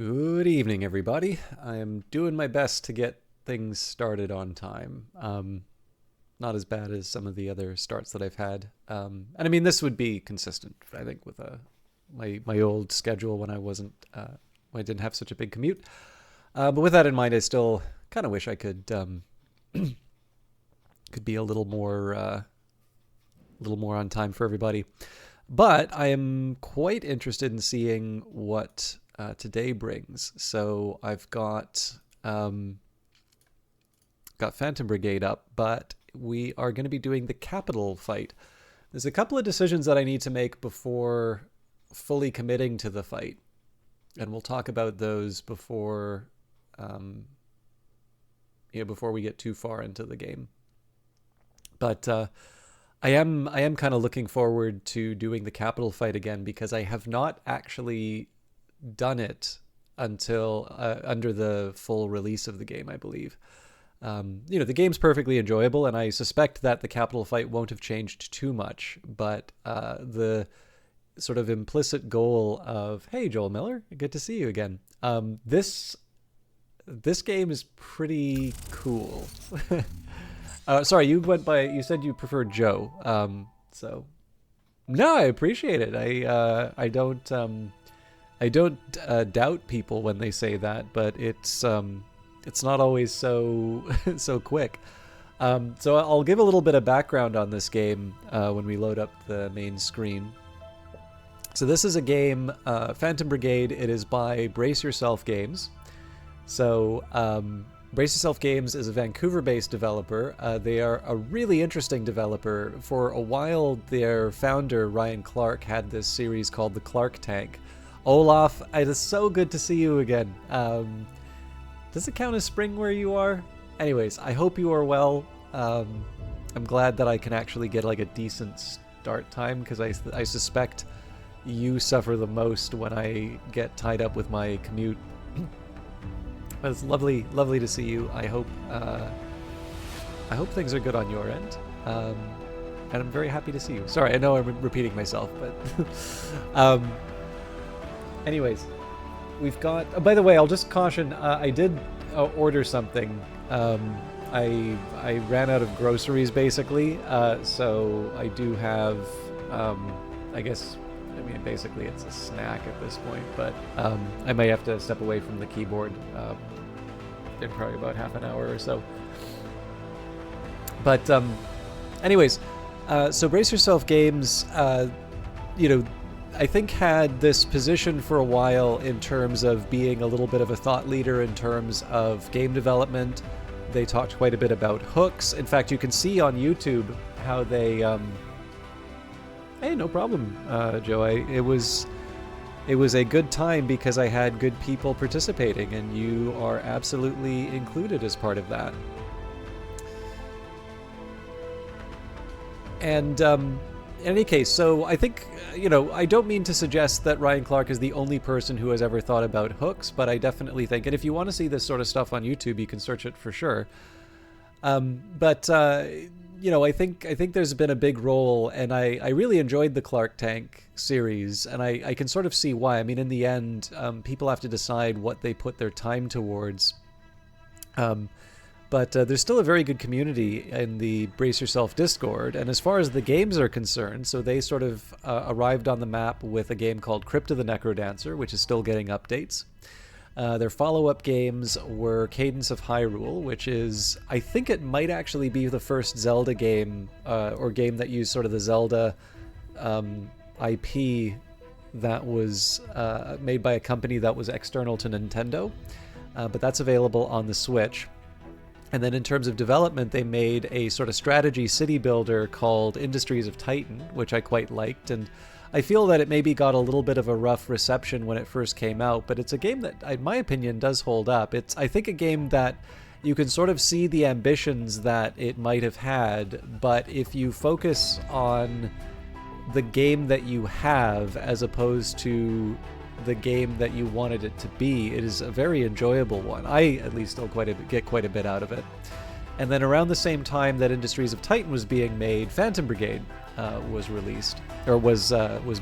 Good evening, everybody. I am doing my best to get things started on time. Not as bad as some of the other starts that I've had. And I mean, this would be consistent, I think, with my old schedule when when I didn't have such a big commute. But with that in mind, I still kind of wish I could could be a little more on time for everybody. But I am quite interested in seeing what today brings. So I've got Phantom Brigade up, but we are going to be doing the capital fight. There's a couple of decisions that I need to make before fully committing to the fight, and we'll talk about those before before we get too far into the game. But I am kind of looking forward to doing the capital fight again, because I have not actually done it until under the full release of the game, I believe. The game's perfectly enjoyable, and I suspect that the capital fight won't have changed too much, but the sort of implicit goal of, hey, Joel Miller, good to see you again. This game is pretty cool. Sorry, you said you prefer Joe. So no, I appreciate it. I don't doubt people when they say that, but it's not always so so quick. So I'll give a little bit of background on this game when we load up the main screen. So this is a game, Phantom Brigade. It is by Brace Yourself Games. So Brace Yourself Games is a Vancouver-based developer. They are a really interesting developer. For a while, their founder, Ryan Clark, had this series called The Clark Tank. Olaf, it is so good to see you again. Does it count as spring where you are? Anyways, I hope you are well. I'm glad that I can actually get like a decent start time, because I suspect you suffer the most when I get tied up with my commute. But it's lovely to see you. I hope things are good on your end, and I'm very happy to see you. Sorry, I know I'm repeating myself, but anyways, we've got. Oh, by the way, I'll just caution. I did order something. I ran out of groceries basically, so I do have. I guess. I mean, basically, it's a snack at this point, but I may have to step away from the keyboard in probably about half an hour or so. But anyways, so Brace Yourself Games, I think had this position for a while in terms of being a little bit of a thought leader in terms of game development. They talked quite a bit about hooks. In fact, you can see on YouTube how they... Hey, no problem, Joe. It was a good time because I had good people participating, and you are absolutely included as part of that. And in any case, so I think, I don't mean to suggest that Ryan Clark is the only person who has ever thought about hooks, but I definitely think, and if you want to see this sort of stuff on YouTube, you can search it for sure. I think there's been a big role, and I really enjoyed the Clark Tank series, and I can sort of see why. I mean, in the end, people have to decide what they put their time towards. But there's still a very good community in the Brace Yourself Discord, and as far as the games are concerned, so they sort of arrived on the map with a game called Crypt of the Necrodancer, which is still getting updates. Their follow-up games were Cadence of Hyrule, which is, I think it might actually be the first Zelda game, or game that used sort of the Zelda IP that was made by a company that was external to Nintendo, but that's available on the Switch. And then in terms of development, they made a sort of strategy city builder called Industries of Titan, which I quite liked, and I feel that it maybe got a little bit of a rough reception when it first came out, but it's a game that, in my opinion, does hold up. It's, I think, a game that you can sort of see the ambitions that it might have had, but if you focus on the game that you have as opposed to the game that you wanted it to be, it is a very enjoyable one. I, at least, still get quite a bit out of it. And then around the same time that Industries of Titan was being made, Phantom Brigade was released, or was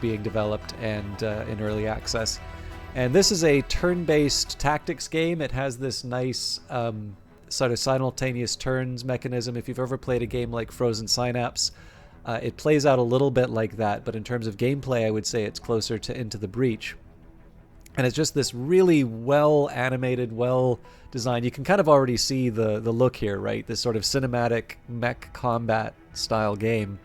being developed and in early access. And this is a turn-based tactics game. It has this nice sort of simultaneous turns mechanism. If you've ever played a game like Frozen Synapse, it plays out a little bit like that, but in terms of gameplay, I would say it's closer to Into the Breach. And it's just this really well-animated, well-designed. You can kind of already see the look here, right? This sort of cinematic mech combat style game.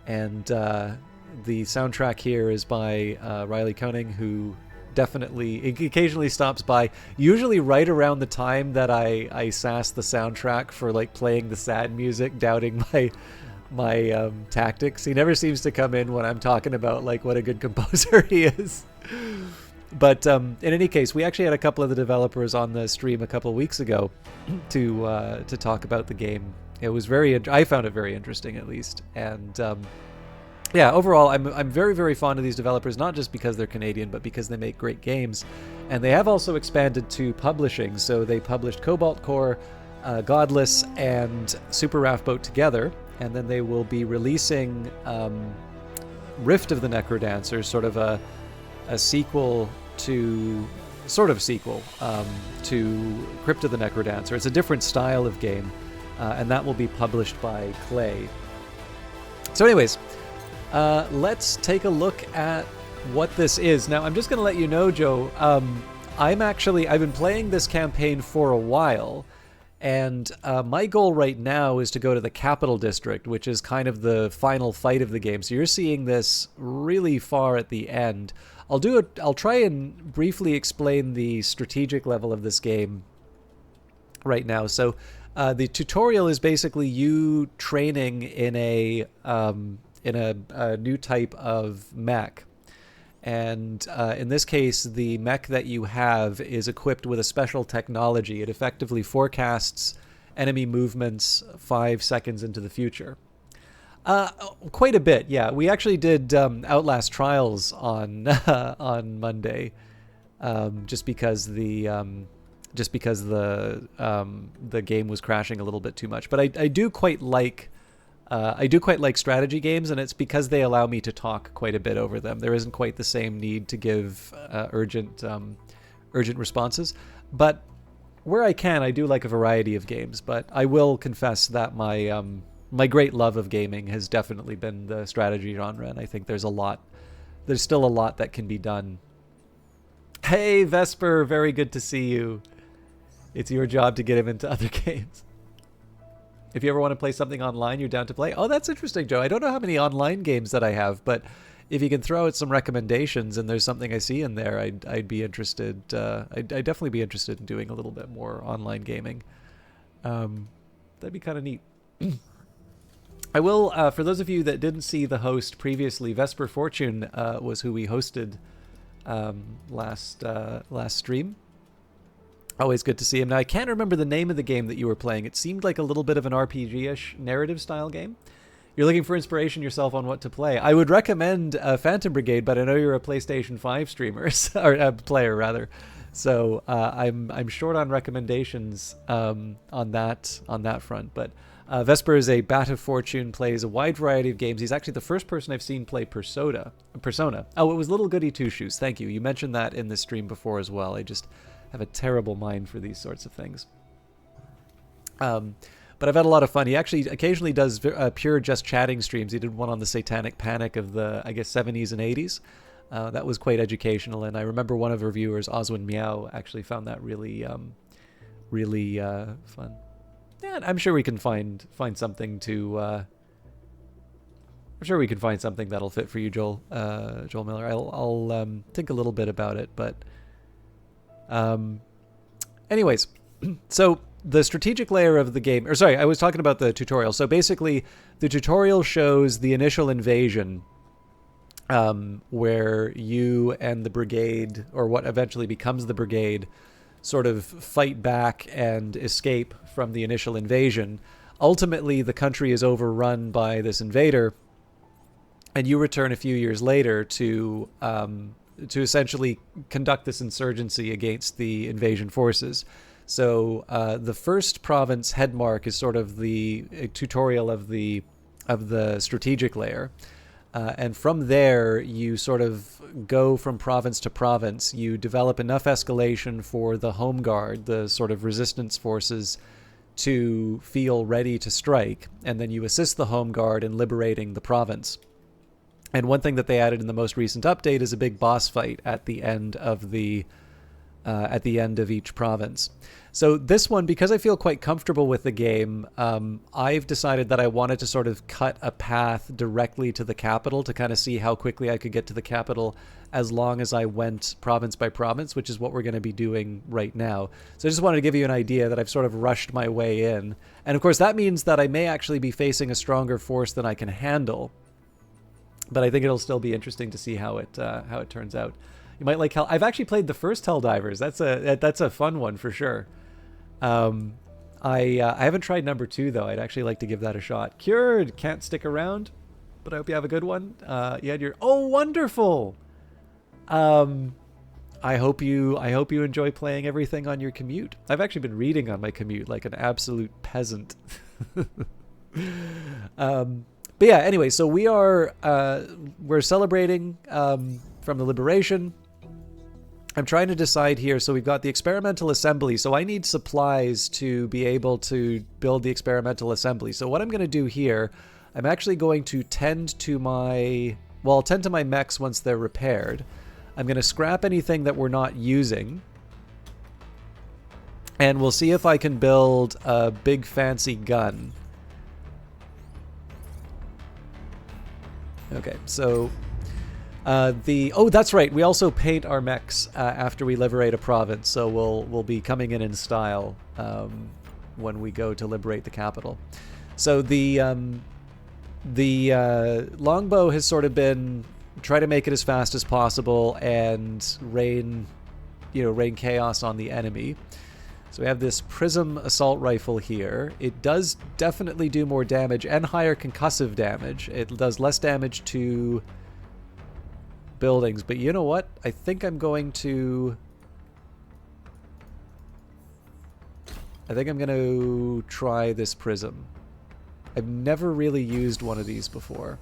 And the soundtrack here is by Riley Koenig, who definitely occasionally stops by, usually right around the time that I sass the soundtrack for like playing the sad music, doubting my tactics. He never seems to come in when I'm talking about like what a good composer he is. But in any case, we actually had a couple of the developers on the stream a couple of weeks ago to talk about the game. It was I found it very interesting, at least. And yeah, overall, I'm very, very fond of these developers, not just because they're Canadian, but because they make great games. And they have also expanded to publishing. So they published Cobalt Core, Godless, and Super Raft Boat together. And then they will be releasing Rift of the Necrodancers, sort of a sequel to Crypt of the Necrodancer. It's a different style of game, and that will be published by Clay. So anyways, let's take a look at what this is. Now, I'm just going to let you know, Joe, I've been playing this campaign for a while, and my goal right now is to go to the Capital District, which is kind of the final fight of the game. So you're seeing this really far at the end. I'll try and briefly explain the strategic level of this game right now. So the tutorial is basically you training in a new type of mech. And in this case, the mech that you have is equipped with a special technology. It effectively forecasts enemy movements 5 seconds into the future. Quite a bit, yeah. We actually did Outlast Trials on on Monday, just because the game was crashing a little bit too much. But I do quite like strategy games, and it's because they allow me to talk quite a bit over them. There isn't quite the same need to give urgent responses, but where I can, I do like a variety of games. But I will confess that my great love of gaming has definitely been the strategy genre, and I think there's still a lot that can be done. Hey, Vesper, very good to see you. It's your job to get him into other games. If you ever want to play something online, you're down to play. Oh, that's interesting, Joe. I don't know how many online games that I have, but if you can throw out some recommendations and there's something I see in there, I'd be interested. I'd definitely be interested in doing a little bit more online gaming. That'd be kind of neat. I will, for those of you that didn't see the host previously, Vesper Fortune was who we hosted last stream. Always good to see him. Now, I can't remember the name of the game that you were playing. It seemed like a little bit of an RPG-ish narrative-style game. You're looking for inspiration yourself on what to play. I would recommend Phantom Brigade, but I know you're a PlayStation 5 streamer, or player, rather. So I'm short on recommendations on that front, but Vesper is a bat of fortune, plays a wide variety of games. He's actually the first person I've seen play Persona. Oh, it was Little Goody Two Shoes. Thank you. You mentioned that in the stream before as well. I just have a terrible mind for these sorts of things. But I've had a lot of fun. He actually occasionally does pure just chatting streams. He did one on the Satanic Panic of the, I guess, 70s and 80s. That was quite educational, and I remember one of our viewers, Oswin Meow, actually found that really fun. Yeah, I'm sure we can find something to. I'm sure we can find something that'll fit for you, Joel Miller. I'll think a little bit about it, but anyways, so the strategic layer of the game, or sorry, I was talking about the tutorial. So basically, the tutorial shows the initial invasion, where you and the Brigade, or what eventually becomes the Brigade, sort of fight back and escape from the initial invasion. Ultimately, the country is overrun by this invader, and you return a few years later to essentially conduct this insurgency against the invasion forces. So the first province, Headmark, is sort of the tutorial of the strategic layer. And from there, you sort of go from province to province. You develop enough escalation for the home guard, the sort of resistance forces, to feel ready to strike. And then you assist the home guard in liberating the province. And one thing that they added in the most recent update is a big boss fight at the end of each province. So this one, because I feel quite comfortable with the game, I've decided that I wanted to sort of cut a path directly to the capital to kind of see how quickly I could get to the capital as long as I went province by province, which is what we're going to be doing right now. So I just wanted to give you an idea that I've sort of rushed my way in. And of course, that means that I may actually be facing a stronger force than I can handle. But I think it'll still be interesting to see how it turns out. You might like Hell. I've actually played the first Helldivers. That's a fun one for sure. I haven't tried number 2 though. I'd actually like to give that a shot. Cured, can't stick around, but I hope you have a good one. You had your wonderful. I hope you enjoy playing everything on your commute. I've actually been reading on my commute like an absolute peasant. But yeah, anyway, so we're celebrating from the liberation. I'm trying to decide here. So we've got the experimental assembly. So I need supplies to be able to build the experimental assembly. So what I'm going to do here, I'm actually going to tend to my mechs once they're repaired. I'm going to scrap anything that we're not using. And we'll see if I can build a big fancy gun. Okay, so that's right. We also paint our mechs after we liberate a province, so we'll be coming in style when we go to liberate the capital. So the longbow has sort of been try to make it as fast as possible and rain chaos on the enemy. So we have this prism assault rifle here. It does definitely do more damage and higher concussive damage. It does less damage to buildings, but you know what? I think I'm going to try this prism. I've never really used one of these before.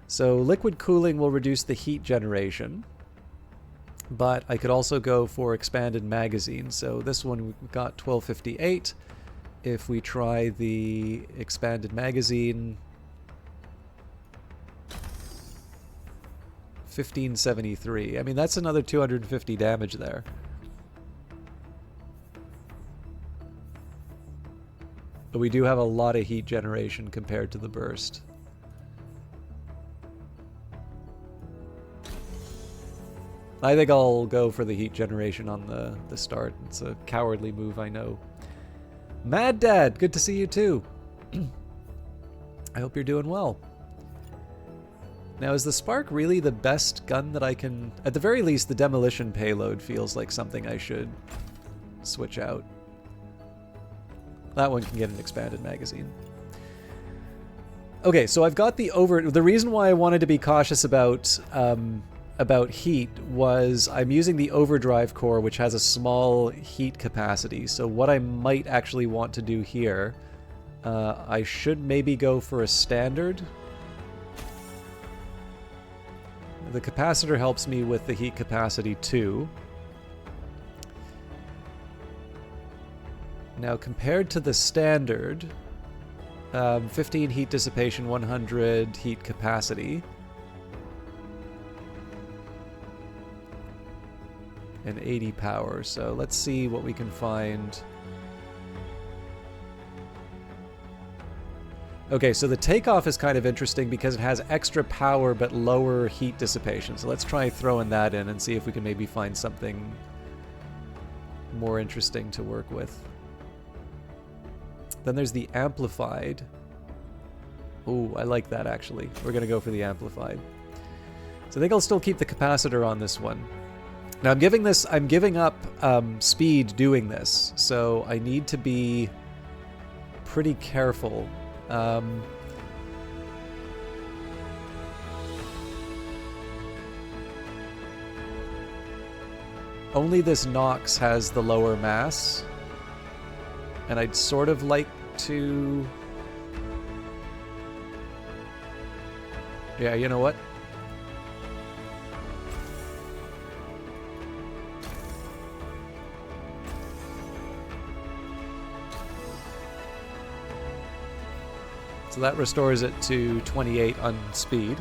So liquid cooling will reduce the heat generation. But I could also go for expanded magazine. So this one we've got 1258. If we try the expanded magazine, 1573. I mean, that's another 250 damage there. But we do have a lot of heat generation compared to the burst. I think I'll go for the heat generation on the start. It's a cowardly move, I know. Mad Dad, good to see you too. I hope you're doing well. Now, is the Spark really the best gun that I can... At the very least, the demolition payload feels like something I should switch out. That one can get an expanded magazine. Okay, so I've got the reason why I wanted to be cautious about heat was I'm using the overdrive core, which has a small heat capacity. So what I might actually want to do here, I should maybe go for a standard. The capacitor helps me with the heat capacity too. Now compared to the standard, 15 heat dissipation, 100 heat capacity. And 80 power, so let's see what we can find. Okay, so the takeoff is kind of interesting because it has extra power but lower heat dissipation. So let's try throwing that in and see if we can maybe find something more interesting to work with. Then there's the amplified. Ooh, I like that actually. We're gonna go for the amplified. So I think I'll still keep the capacitor on this one. Now I'm giving up speed doing this, so I need to be pretty careful. Only this Nox has the lower mass, and I'd sort of like to... Yeah, you know what? So that restores it to 28 on speed.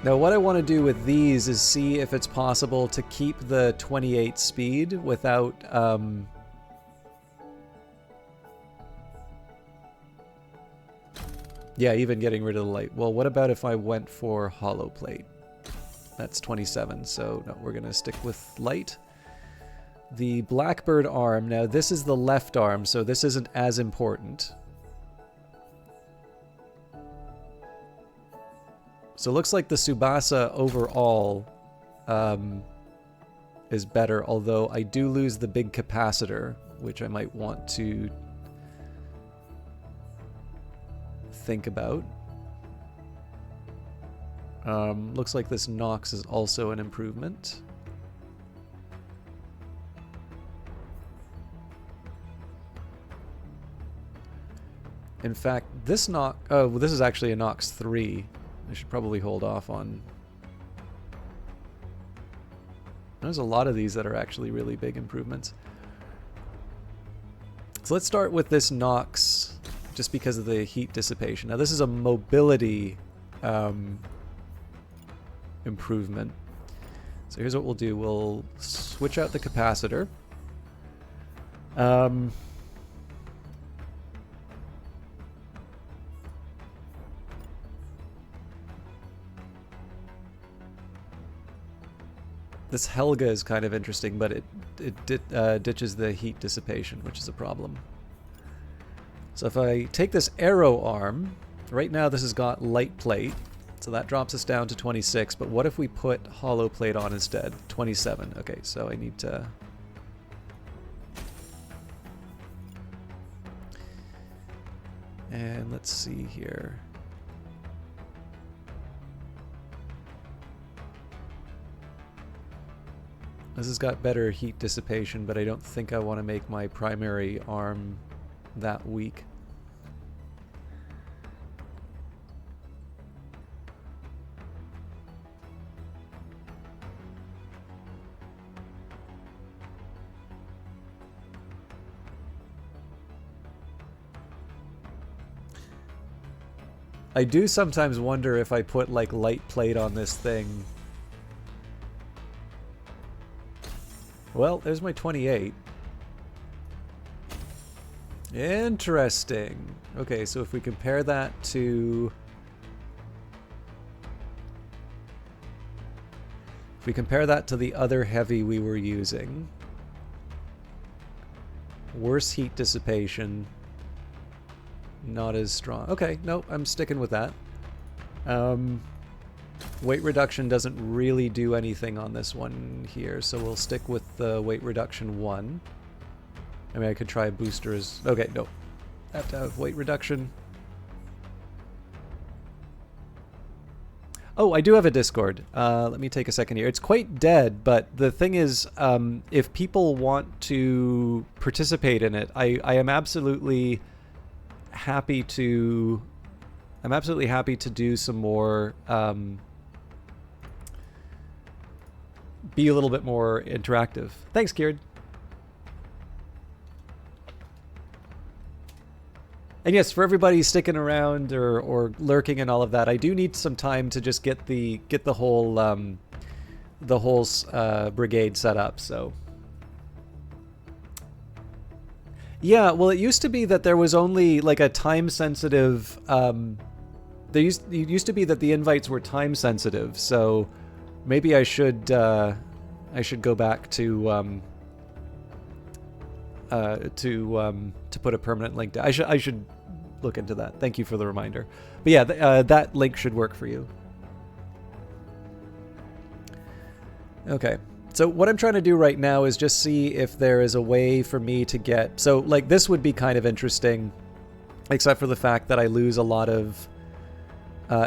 Now what I want to do with these is see if it's possible to keep the 28 speed without yeah, even getting rid of the light. Well, what about if I went for hollow plate? That's 27, so no, we're gonna stick with light. The Blackbird arm, now this is the left arm, so this isn't as important. So it looks like the Tsubasa overall is better, although I do lose the big capacitor, which I might want to think about. Looks like this Nox is also an improvement. In fact, this Nox... Oh, well, this is actually a Nox 3. I should probably hold off on... There's a lot of these that are actually really big improvements. So let's start with this Nox, just because of the heat dissipation. Now this is a mobility improvement. So here's what we'll do. We'll switch out the capacitor. This Helga is kind of interesting, but it ditches the heat dissipation, which is a problem. So if I take this arrow arm, right now this has got light plate, so that drops us down to 26, but what if we put hollow plate on instead? 27. Okay, so I need to... And let's see here. This has got better heat dissipation, but I don't think I want to make my primary arm that weak. I do sometimes wonder if I put like light plate on this thing. Well, there's my 28. Interesting. Okay, so if we compare that to... If we compare that to the other heavy we were using, worse heat dissipation, not as strong. Okay, nope, I'm sticking with that. Weight reduction doesn't really do anything on this one here, so we'll stick with the weight reduction 1. I mean, I could try a booster as... Okay, no. I have to have weight reduction. Oh, I do have a Discord. Let me take a second here. It's quite dead, but the thing is, if people want to participate in it, I am absolutely happy to... I'm absolutely happy to do some more... be a little bit more interactive. Thanks, Kieran. And yes, for everybody sticking around or lurking and all of that, I do need some time to just get the whole brigade set up. So yeah, well, it used to be that there was only like a time sensitive. It used to be that the invites were time sensitive. So maybe I should go back to put a permanent link down. I should look into that. Thank you for the reminder. But yeah, that link should work for you. Okay. So what I'm trying to do right now is just see if there is a way for me to get... So like this would be kind of interesting, except for the fact that I lose a lot of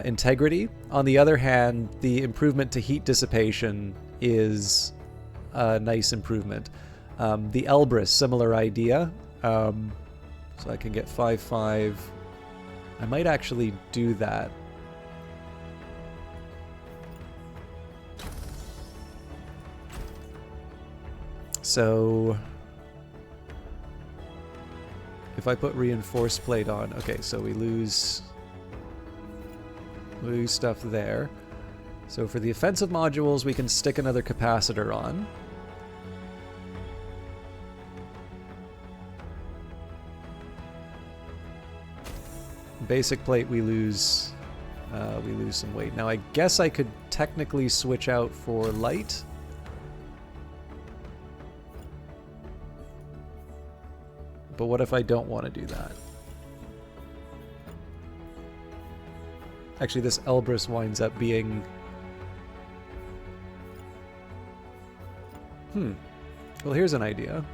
integrity. On the other hand, the improvement to heat dissipation is a nice improvement. The Elbrus, similar idea. So I can get 5/5. I might actually do that. So if I put reinforced plate on, okay, so we lose stuff there. So for the offensive modules, we can stick another capacitor on. Basic plate, we lose some weight. Now I guess I could technically switch out for light. But what if I don't want to do that? Actually, this Elbrus winds up being... Well, here's an idea.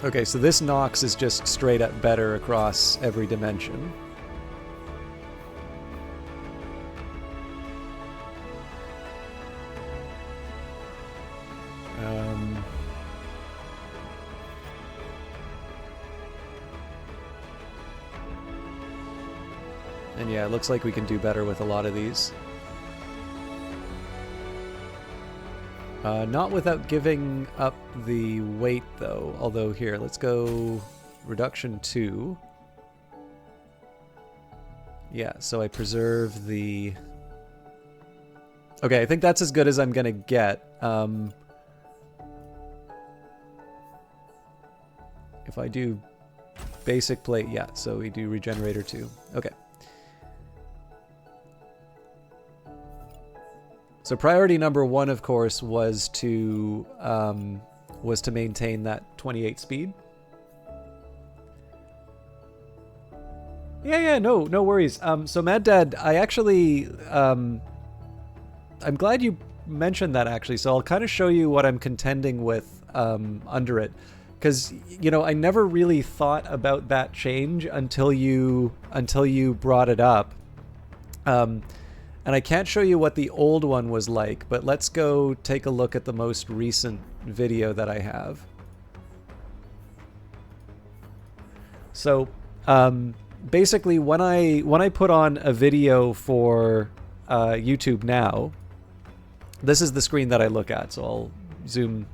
Okay, so this Nox is just straight up better across every dimension. And yeah, it looks like we can do better with a lot of these. Not without giving up the weight, though. Although, here, let's go reduction 2. Yeah, so I preserve the... Okay, I think that's as good as I'm gonna get. If I do basic plate, yeah, so we do regenerator 2. Okay. So priority number 1, of course, was to maintain that 28 speed. Yeah, no worries. So Mad Dad, I actually, I'm glad you mentioned that actually. So I'll kind of show you what I'm contending with under it, because you know I never really thought about that change until you brought it up. And I can't show you what the old one was like, but let's go take a look at the most recent video that I have. So basically, when I put on a video for YouTube now, this is the screen that I look at. So I'll zoom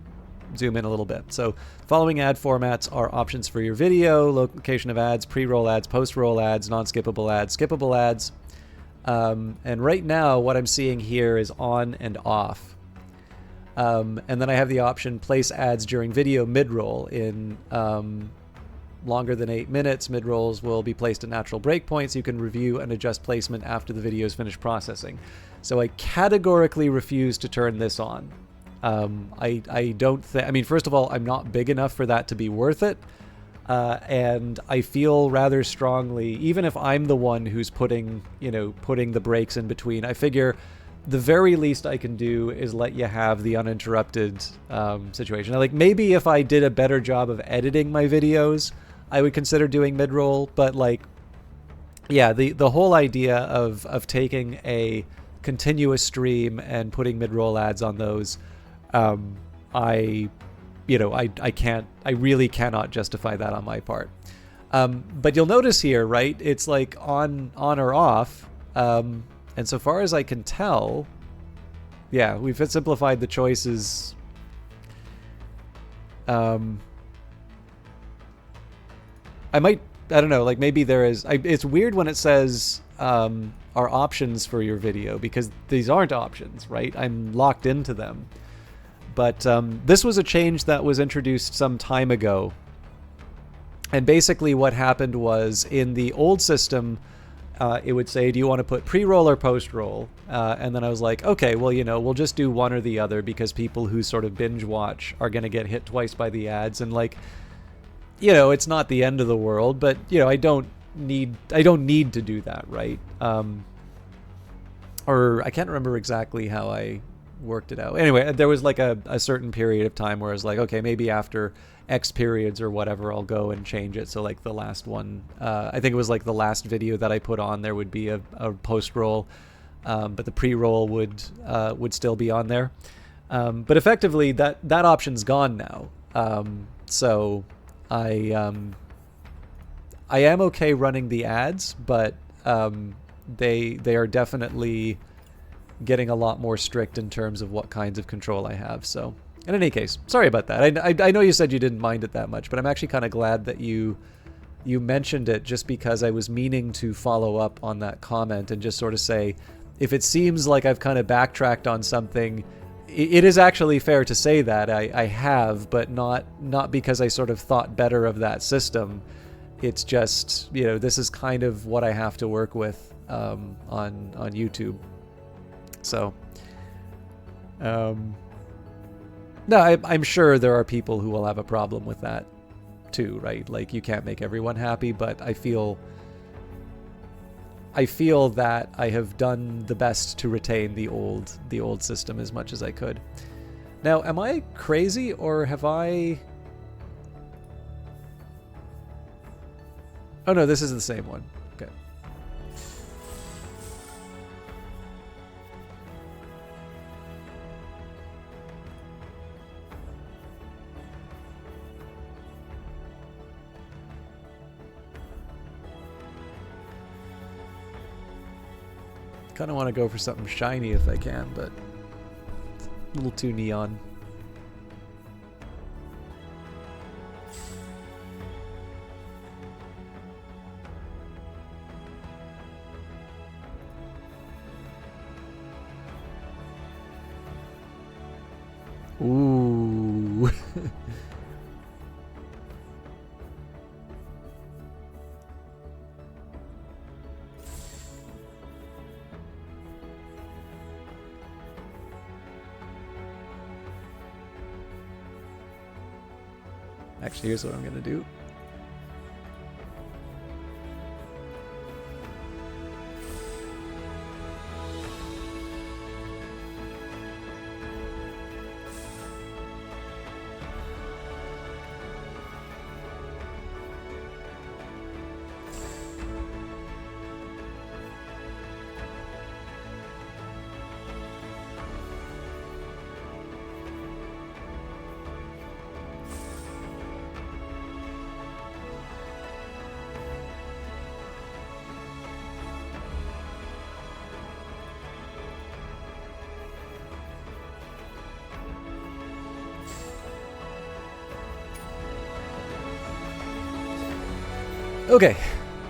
in a little bit. So following ad formats are options for your video: location of ads, pre-roll ads, post-roll ads, non-skippable ads, skippable ads. And right now what I'm seeing here is on and off. And then I have the option place ads during video mid-roll. In longer than 8 minutes, mid-rolls will be placed at natural breakpoints. You can review and adjust placement after the video is finished processing. So I categorically refuse to turn this on. I don't think, I mean, first of all, I'm not big enough for that to be worth it. And I feel rather strongly, even if I'm the one who's putting the breaks in between, I figure the very least I can do is let you have the uninterrupted situation. Like, maybe if I did a better job of editing my videos, I would consider doing mid-roll, but like, yeah, the whole idea of taking a continuous stream and putting mid-roll ads on those, I really cannot justify that on my part. But you'll notice here, right, it's like on or off. And so far as I can tell, yeah, we've simplified the choices. I don't know, like maybe there is, it's weird when it says are options for your video, because these aren't options, right? I'm locked into them. But this was a change that was introduced some time ago. And basically what happened was, in the old system, it would say, do you want to put pre-roll or post-roll? And then I was like, okay, well, we'll just do one or the other, because people who sort of binge watch are going to get hit twice by the ads. And like, it's not the end of the world, but I don't need to do that, right? or I can't remember exactly how I worked it out. Anyway, there was like a certain period of time where I was like, okay, maybe after X periods or whatever, I'll go and change it. So like the last one, I think it was like the last video that I put on, there would be a post roll, but the pre-roll would still be on there. But effectively, that option's gone now. So I am okay running the ads, but they are definitely getting a lot more strict in terms of what kinds of control I have. So in any case, sorry about that. I know you said you didn't mind it that much, but I'm actually kind of glad that you mentioned it, just because I was meaning to follow up on that comment and just sort of say, if it seems like I've kind of backtracked on something, it is actually fair to say that I have, but not because I sort of thought better of that system. It's just, you know, this is kind of what I have to work with on YouTube. So, no, I'm sure there are people who will have a problem with that too, right? Like, you can't make everyone happy, but I feel that I have done the best to retain the old system as much as I could. Now, am I crazy, or have I... Oh no, this is the same one. Okay. Kind of want to go for something shiny if I can, but it's a little too neon. Ooh. Actually, here's what I'm gonna do. Okay,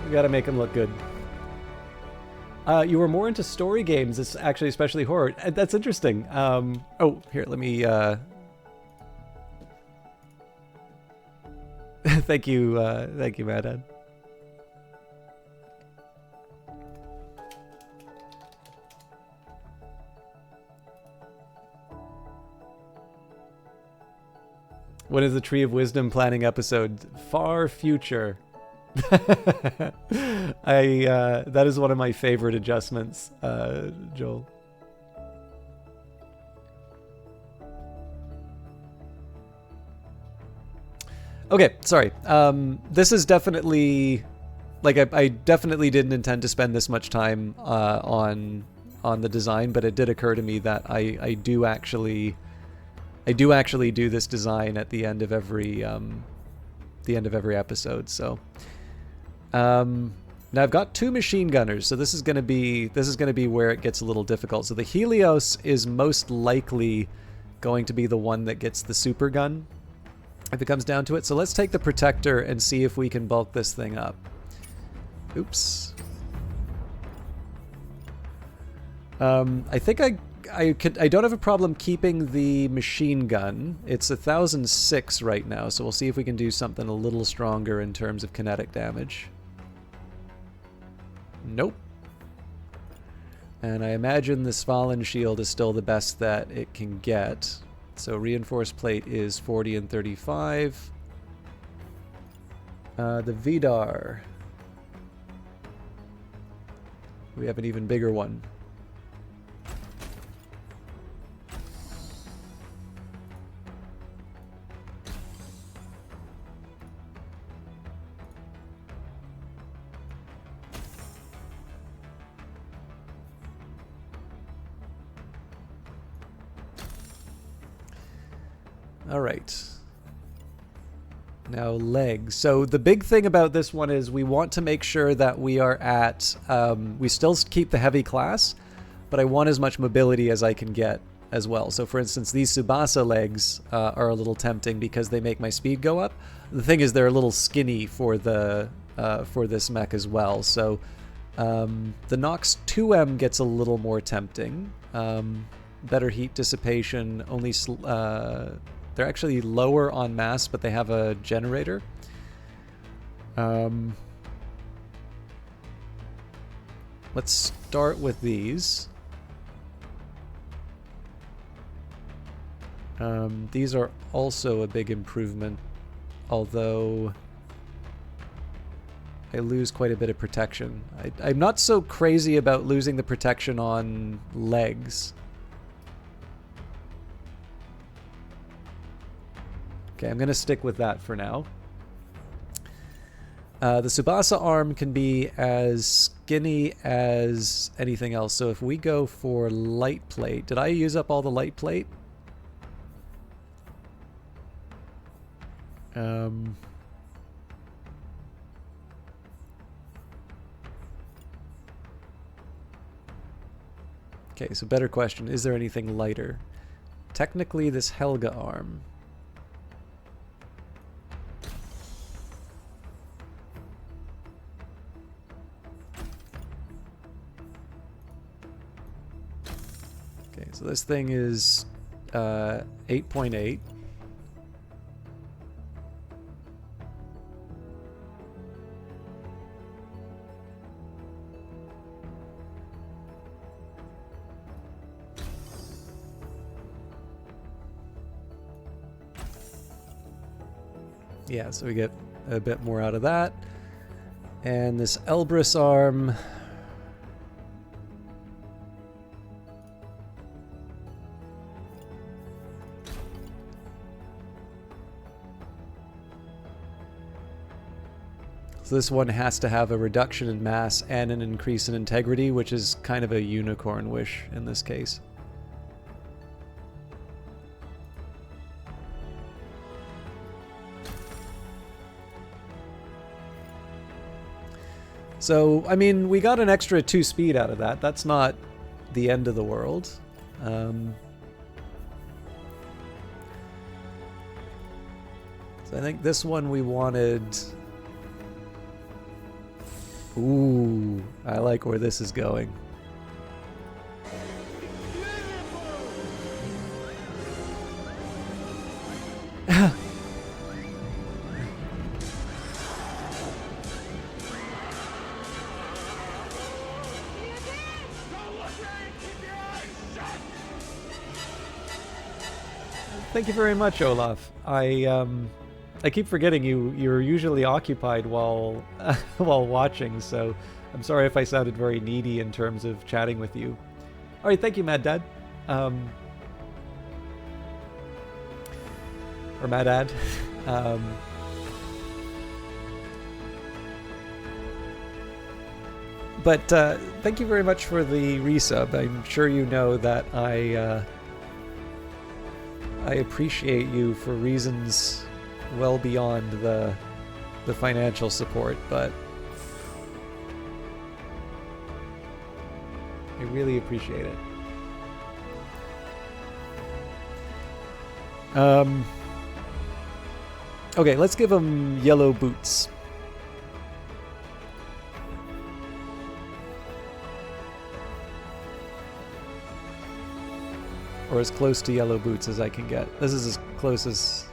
we gotta make him look good. You were more into story games, it's actually, especially horror. That's interesting. Oh, here, let me... thank you, Madad. When is the Tree of Wisdom planning episode? Far future. That is one of my favorite adjustments, Joel. Okay, sorry. This is definitely, like, I definitely didn't intend to spend this much time on the design, but it did occur to me that I do actually do this design at the end of every episode. So. Now I've got two machine gunners, so this is gonna be where it gets a little difficult. So the Helios is most likely going to be the one that gets the super gun if it comes down to it. So let's take the Protector and see if we can bulk this thing up. Oops. I think I don't have a problem keeping the machine gun. It's 1006 right now, so we'll see if we can do something a little stronger in terms of kinetic damage. Nope. And I imagine this Fallen Shield is still the best that it can get. So reinforced plate is 40 and 35. The Vidar. We have an even bigger one. All right. Now legs. So the big thing about this one is we want to make sure that we are at, we still keep the heavy class, but I want as much mobility as I can get as well. So for instance, these Tsubasa legs are a little tempting because they make my speed go up. The thing is they're a little skinny for the for this mech as well. So the Nox 2M gets a little more tempting. Better heat dissipation, only they're actually lower on mass, but they have a generator. Let's start with these. These are also a big improvement, although I lose quite a bit of protection. I'm not so crazy about losing the protection on legs. Okay, I'm going to stick with that for now. The Tsubasa arm can be as skinny as anything else. So if we go for light plate, did I use up all the light plate? Okay, so better question. Is there anything lighter? Technically, this Helga arm. Okay, so this thing is 8.8. Yeah, so we get a bit more out of that. And this Elbrus arm. So this one has to have a reduction in mass and an increase in integrity, which is kind of a unicorn wish in this case. So, I mean, we got an extra 2 speed out of that. That's not the end of the world. So I think this one we wanted... Ooh, I like where this is going. Thank you very much, Olaf. I keep forgetting you're usually occupied while while watching, so I'm sorry if I sounded very needy in terms of chatting with you. All right, thank you, Mad Dad. Or Mad Dad. But thank you very much for the resub. I'm sure you know that I appreciate you for reasons well beyond the financial support, but I really appreciate it. Okay, let's give him yellow boots. Or as close to yellow boots as I can get. This is as close as...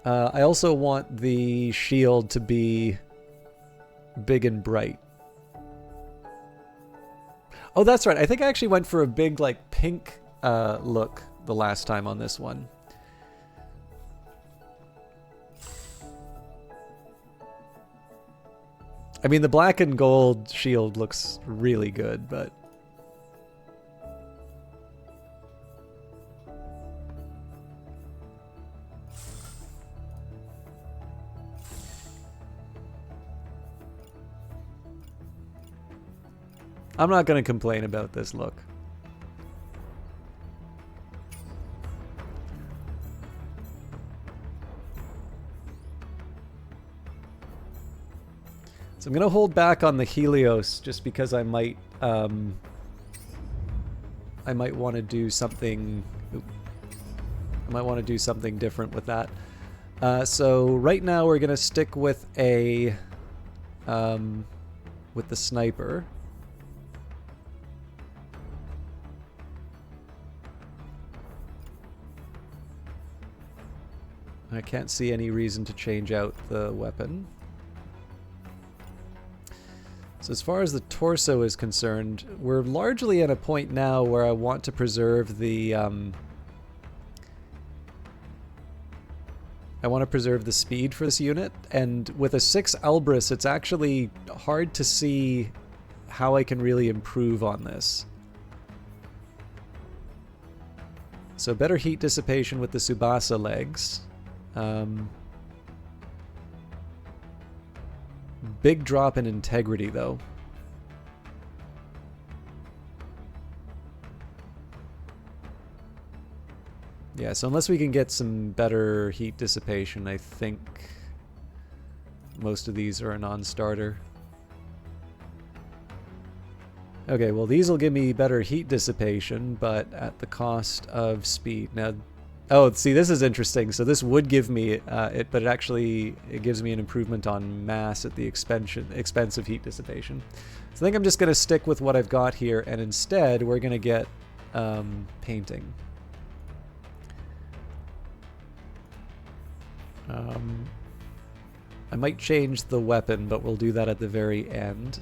I also want the shield to be big and bright. Oh, that's right. I think I actually went for a big, like, pink look the last time on this one. I mean, the black and gold shield looks really good, but... I'm not going to complain about this look. So I'm going to hold back on the Helios just because I might want to do something. I might want to do something different with that. So right now we're going to stick with a with the sniper. I can't see any reason to change out the weapon. So as far as the torso is concerned, we're largely at a point now where I want to preserve the speed for this unit, and with a 6 Elbrus, it's actually hard to see how I can really improve on this. So better heat dissipation with the Tsubasa legs. Big drop in integrity, though. Yeah, so unless we can get some better heat dissipation, I think most of these are a non-starter. Okay, well these will give me better heat dissipation, but at the cost of speed. Now, oh, see, this is interesting. So this would give me it, but it gives me an improvement on mass at the expense of heat dissipation. So I think I'm just going to stick with what I've got here, and instead we're going to get painting. I might change the weapon, but we'll do that at the very end.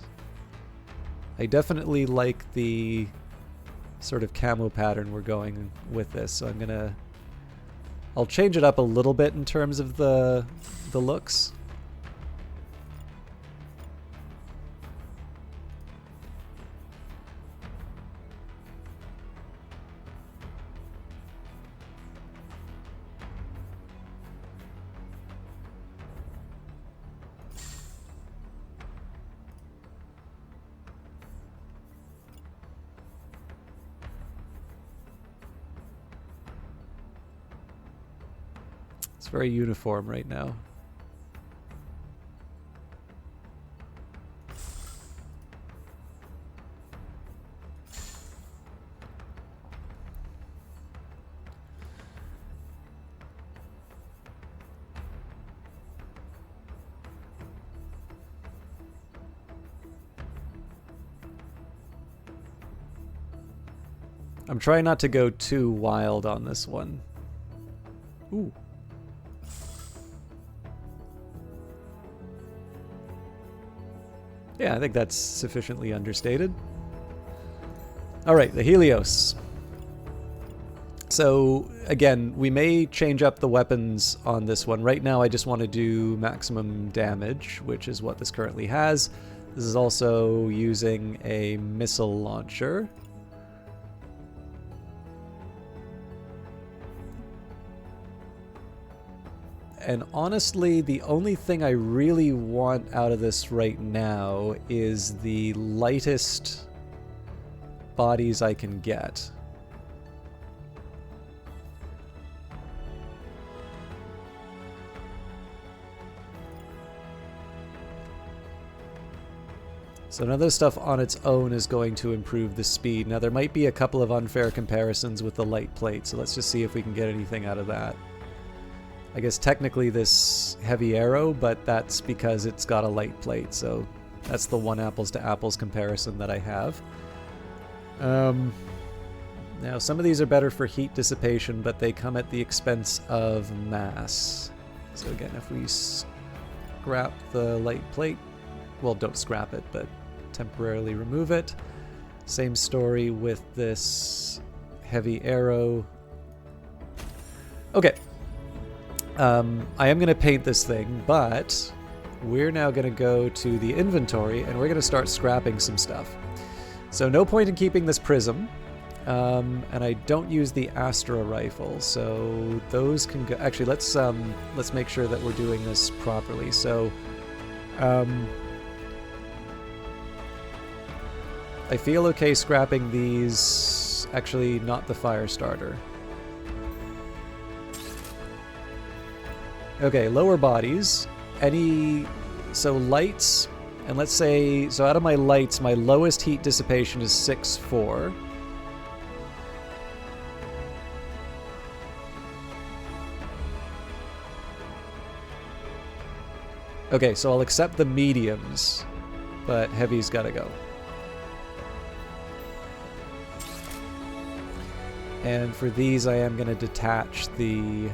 I definitely like the sort of camo pattern we're going with this, so I'll change it up a little bit in terms of the looks. It's very uniform right now. I'm trying not to go too wild on this one. Ooh. Yeah, I think that's sufficiently understated. All right, the Helios. So again, we may change up the weapons on this one. Right now I just want to do maximum damage, which is what this currently has. This is also using a missile launcher. And honestly, the only thing I really want out of this right now is the lightest bodies I can get. So none of this stuff on its own is going to improve the speed. Now there might be a couple of unfair comparisons with the light plate, so let's just see if we can get anything out of that. I guess technically this heavy arrow, but that's because it's got a light plate, so that's the one apples to apples comparison that I have. Now some of these are better for heat dissipation, but they come at the expense of mass. So again, if we scrap the light plate, well, don't scrap it, but temporarily remove it. Same story with this heavy arrow. Okay. I am going to paint this thing, but we're now going to go to the inventory and we're going to start scrapping some stuff. So no point in keeping this prism, and I don't use the Astra rifle, so those can go. Actually, let's make sure that we're doing this properly. So I feel okay scrapping these. Actually, not the fire starter. Okay, lower bodies. So lights, and let's say, so out of my lights, my lowest heat dissipation is 6.4. Okay, so I'll accept the mediums, but heavy's gotta go. And for these, I am gonna detach the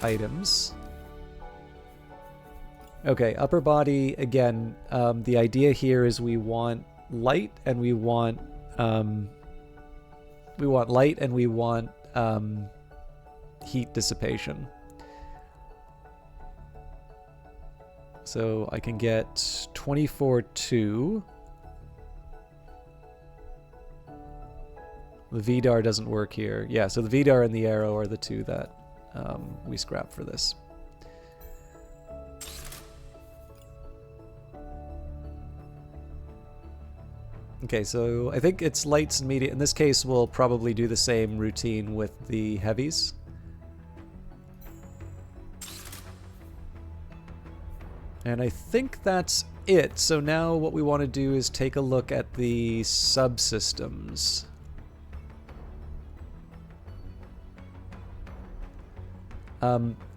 items. Okay, upper body, again, the idea here is we want light and we want heat dissipation. So I can get 24-2. The VDAR doesn't work here. Yeah, so the VDAR and the arrow are the two that we scrap for this. Okay, so I think it's lights and media. In this case, we'll probably do the same routine with the heavies. And I think that's it. So now what we want to do is take a look at the subsystems.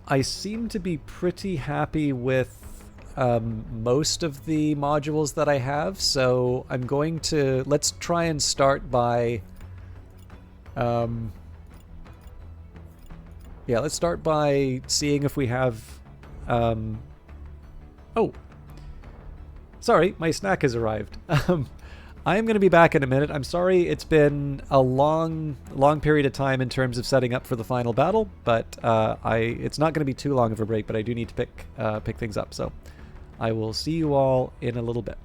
I seem to be pretty happy with most of the modules that I have, so I'm going to, let's try and start by yeah, let's start by seeing if we have oh, sorry, my snack has arrived. I am going to be back in a minute. I'm sorry it's been a long period of time in terms of setting up for the final battle, but it's not going to be too long of a break, but I do need to pick things up. So I will see you all in a little bit.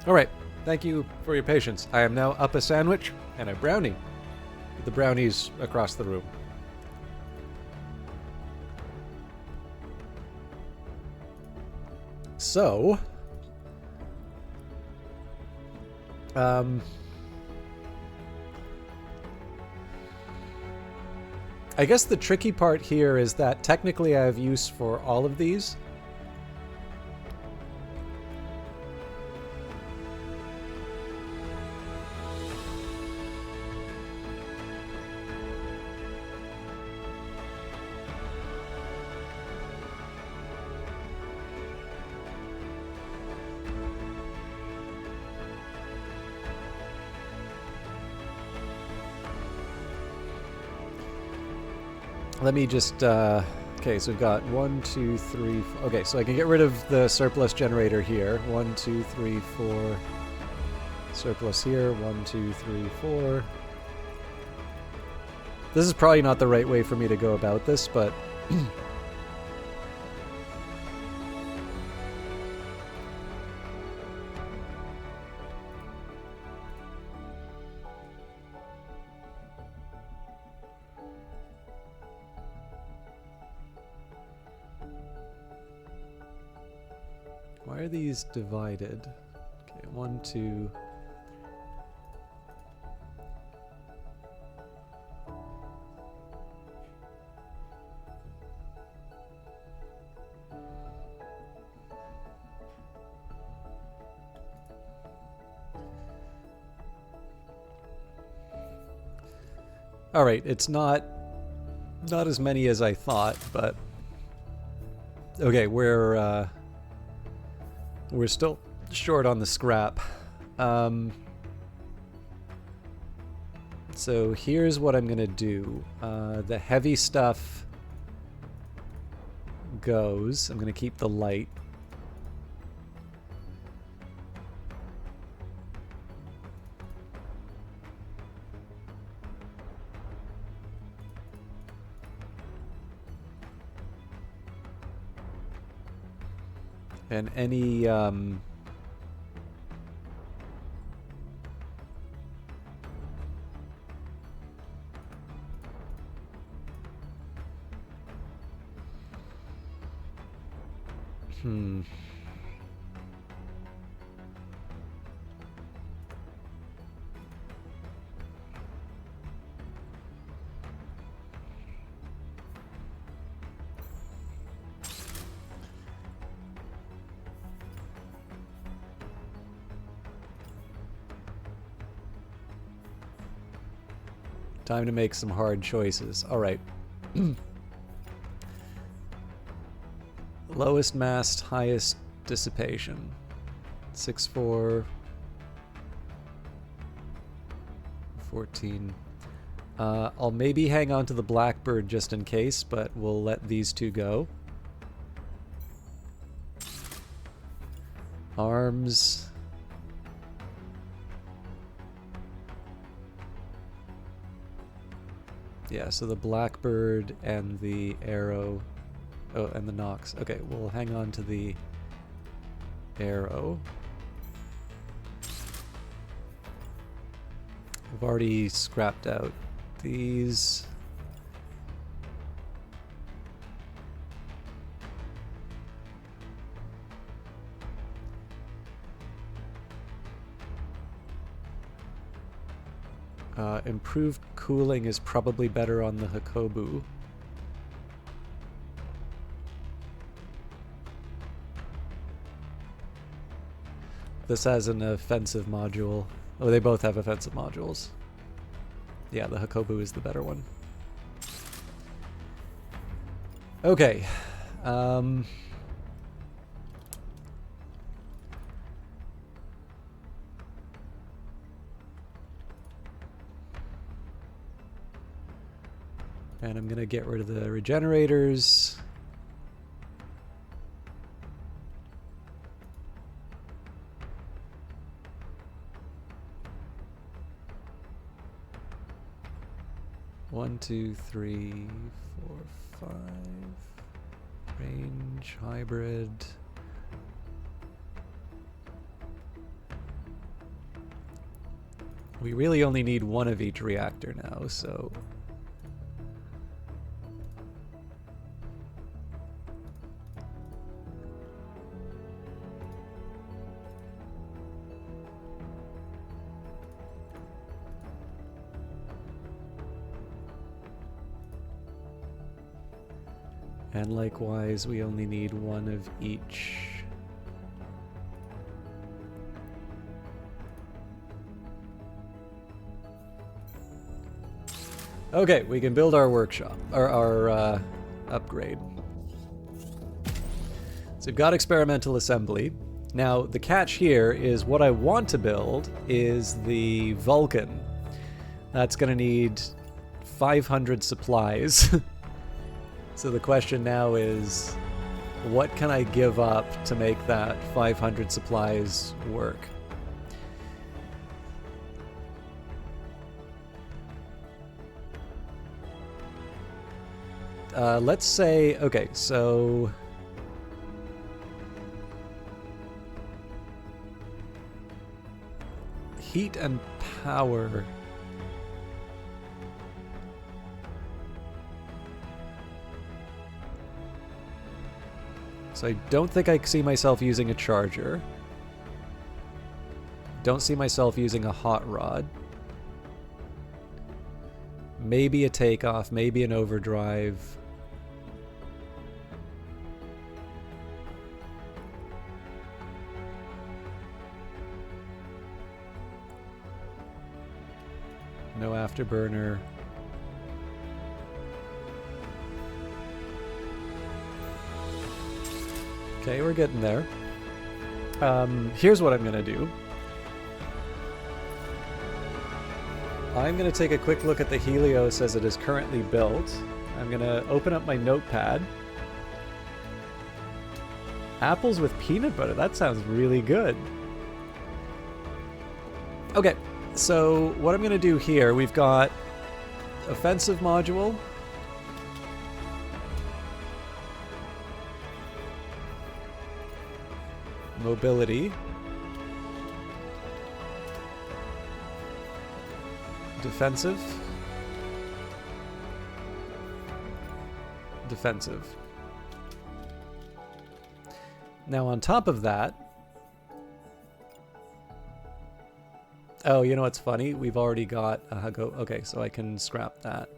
All right. Thank you for your patience. I am now up a sandwich and a brownie. The brownie's across the room. So, I guess the tricky part here is that technically I have use for all of these. Let me just, okay, so we've got 1, 2, 3, okay, so I can get rid of the surplus generator here. 1, 2, 3, 4. Surplus here. 1, 2, 3, 4. This is probably not the right way for me to go about this, but why are these divided? Okay, 1, 2. All right, it's not as many as I thought, but okay, we're still short on the scrap. So here's what I'm gonna do. The heavy stuff goes. I'm gonna keep the light. And any time to make some hard choices. All right. Lowest mast, highest dissipation. 6-4. 14. I'll maybe hang on to the Blackbird just in case, but we'll let these two go. Arms. Yeah, so the Blackbird and the Arrow. Oh, and the Nox. Okay, we'll hang on to the Arrow. I've already scrapped out these. Improved cooling is probably better on the Hakobu. This has an offensive module. Oh, they both have offensive modules. Yeah, the Hakobu is the better one. Okay. And I'm gonna get rid of the regenerators. One, two, three, 4, 5. Range, hybrid. We really only need one of each reactor now, so... And likewise, we only need one of each. Okay, we can build our workshop, or our upgrade. So we've got experimental assembly. Now, the catch here is what I want to build is the Vulcan. That's going to need 500 supplies. So the question now is, what can I give up to make that 500 supplies work? Let's say, okay, so... heat and power... So I don't think I see myself using a charger. Don't see myself using a hot rod. Maybe a takeoff, maybe an overdrive. No afterburner. Okay, we're getting there. Here's what I'm going to do. I'm going to take a quick look at the Helios as it is currently built. I'm going to open up my notepad. Apples with peanut butter. That sounds really good. Okay, so what I'm going to do here, we've got offensive module. Mobility. Defensive. Defensive. Now on top of that... Oh, you know what's funny? We've already got a Hago. Okay, so I can scrap that.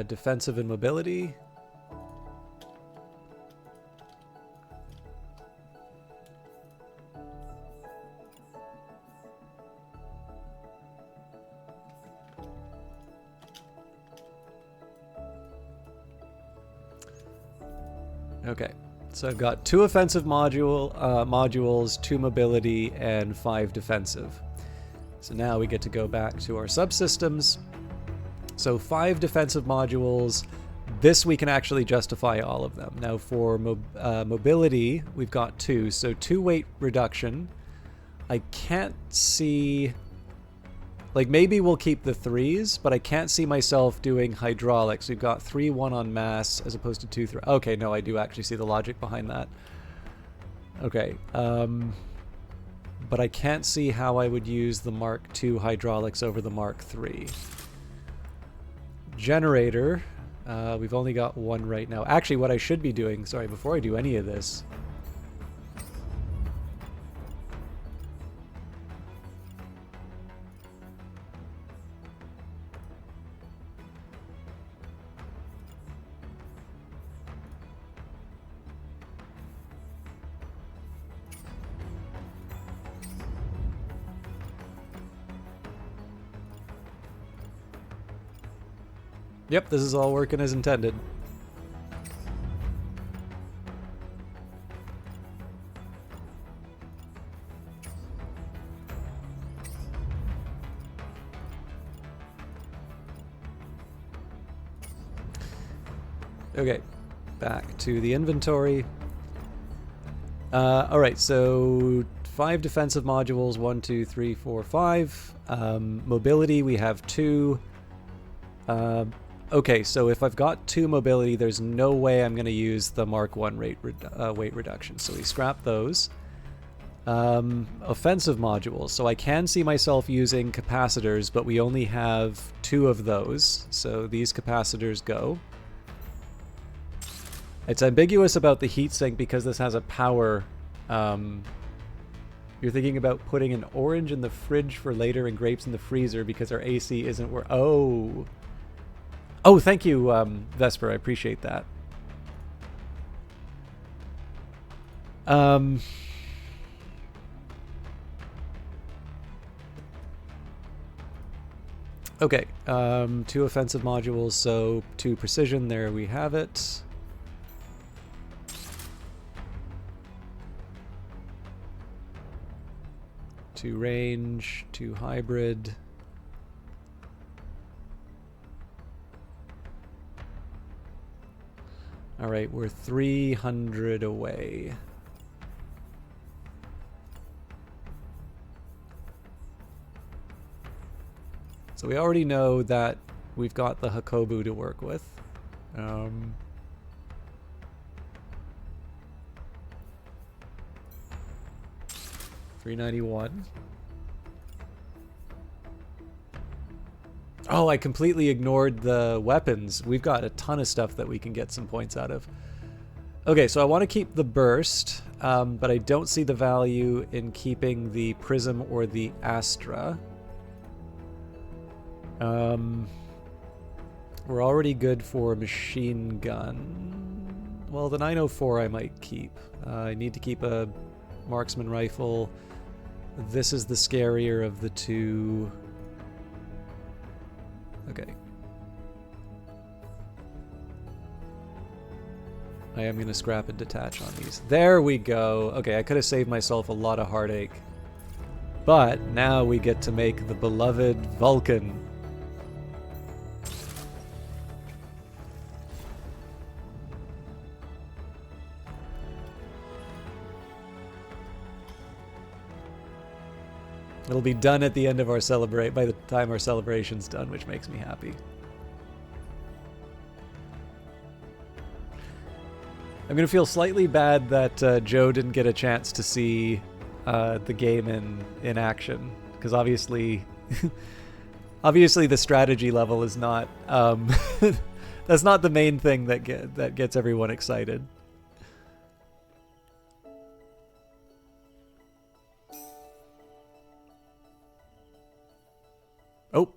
Defensive and mobility. Okay, so I've got 2 offensive modules, 2 mobility, and 5 defensive. So now we get to go back to our subsystems. So 5 defensive modules. This we can actually justify all of them. Now for mobility, we've got 2. So 2 weight reduction. I can't see... Like, maybe we'll keep the 3s, but I can't see myself doing hydraulics. We've got 3, 1 on mass, as opposed to 2, 3. Okay, no, I do actually see the logic behind that. Okay, but I can't see how I would use the Mark II hydraulics over the Mark III. Generator, we've only got 1 right now. Actually, what I should be doing, sorry, before I do any of this... Yep, this is all working as intended. Okay, back to the inventory. Alright, so 5 defensive modules, 1, 2, 3, 4, 5. Mobility, we have 2. Okay, so if I've got 2 mobility, there's no way I'm going to use the Mark I weight reduction. So we scrap those. Offensive modules. So I can see myself using capacitors, but we only have 2 of those. So these capacitors go. It's ambiguous about the heatsink because this has a power. You're thinking about putting an orange in the fridge for later and grapes in the freezer because our AC isn't where... Oh. Oh, thank you, Vesper. I appreciate that. Okay, 2 offensive modules, so 2 precision. There we have it. Two range, 2 hybrid. All right, we're 300 away. So we already know that we've got the Hakobu to work with. 391. Oh, I completely ignored the weapons. We've got a ton of stuff that we can get some points out of. Okay, so I want to keep the burst, but I don't see the value in keeping the prism or the Astra. We're already good for machine gun. Well, the 904 I might keep. I need to keep a marksman rifle. This is the scarier of the 2. Okay. I am going to scrap and detach on these. There we go. Okay, I could have saved myself a lot of heartache. But now we get to make the beloved Vulcan. It'll be done at the end of our by the time our celebration's done, which makes me happy. I'm gonna feel slightly bad that Joe didn't get a chance to see the game in action, because obviously, obviously the strategy level is not that's not the main thing that gets everyone excited. Oh,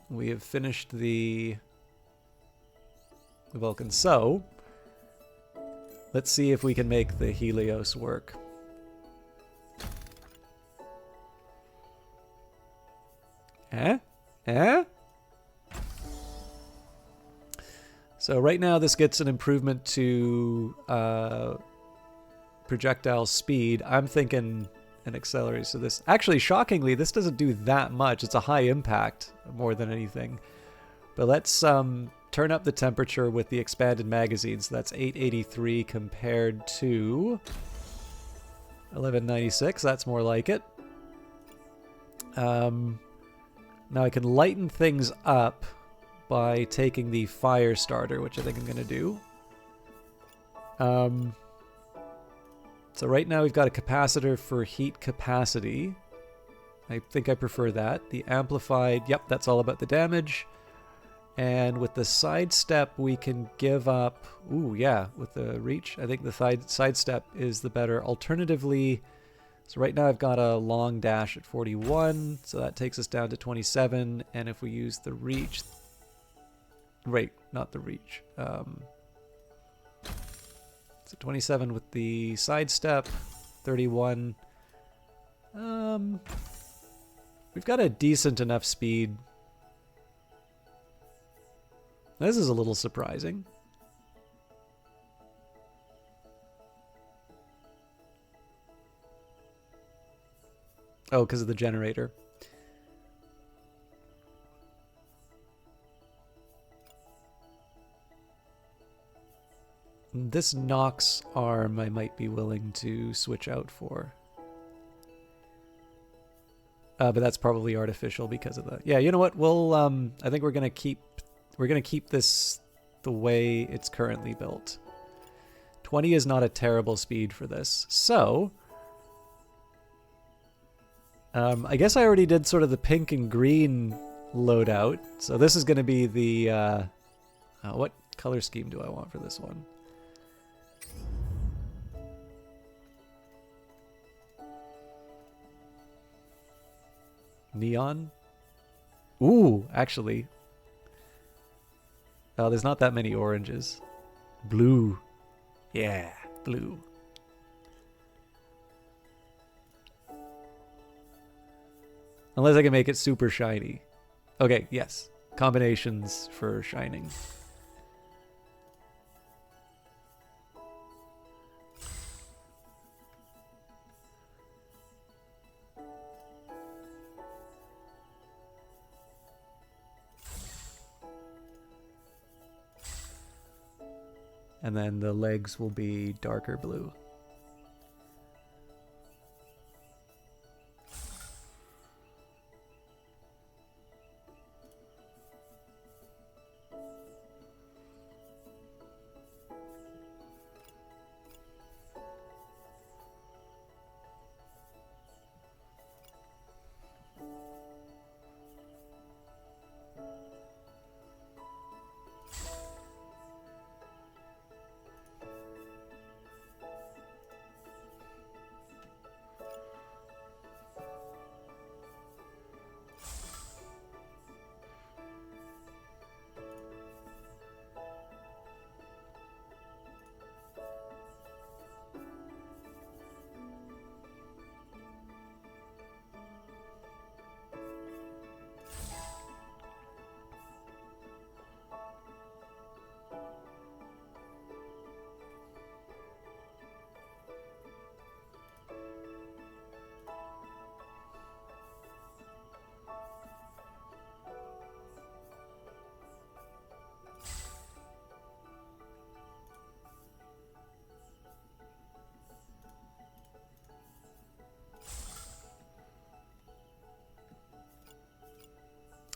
we have finished the Vulcan. So, let's see if we can make the Helios work. So right now this gets an improvement to projectile speed. I'm thinking an accelerator. So this, actually, shockingly, this doesn't do that much. It's a high impact more than anything. But let's turn up the temperature with the expanded magazine. So that's 883 compared to 1196. That's more like it. Now I can lighten things up by taking the fire starter, which I think I'm going to do. So right now we've got a capacitor for heat capacity. I think I prefer that. The amplified, yep, that's all about the damage. And with the sidestep, we can give up... Ooh, yeah, with the reach, I think the sidestep is the better. Alternatively, so right now I've got a long dash at 41, so that takes us down to 27. And if we use the reach... Right, not the reach. So 27 with the sidestep, 31. We've got a decent enough speed. This is a little surprising. Oh, because of the generator. This Nox arm I might be willing to switch out for. But that's probably artificial because of the... Yeah, you know what? We'll I think we're gonna keep this the way it's currently built. 20 is not a terrible speed for this. So I guess I already did sort of the pink and green loadout. So this is going to be the... what color scheme do I want for this one? Neon? Ooh, actually. Oh, there's not that many oranges. Blue. Yeah, blue. Unless I can make it super shiny. Okay, yes. Combinations for shining. And then the legs will be darker blue.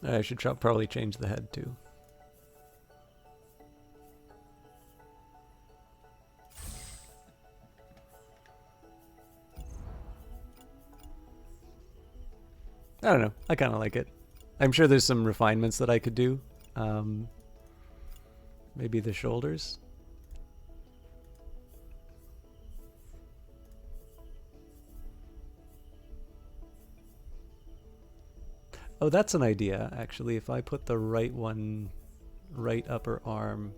I should probably change the head too. I don't know. I kind of like it. I'm sure there's some refinements that I could do. Maybe the shoulders. Oh, that's an idea, actually. If I put the right one, right upper arm.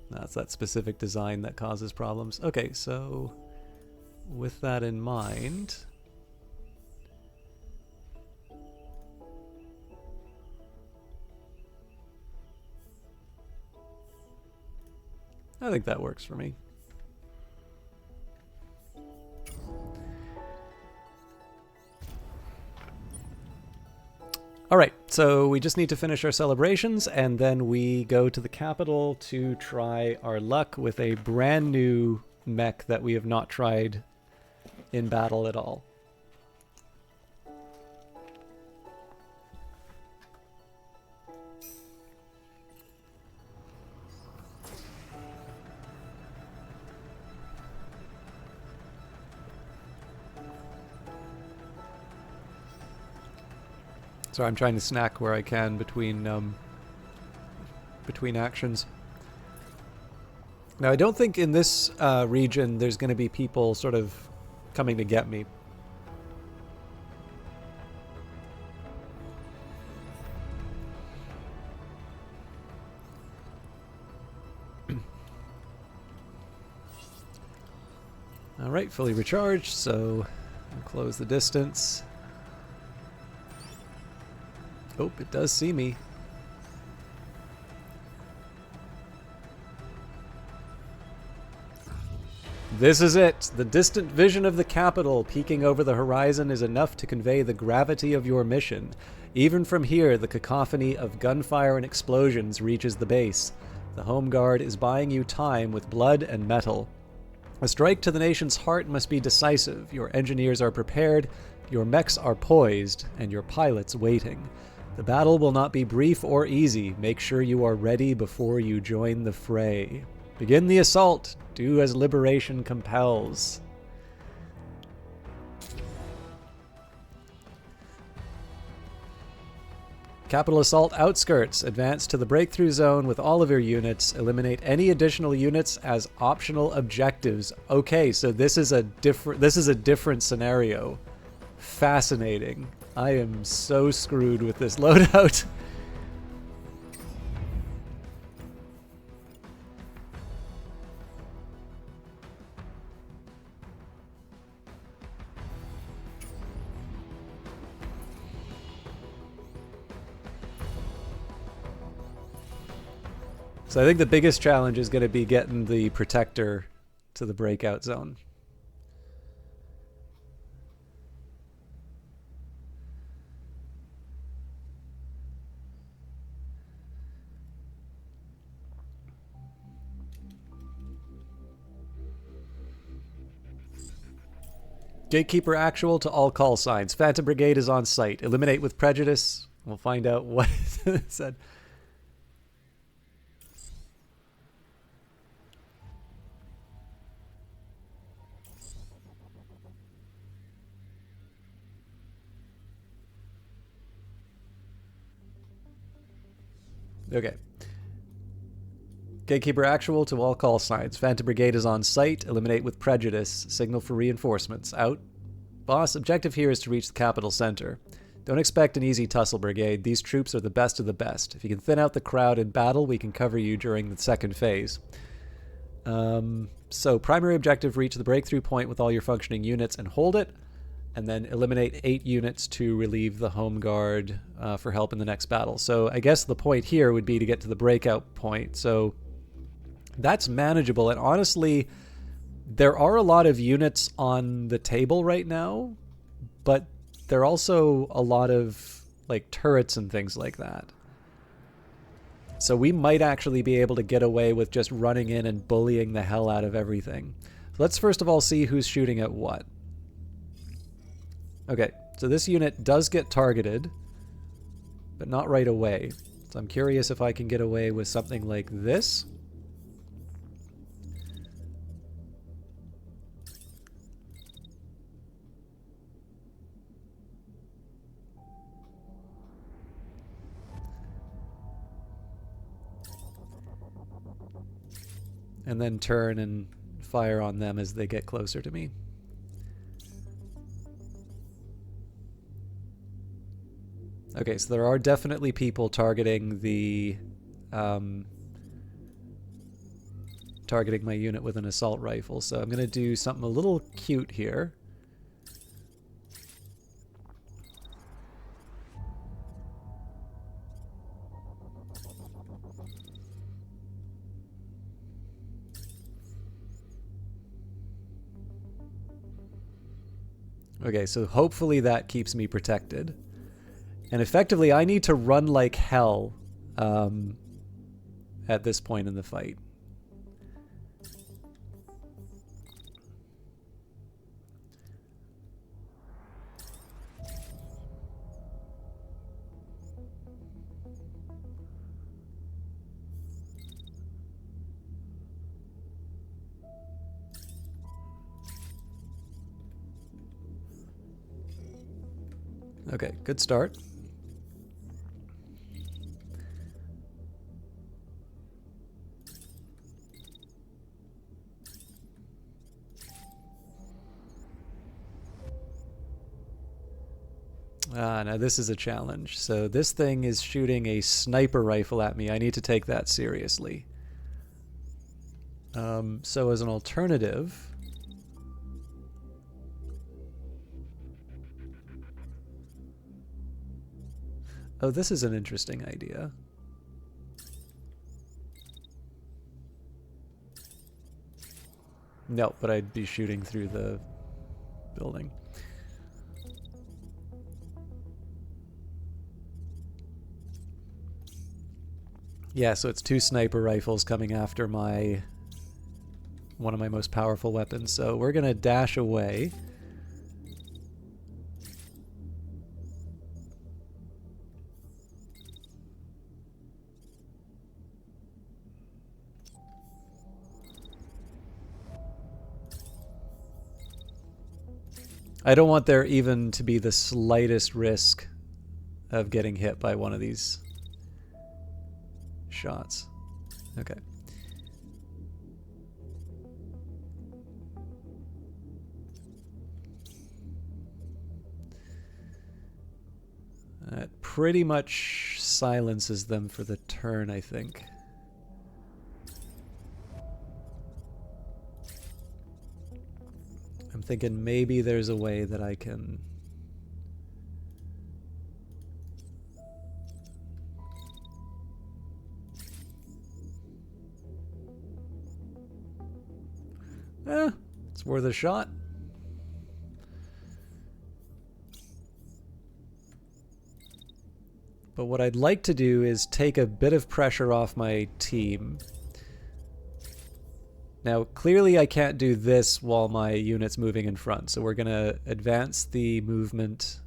That's that specific design that causes problems. Okay, so with that in mind... I think that works for me. All right, so we just need to finish our celebrations, and then we go to the capital to try our luck with a brand new mech that we have not tried in battle at all. So I'm trying to snack where I can between actions. Now I don't think in this region there's going to be people sort of coming to get me. All right, fully recharged, so I'll close the distance. Oh, it does see me. This is it. The distant vision of the capital peeking over the horizon is enough to convey the gravity of your mission. Even from here, the cacophony of gunfire and explosions reaches the base. The Home Guard is buying you time with blood and metal. A strike to the nation's heart must be decisive. Your engineers are prepared, your mechs are poised, and your pilots waiting. The battle will not be brief or easy. Make sure you are ready before you join the fray. Begin the assault. Do as liberation compels. Capital Assault Outskirts. Advance to the breakthrough zone with all of your units. Eliminate any additional units as optional objectives. Okay, so this is a different scenario. Fascinating. I am so screwed with this loadout. So I think the biggest challenge is going to be getting the protector to the breakout zone. Gatekeeper actual to all call signs. Phantom Brigade is on site. Eliminate with prejudice. We'll find out what it said. Okay. Gatekeeper actual to all call signs. Phantom Brigade is on site. Eliminate with prejudice. Signal for reinforcements. Out. Boss, objective here is to reach the capital center. Don't expect an easy tussle, Brigade. These troops are the best of the best. If you can thin out the crowd in battle, we can cover you during the second phase. So primary objective, reach the breakthrough point with all your functioning units and hold it. And then eliminate 8 units to relieve the home guard for help in the next battle. So I guess the point here would be to get to the breakout point. So that's manageable. And honestly, there are a lot of units on the table right now, but there are also a lot of like turrets and things like that. So we might actually be able to get away with just running in and bullying the hell out of everything. Let's first of all see who's shooting at what. Okay, so this unit does get targeted, but not right away. So I'm curious if I can get away with something like this. And then turn and fire on them as they get closer to me. Okay, so there are definitely people targeting the targeting my unit with an assault rifle. So I'm going to do something a little cute here. Okay, so hopefully that keeps me protected. And effectively, I need to run like hell at this point in the fight. Okay, good start. Now this is a challenge. So this thing is shooting a sniper rifle at me. I need to take that seriously. So as an alternative... Oh, this is an interesting idea. No, but I'd be shooting through the building. Yeah, so it's 2 sniper rifles coming after one of my most powerful weapons. So we're gonna dash away. I don't want there even to be the slightest risk of getting hit by one of these shots. Okay. That pretty much silences them for the turn, I think. I'm thinking maybe there's a way that I can... it's worth a shot. But what I'd like to do is take a bit of pressure off my team. Now, clearly I can't do this while my unit's moving in front, so we're going to advance the movement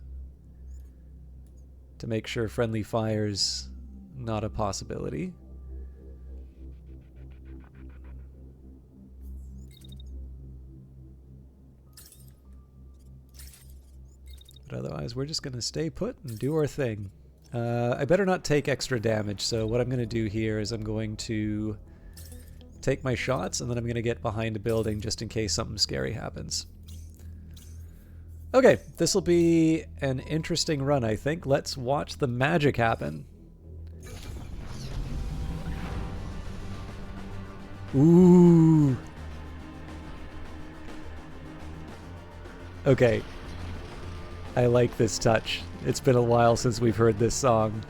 to make sure friendly fire's not a possibility. But otherwise, we're just going to stay put and do our thing. I better not take extra damage, so what I'm going to do here is I'm going to take my shots, and then I'm going to get behind a building just in case something scary happens. Okay, this will be an interesting run, I think. Let's watch the magic happen. Ooh. Okay. I like this touch. It's been a while since we've heard this song.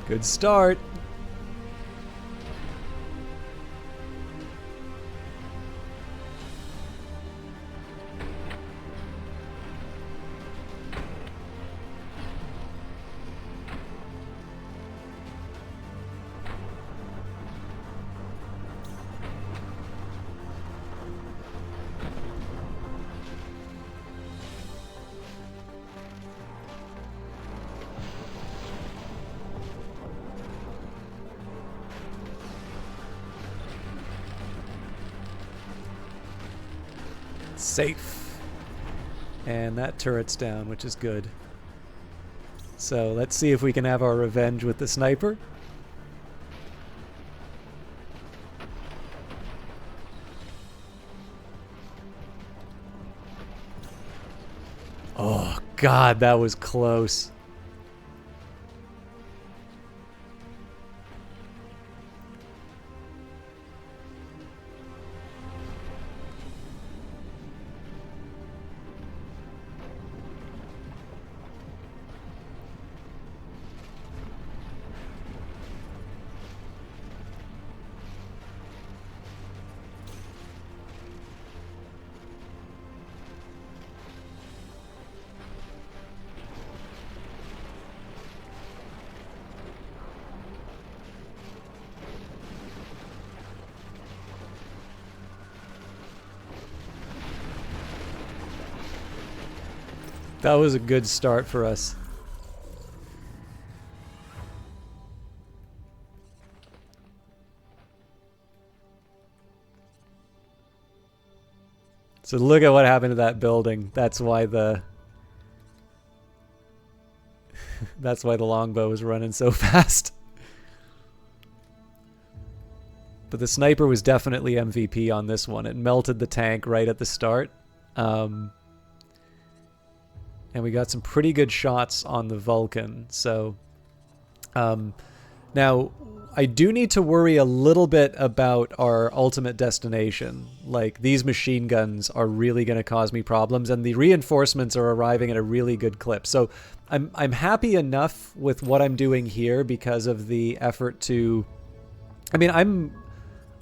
Good start. Safe. And that turret's down, which is good. So let's see if we can have our revenge with the sniper. Oh, God, that was close. That was a good start for us. So look at what happened to that building. That's why the that's why the longbow was running so fast. But the sniper was definitely MVP on this one. It melted the tank right at the start. And we got some pretty good shots on the Vulcan. So now I do need to worry a little bit about our ultimate destination. Like, these machine guns are really going to cause me problems, and the reinforcements are arriving at a really good clip. So I'm happy enough with what I'm doing here because of the effort to... I mean,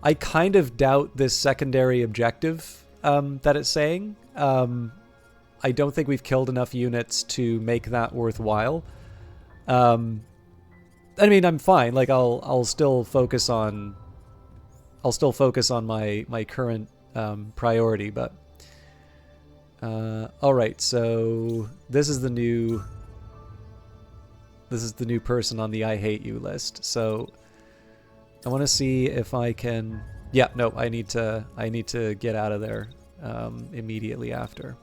I kind of doubt this secondary objective that it's saying. I don't think we've killed enough units to make that worthwhile. I mean, I'm fine. Like, I'll still focus on my current priority. But all right, so this is the new This is the new person on the I hate you list. So I want to see if I can. Yeah, no, I need to get out of there immediately after.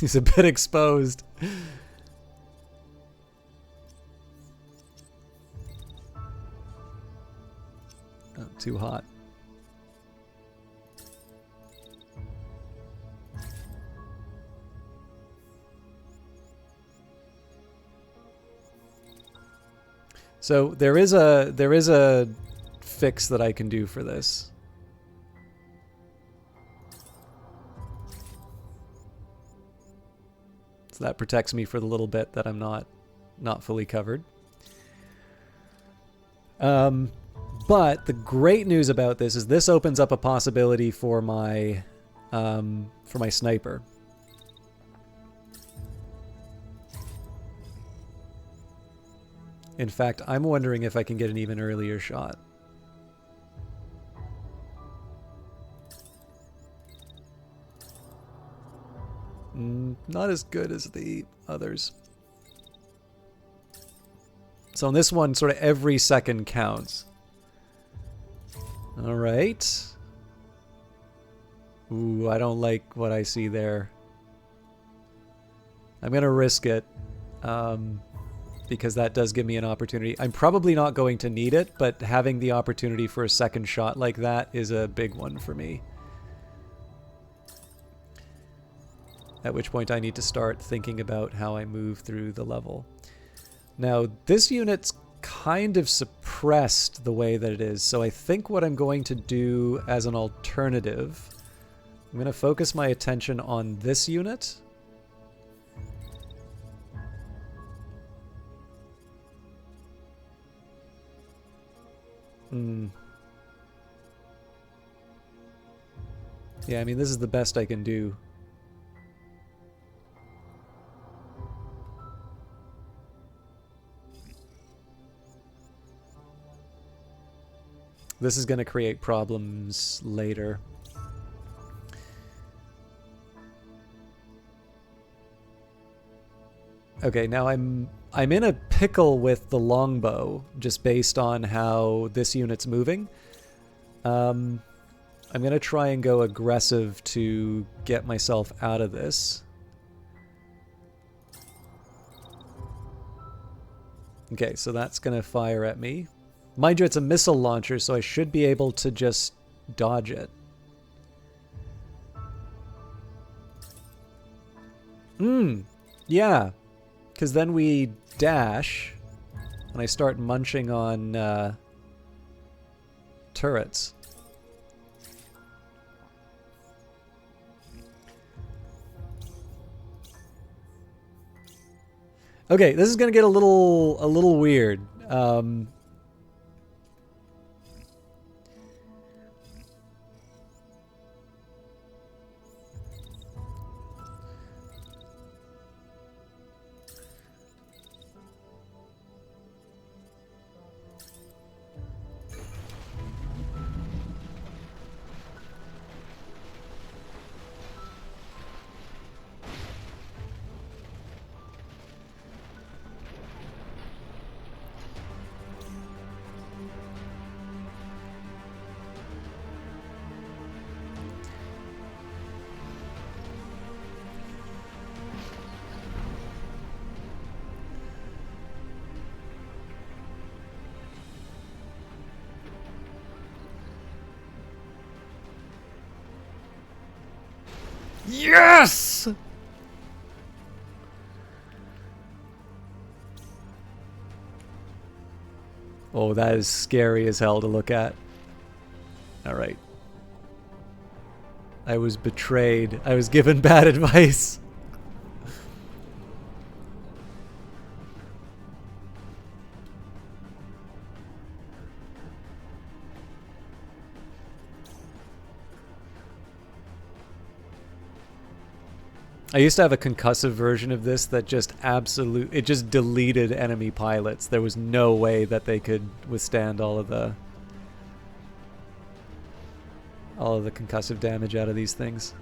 He's a bit exposed. Oh, too hot. So there is a fix that I can do for this. So that protects me for the little bit that I'm not fully covered. But the great news about this is this opens up a possibility for my sniper. In fact, I'm wondering if I can get an even earlier shot. Not as good as the others. So on this one, sort of every second counts. All right. Ooh, I don't like what I see there. I'm going to risk it because that does give me an opportunity. I'm probably not going to need it, but having the opportunity for a second shot like that is a big one for me. At which point I need to start thinking about how I move through the level. Now, this unit's kind of suppressed the way that it is, so I think what I'm going to do as an alternative, I'm going to focus my attention on this unit. Yeah, I mean, this is the best I can do. This is going to create problems later. Okay, now I'm in a pickle with the longbow, just based on how this unit's moving. I'm going to try and go aggressive to get myself out of this. Okay, so that's going to fire at me. Mind you, it's a missile launcher, so I should be able to just dodge it. Yeah. Because then we dash, and I start munching on turrets. Okay, this is going to get a little weird. Yes! Oh, that is scary as hell to look at. Alright. I was betrayed. I was given bad advice. I used to have a concussive version of this that just it just deleted enemy pilots. There was no way that they could withstand all of the concussive damage out of these things.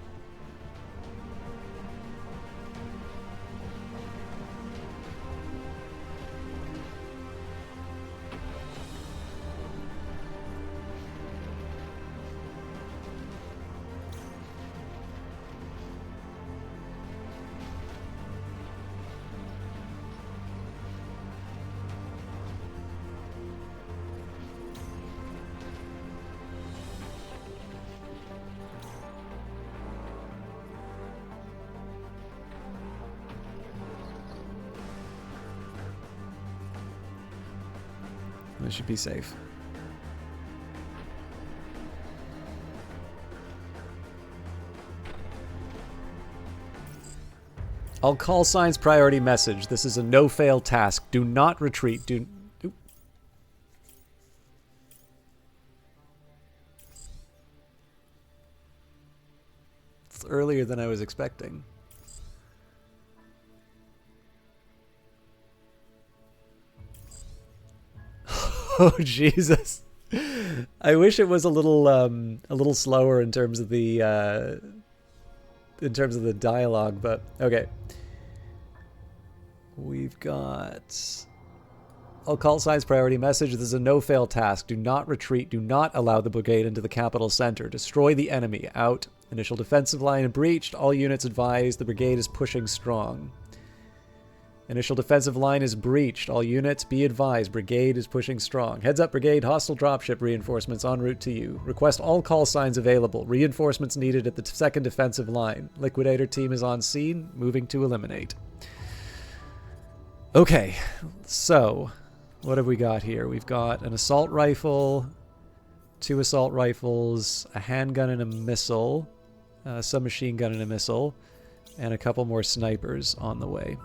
This should be safe. All call signs priority message. This is a no-fail task. Do not retreat. It's earlier than I was expecting. Oh Jesus! I wish it was a little slower in terms of the dialogue, but okay. We've got all call signs priority message. This is a no-fail task. Do not retreat. Do not allow the brigade into the capital center. Destroy the enemy. Out. Initial defensive line breached. All units advised. The brigade is pushing strong. Initial defensive line is breached. All units be advised. Brigade is pushing strong. Heads up, brigade. Hostile dropship reinforcements en route to you. Request all call signs available. Reinforcements needed at the second defensive line. Liquidator team is on scene. Moving to eliminate. Okay, so what have we got here? We've got an assault rifle, 2 assault rifles, a handgun and a missile, a submachine gun and a missile, and a couple more snipers on the way.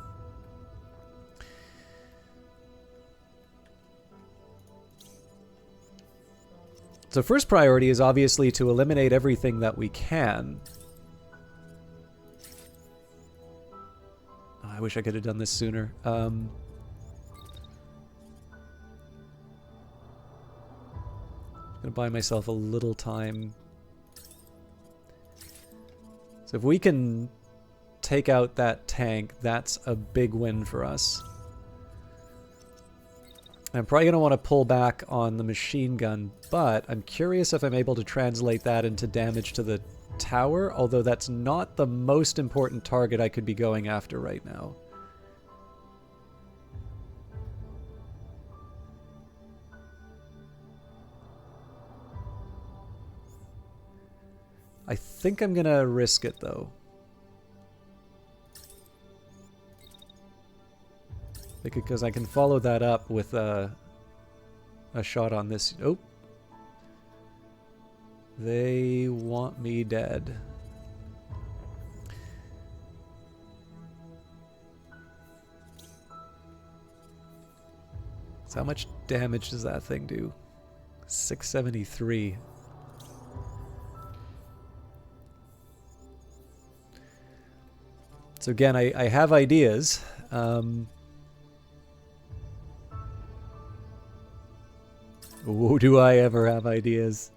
So first priority is obviously to eliminate everything that we can. I wish I could have done this sooner. Gonna buy myself a little time. So if we can take out that tank, that's a big win for us. I'm probably going to want to pull back on the machine gun, but I'm curious if I'm able to translate that into damage to the tower, although that's not the most important target I could be going after right now. I think I'm going to risk it, though. Because I can follow that up with a shot on this. Oh. They want me dead. So how much damage does that thing do? 673. So again, I have ideas. Oh, do I ever have ideas?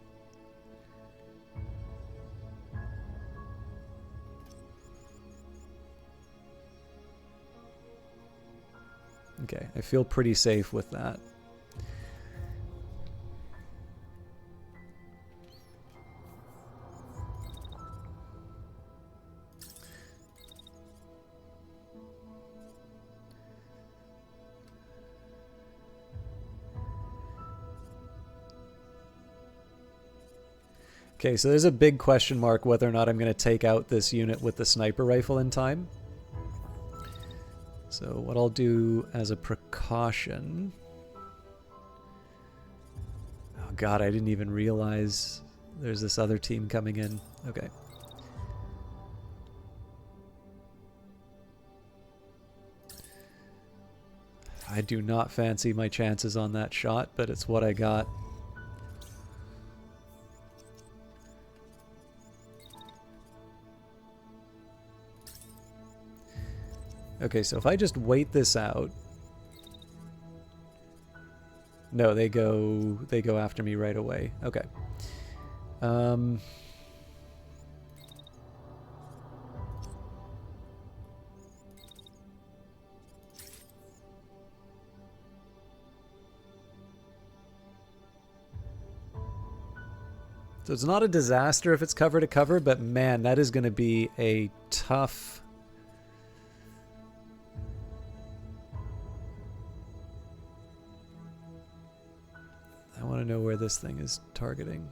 Okay, I feel pretty safe with that. Okay, so there's a big question mark whether or not I'm going to take out this unit with the sniper rifle in time. So what I'll do as a precaution... Oh god, I didn't even realize there's this other team coming in. Okay. I do not fancy my chances on that shot, but it's what I got. Okay, so if I just wait this out... No, they go after me right away. Okay. So it's not a disaster if it's cover to cover, but man, that is going to be a tough... I want to know where this thing is targeting.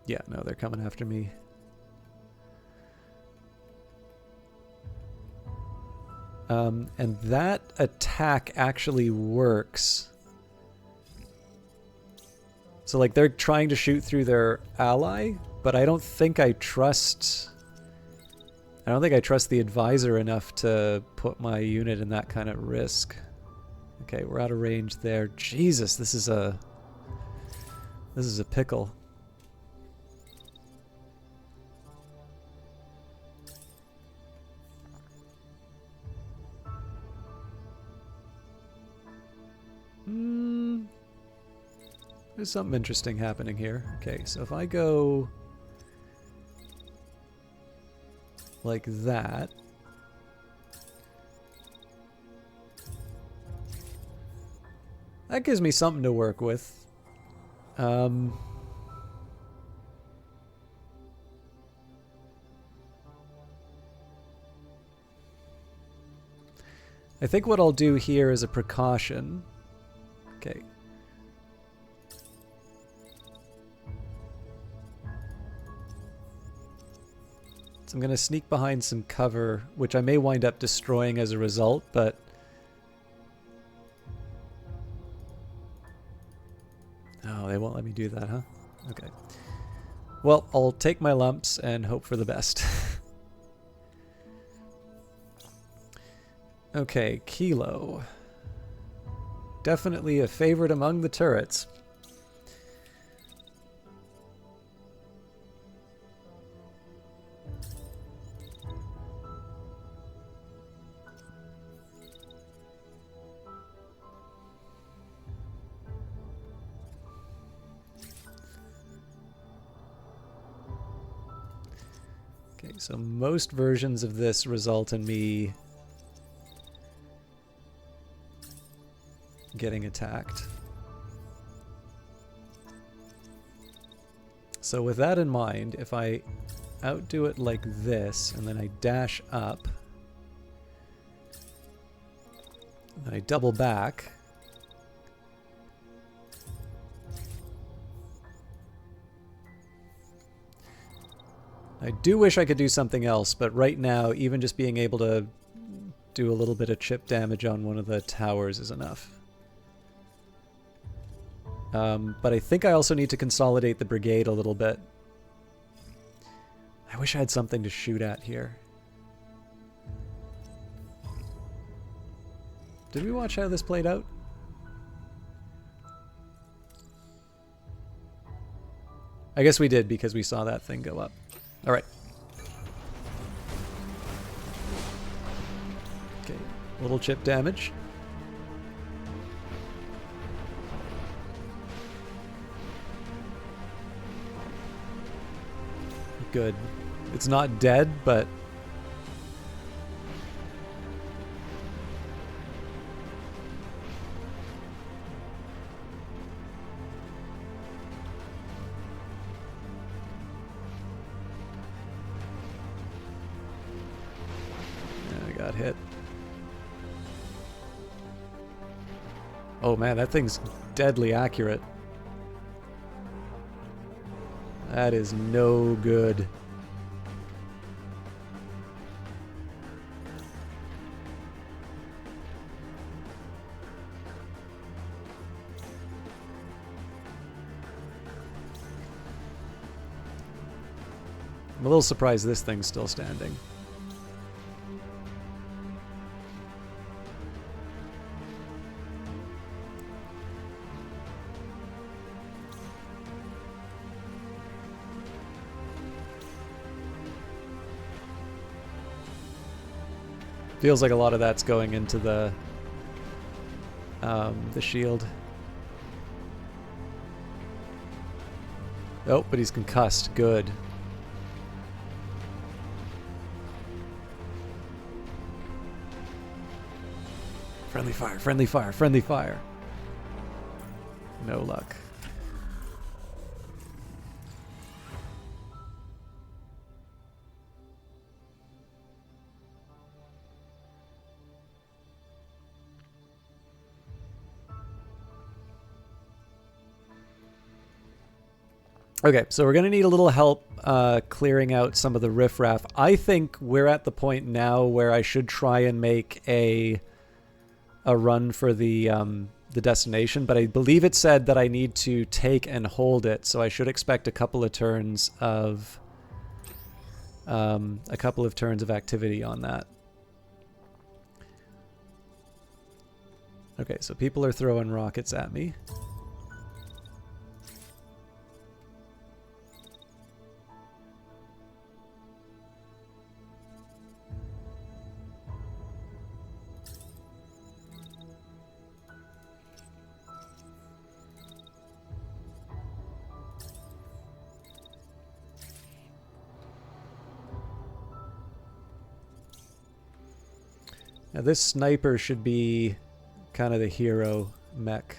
Yeah, no, they're coming after me. And that attack actually works. So, like, they're trying to shoot through their ally, but I don't think I trust... I don't think I trust the advisor enough to put my unit in that kind of risk. Okay, we're out of range there. Jesus, this is a pickle. There's something interesting happening here. Okay, so if I go like that, that gives me something to work with. I think what I'll do here is a precaution. Okay. So I'm going to sneak behind some cover, which I may wind up destroying as a result, but... Oh, they won't let me do that, huh? Okay. Well, I'll take my lumps and hope for the best. Okay, Kilo. Definitely a favorite among the turrets. Okay, so most versions of this result in me getting attacked. So with that in mind, if I outdo it like this, and then I dash up, and I double back, I do wish I could do something else, but right now, even just being able to do a little bit of chip damage on one of the towers is enough. But I think I also need to consolidate the brigade a little bit. I wish I had something to shoot at here. Did we watch how this played out? I guess we did because we saw that thing go up. All right. Okay, little chip damage. Good. It's not dead, but... I got hit. Oh man, that thing's deadly accurate. That is no good. I'm a little surprised this thing's still standing. Feels like a lot of that's going into the shield. Oh, but he's concussed. Good. Friendly fire, friendly fire, friendly fire. No luck. Okay, so we're going to need a little help clearing out some of the riffraff. I think we're at the point now where I should try and make a run for the destination, but I believe it said that I need to take and hold it, so I should expect a couple of turns of activity on that. Okay, so people are throwing rockets at me. Now this sniper should be kind of the hero mech.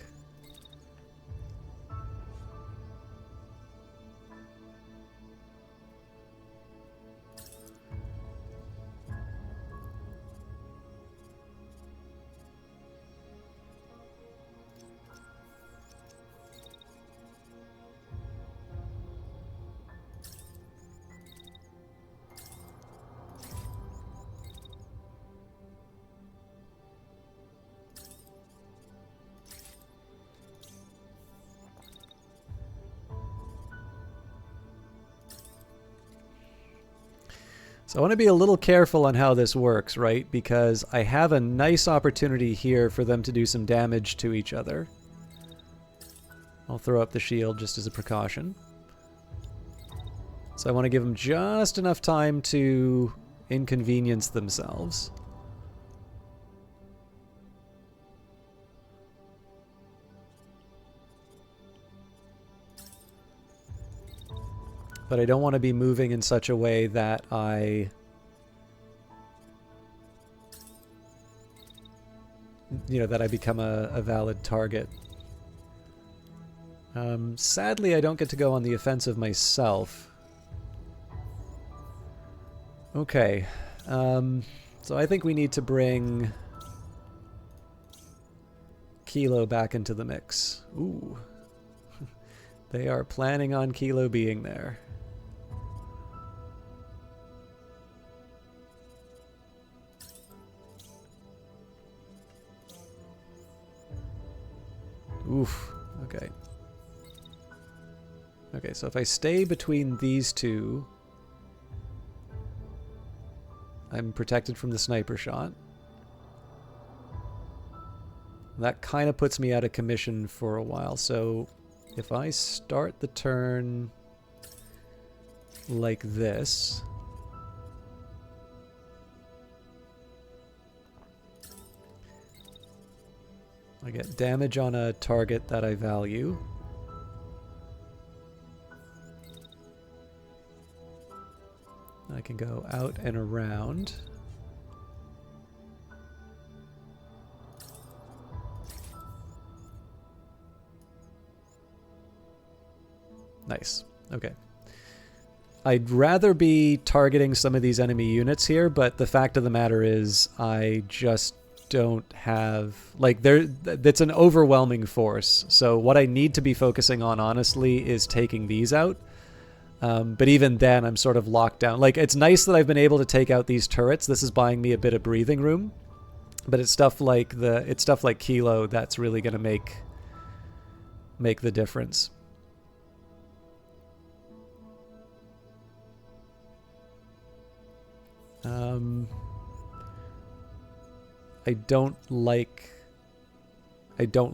So I want to be a little careful on how this works, right? Because I have a nice opportunity here for them to do some damage to each other. I'll throw up the shield just as a precaution. So I want to give them just enough time to inconvenience themselves. But I don't want to be moving in such a way that I... that I become a valid target. Sadly, I don't get to go on the offensive myself. Okay. So I think we need to bring Kilo back into the mix. Ooh. They are planning on Kilo being there. Oof. Okay. Okay, so if I stay between these two, I'm protected from the sniper shot. That kind of puts me out of commission for a while, so if I start the turn like this... I get damage on a target that I value. I can go out and around. Nice. Okay. I'd rather be targeting some of these enemy units here, but the fact of the matter is I just don't have... like, that's an overwhelming force. So what I need to be focusing on, honestly, is taking these out. But even then, I'm sort of locked down. Like, it's nice that I've been able to take out these turrets. This is buying me a bit of breathing room. But it's stuff like Kilo that's really going to make the difference. I don't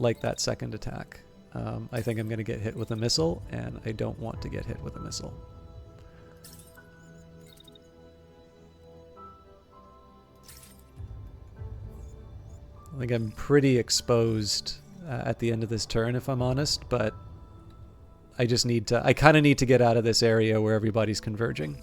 like that second attack. I think I'm going to get hit with a missile, and I don't want to get hit with a missile. I think I'm pretty exposed at the end of this turn, if I'm honest, but I just need to... I kind of need to get out of this area where everybody's converging.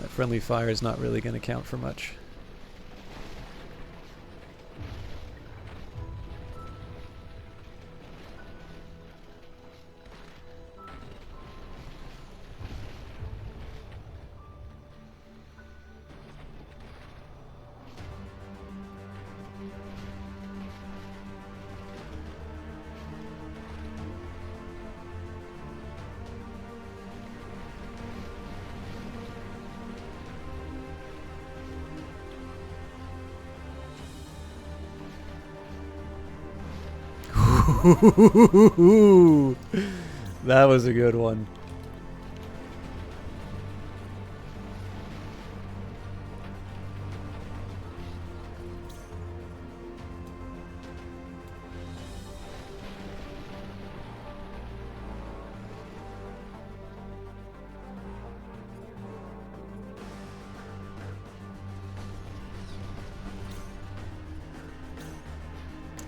That friendly fire is not really going to count for much. That was a good one.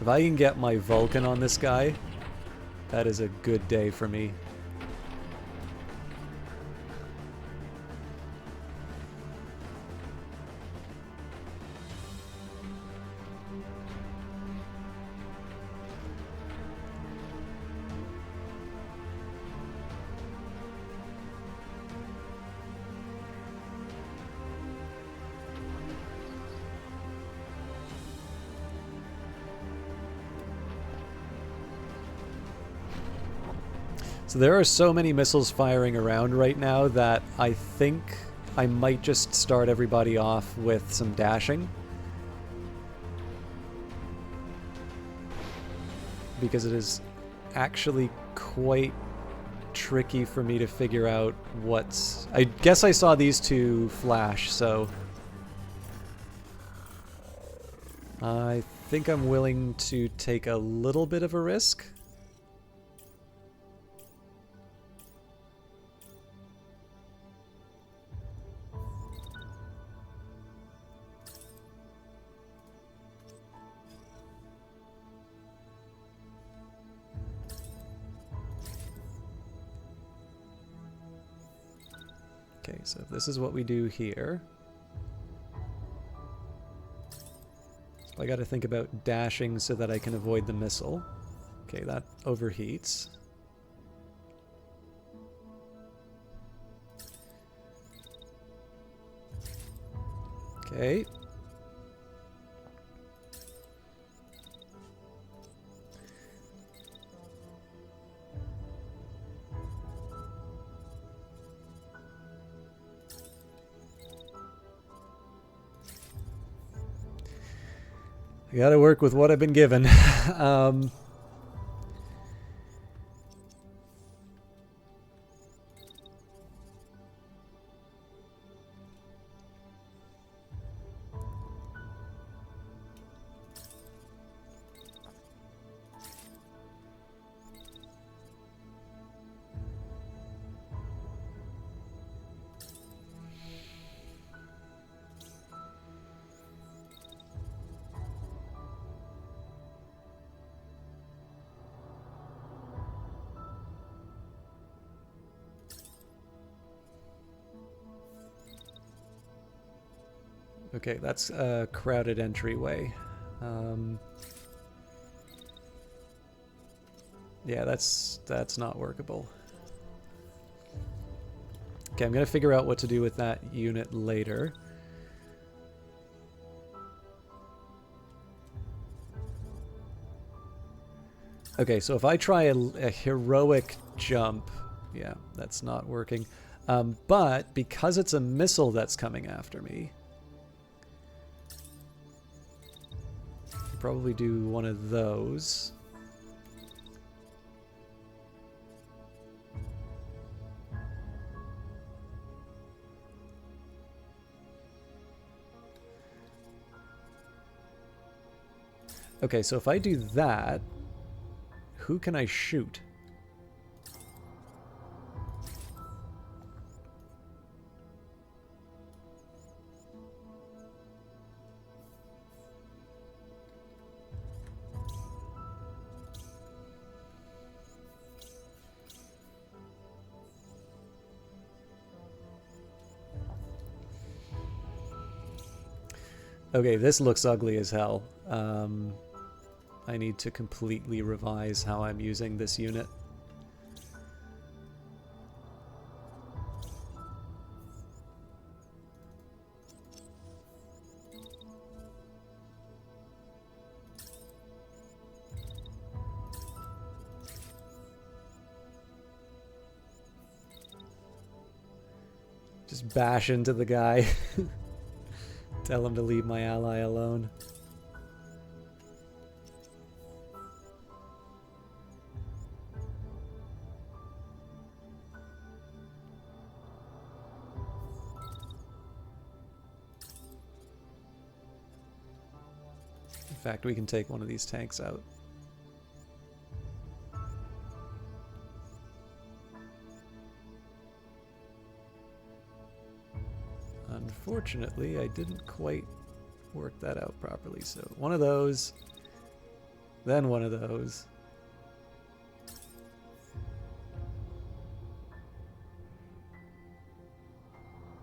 If I can get my Vulcan on this guy, that is a good day for me. So there are so many missiles firing around right now that I think I might just start everybody off with some dashing. Because it is actually quite tricky for me to figure out what's... I guess I saw these two flash, so... I think I'm willing to take a little bit of a risk. Okay, so this is what we do here. So I got to think about dashing so that I can avoid the missile. Okay, that overheats. Okay. I gotta work with what I've been given. Okay, that's a crowded entryway. Yeah, that's not workable. Okay, I'm gonna figure out what to do with that unit later. Okay, so if I try a heroic jump, yeah, that's not working. But because it's a missile that's coming after me, probably do one of those. Okay, so if I do that, who can I shoot? Okay, this looks ugly as hell. I need to completely revise how I'm using this unit. Just bash into the guy. Tell him to leave my ally alone. In fact, we can take one of these tanks out. Unfortunately, I didn't quite work that out properly. So one of those, then one of those.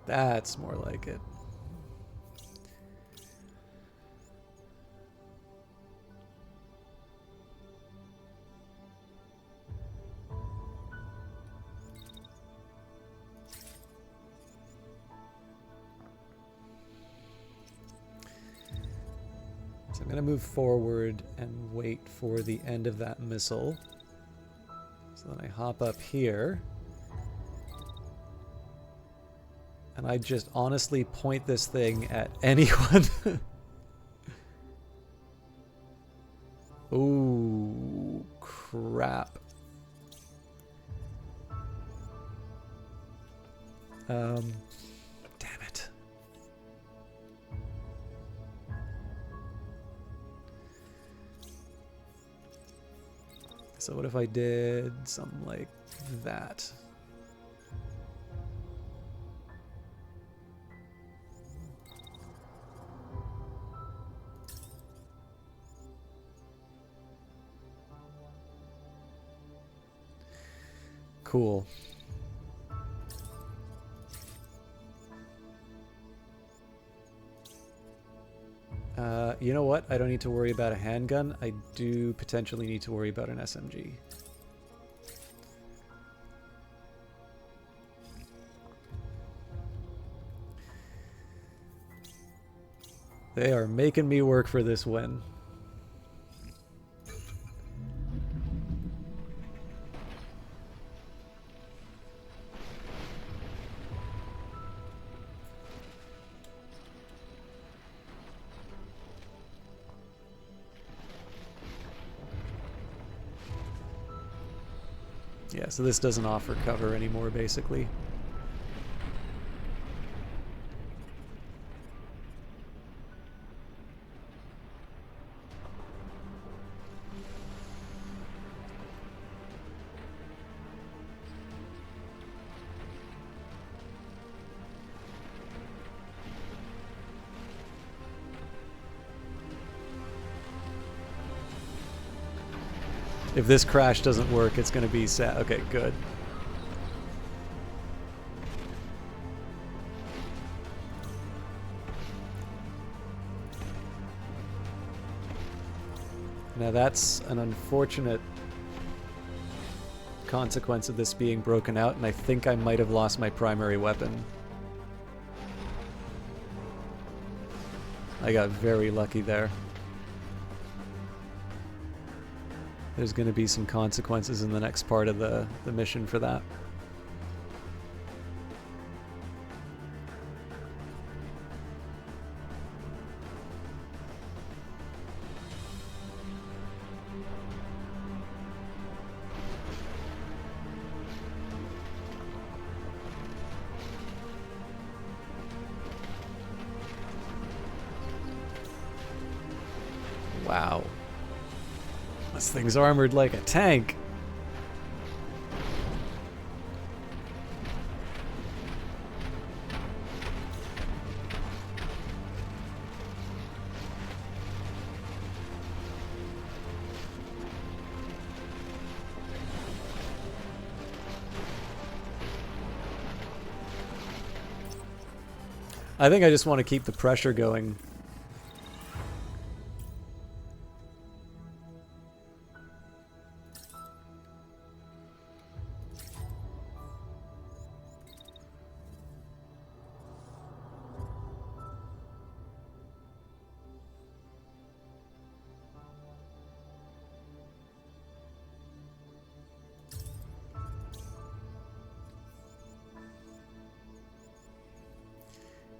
That's more like it. So I'm going to move forward and wait for the end of that missile. So then I hop up here. And I just honestly point this thing at anyone. Ooh, crap. Damn it. So what if I did something like that? Cool. You know what? I don't need to worry about a handgun. I do potentially need to worry about an SMG. They are making me work for this win. Yeah, so this doesn't offer cover anymore, basically. If this crash doesn't work, it's going to be sad. Okay, good. Now that's an unfortunate consequence of this being broken out, and I think I might have lost my primary weapon. I got very lucky there. There's going to be some consequences in the next part of the mission for that. Wow. This thing's armored like a tank. I think I just want to keep the pressure going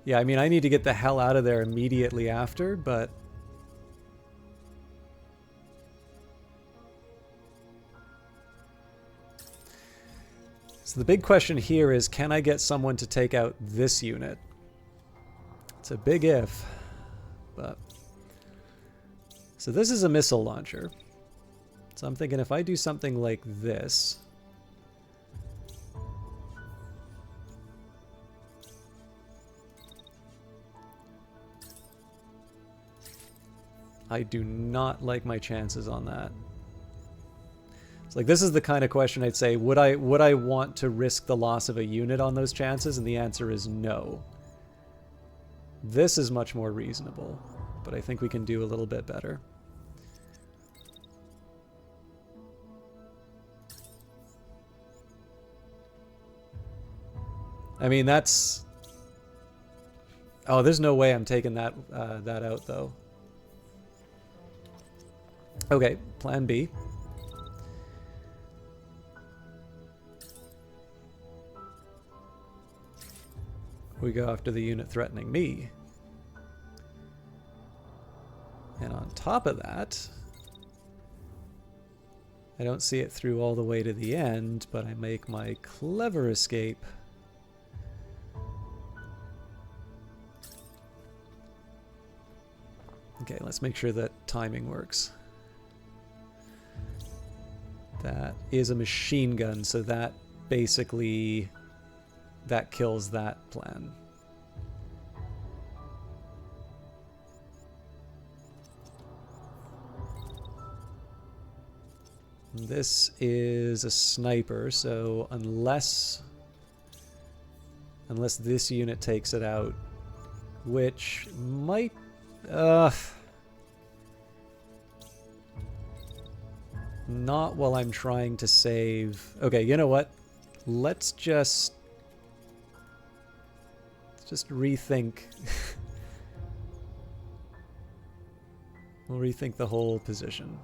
Yeah, I mean, I need to get the hell out of there immediately after, but... So the big question here is, can I get someone to take out this unit? It's a big if, but... So this is a missile launcher. So I'm thinking if I do something like this... I do not like my chances on that. It's like, this is the kind of question I'd say, would I want to risk the loss of a unit on those chances? And the answer is no. This is much more reasonable, but I think we can do a little bit better. I mean, that's... Oh, there's no way I'm taking that that out, though. Okay, plan B. We go after the unit threatening me. And on top of that, I don't see it through all the way to the end, but I make my clever escape. Okay, let's make sure that timing works. That is a machine gun, so that basically, that kills that plan. This is a sniper, so unless this unit takes it out, which might... Not while I'm trying to save... Okay, you know what? Let's just rethink. We'll rethink the whole position.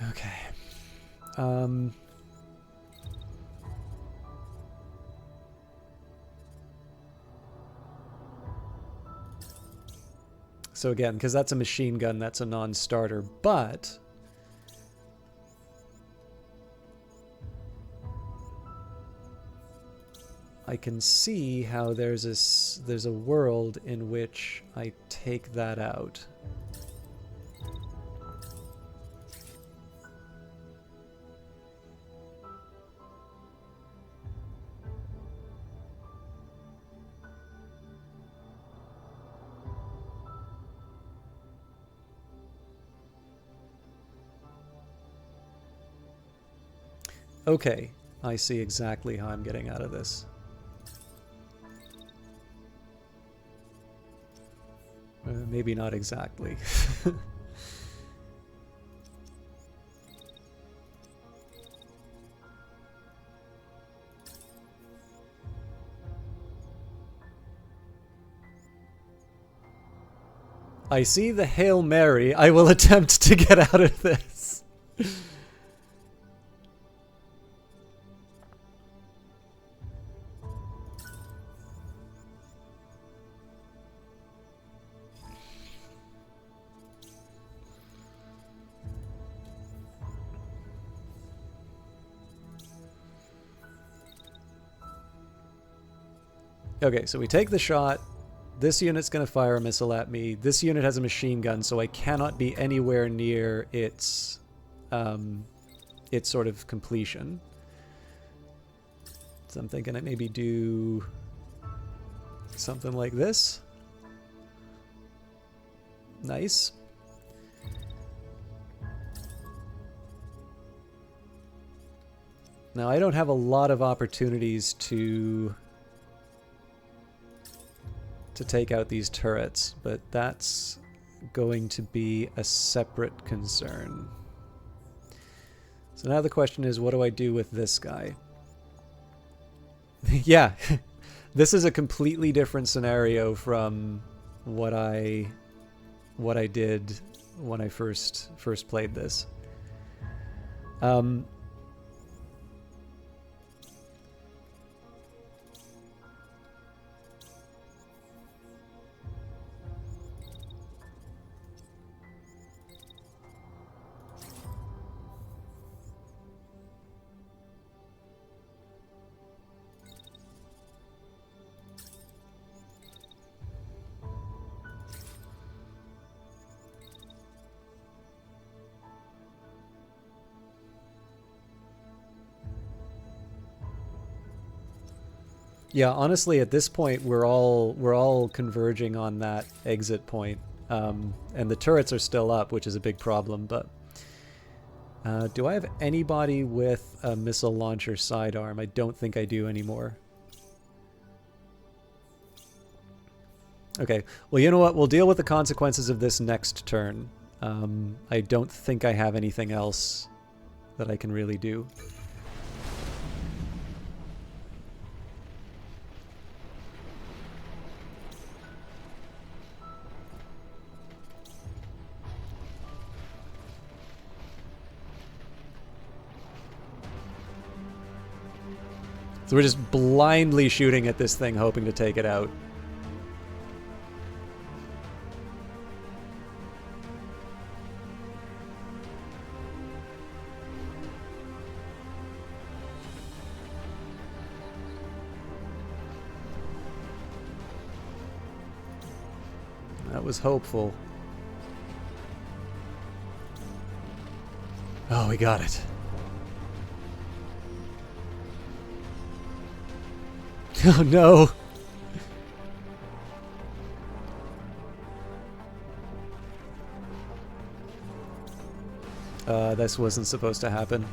Okay. So again, because that's a machine gun, that's a non-starter, but I can see how there's a world in which I take that out. Okay, I see exactly how I'm getting out of this. Maybe not exactly. I see the Hail Mary. I will attempt to get out of this. Okay, so we take the shot. This unit's going to fire a missile at me. This unit has a machine gun, so I cannot be anywhere near its sort of completion. So I'm thinking I maybe do something like this. Nice. Now I don't have a lot of opportunities to take out these turrets, but that's going to be a separate concern. So now the question is, what do I do with this guy? Yeah, this is a completely different scenario from what I did when I first played this. Yeah, honestly, at this point, we're all converging on that exit point, and the turrets are still up, which is a big problem. But do I have anybody with a missile launcher sidearm? I don't think I do anymore. Okay, well, you know what? We'll deal with the consequences of this next turn. I don't think I have anything else that I can really do. So we're just blindly shooting at this thing, hoping to take it out. That was hopeful. Oh, we got it. Oh no! This wasn't supposed to happen.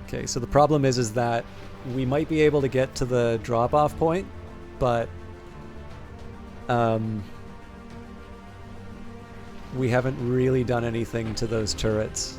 Okay, so the problem is that we might be able to get to the drop-off point, but we haven't really done anything to those turrets.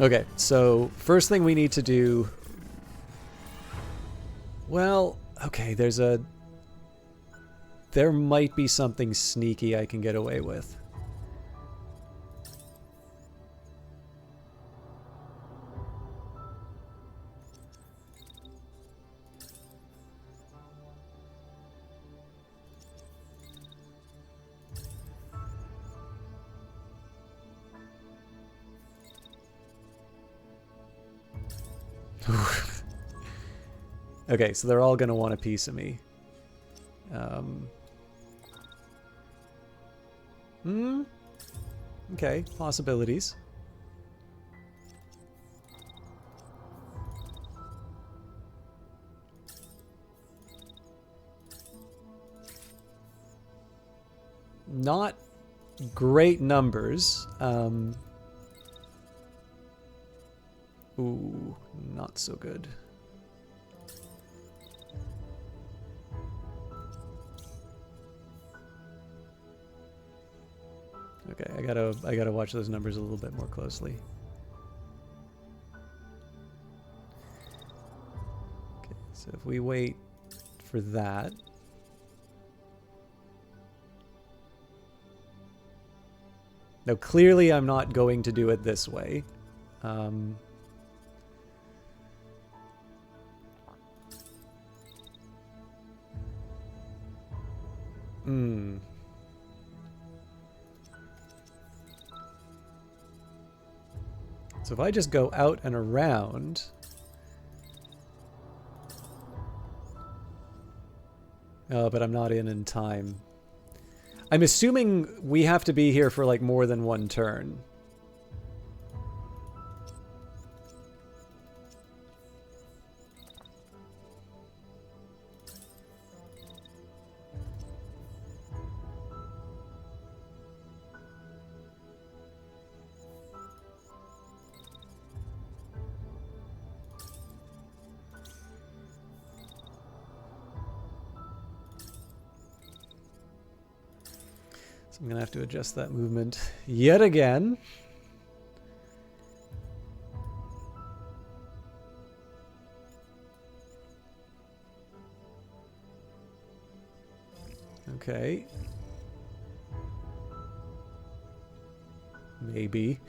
Okay, so first thing we need to do... Well, okay, there might be something sneaky I can get away with. Okay, so they're all going to want a piece of me. Okay, possibilities. Not great numbers. Ooh, not so good. Okay, I gotta watch those numbers a little bit more closely. Okay, so if we wait for that. Now clearly I'm not going to do it this way. So if I just go out and around... Oh, but I'm not in time. I'm assuming we have to be here for like more than one turn. I'm going to have to adjust that movement yet again. Okay. Maybe.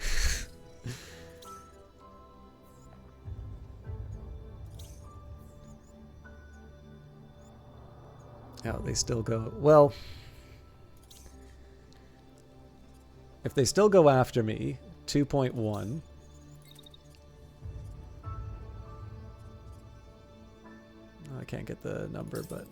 Oh, they still go... Well... If they still go after me, 2.1. I can't get the number, but...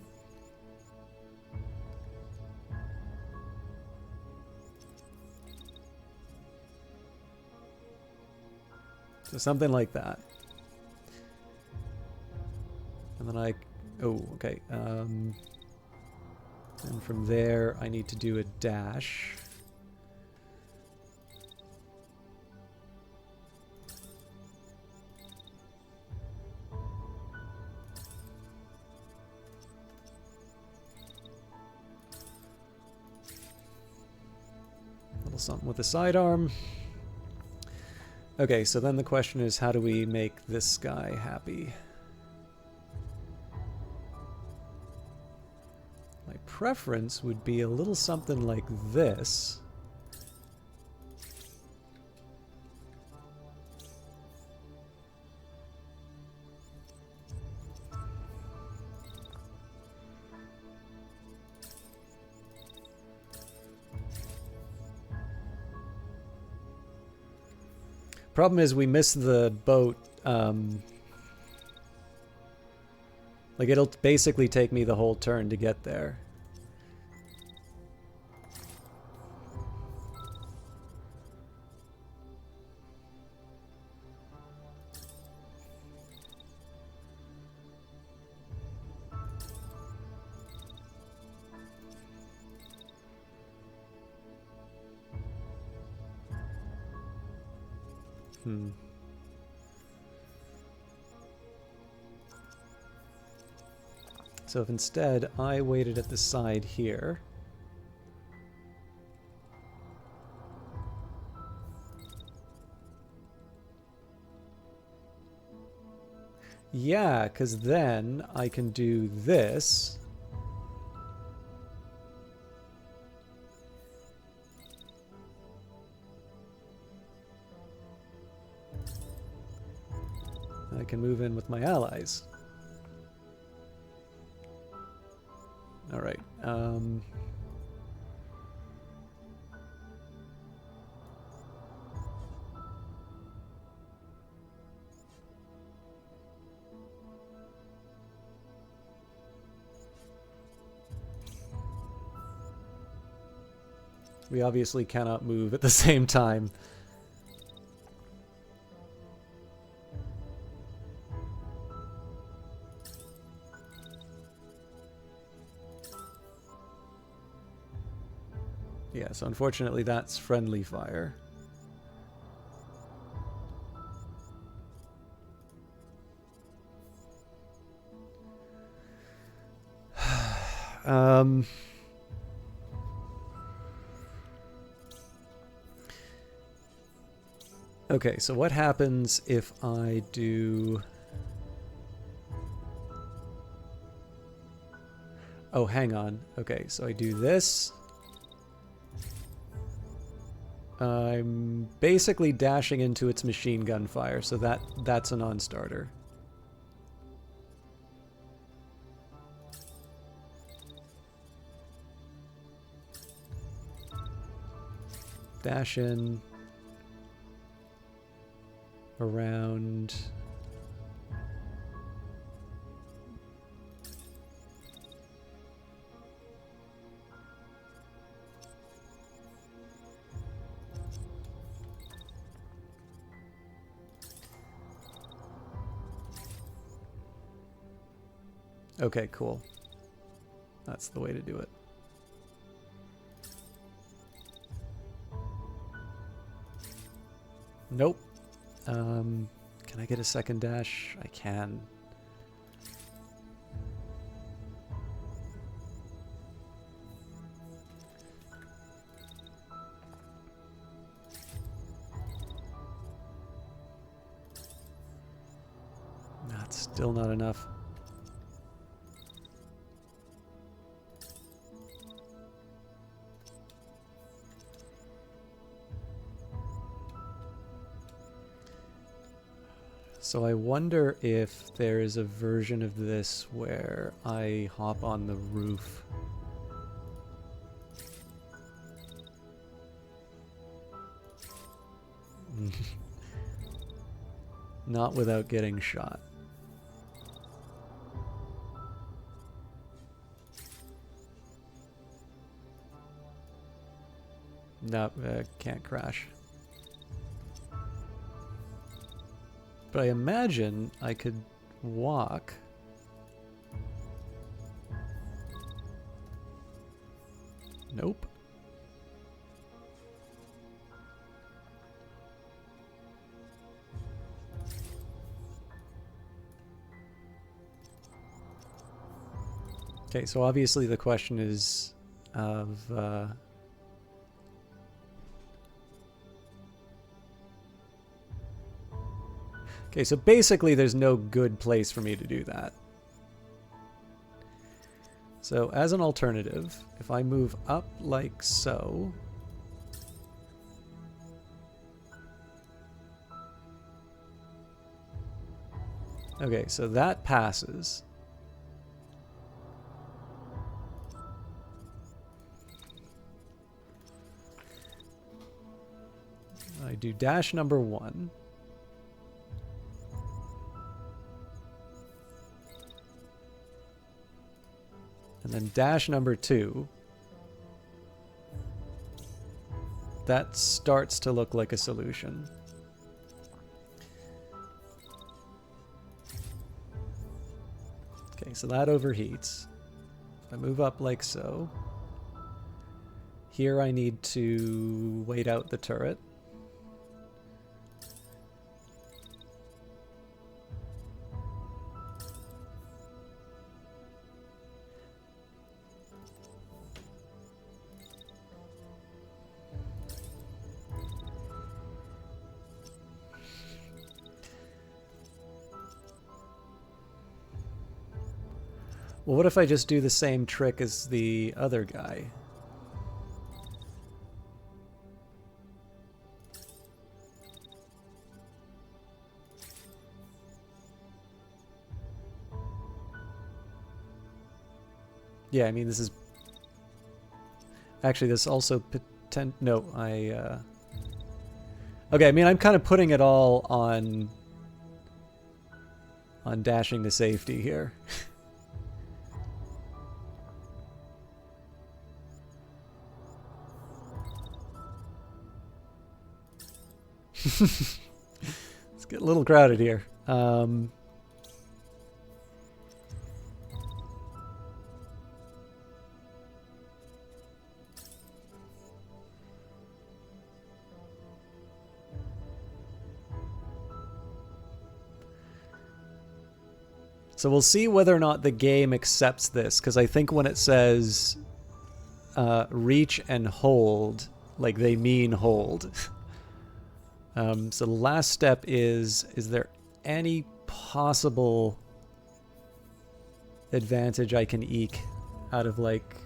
So something like that. And then I... Oh, okay. And from there, I need to do a dash. Something with the sidearm. Okay, so then the question is, how do we make this guy happy? My preference would be a little something like this. Problem is we miss the boat. Like, it'll basically take me the whole turn to get there. So if instead I waited at the side here. Yeah, because then I can do this. I can move in with my allies. All right. We obviously cannot move at the same time. Yeah, so unfortunately that's friendly fire. Okay, so what happens if I do... Oh, hang on. Okay, so I do this. I'm basically dashing into its machine gun fire, so that's a non-starter. Dash in. around. Okay, cool. That's the way to do it. Nope. Can I get a second dash? I can. That's still not enough. So I wonder if there is a version of this where I hop on the roof. Not without getting shot. No, can't crash. But I imagine I could walk. Nope. Okay, so obviously the question is of okay, so basically there's no good place for me to do that. So as an alternative, if I move up like so, okay, so that passes. I do dash number 1. And then dash number 2. That starts to look like a solution. Okay, so that overheats. If I move up like so. Here I need to wait out the turret. Well, what if I just do the same trick as the other guy? Yeah, I mean, this is... Actually, this also... No, Okay, I mean, I'm kind of putting it all on dashing to safety here. Let's get a little crowded here. So we'll see whether or not the game accepts this, because I think when it says reach and hold, like they mean hold. So the last step is there any possible advantage I can eke out of, like...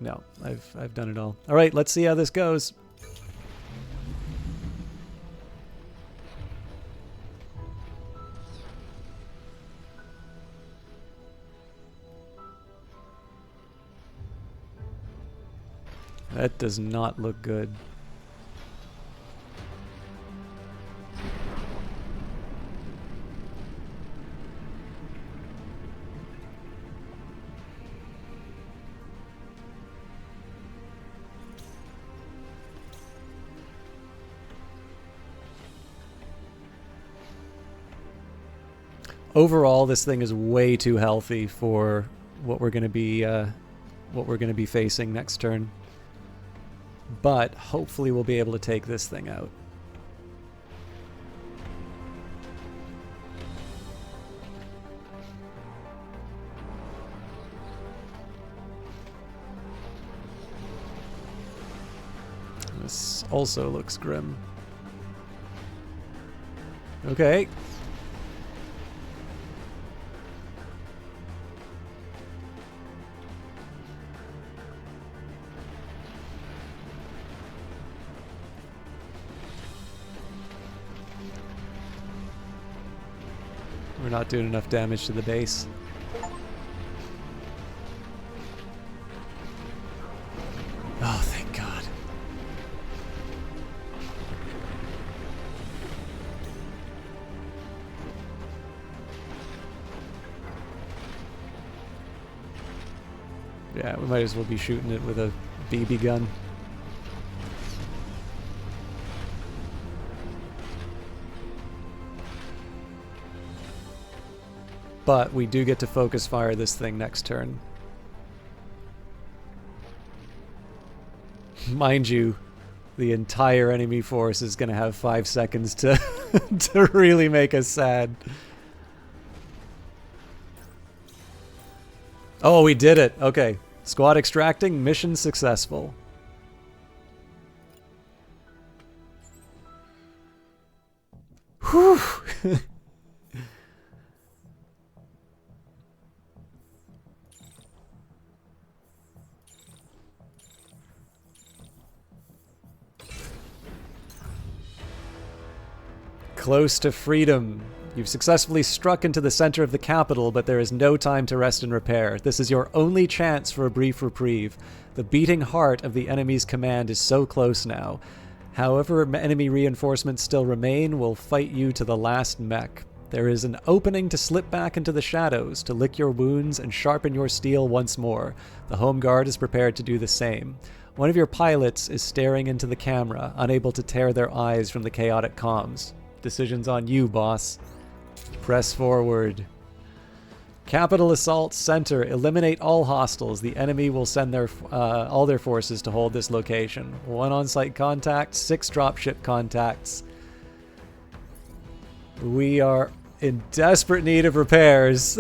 No, I've done it all. All right, let's see how this goes. That does not look good. Overall, this thing is way too healthy for what we're going to be facing next turn. But hopefully we'll be able to take this thing out. This also looks grim. Okay. We're not doing enough damage to the base. Oh, thank God. Yeah, we might as well be shooting it with a BB gun. But we do get to focus fire this thing next turn. Mind you, the entire enemy force is going to have 5 seconds to to really make us sad. Oh, we did it. Okay. Squad extracting, mission successful. Whew. Close to freedom. You've successfully struck into the center of the capital, but there is no time to rest and repair. This is your only chance for a brief reprieve. The beating heart of the enemy's command is so close now. However, enemy reinforcements still remain, we'll fight you to the last mech. There is an opening to slip back into the shadows, to lick your wounds and sharpen your steel once more. The home guard is prepared to do the same. One of your pilots is staring into the camera, unable to tear their eyes from the chaotic comms. Decision's on you, boss. Press forward. Capital assault center. Eliminate all hostiles. The enemy will send their all their forces to hold this location. 1 on-site contact, 6 dropship contacts. We are in desperate need of repairs.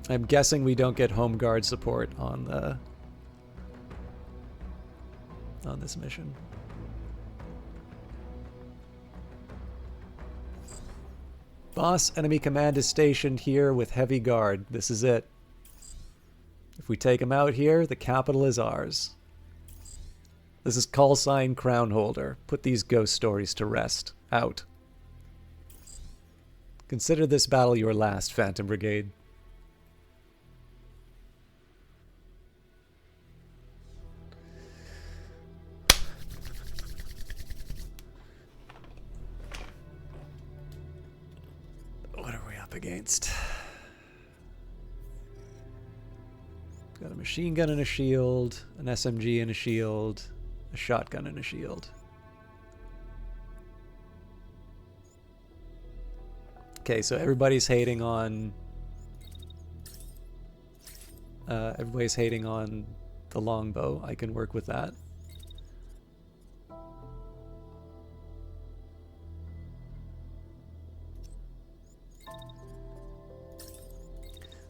I'm guessing we don't get home guard support on this mission. Boss, enemy command is stationed here with heavy guard. This is it. If we take him out here, the capital is ours. This is call sign Crown Holder. Put these ghost stories to rest. Out. Consider this battle your last, Phantom Brigade. Against. Got a machine gun and a shield, an SMG and a shield, a shotgun and a shield. Okay, so everybody's hating on the longbow. I can work with that.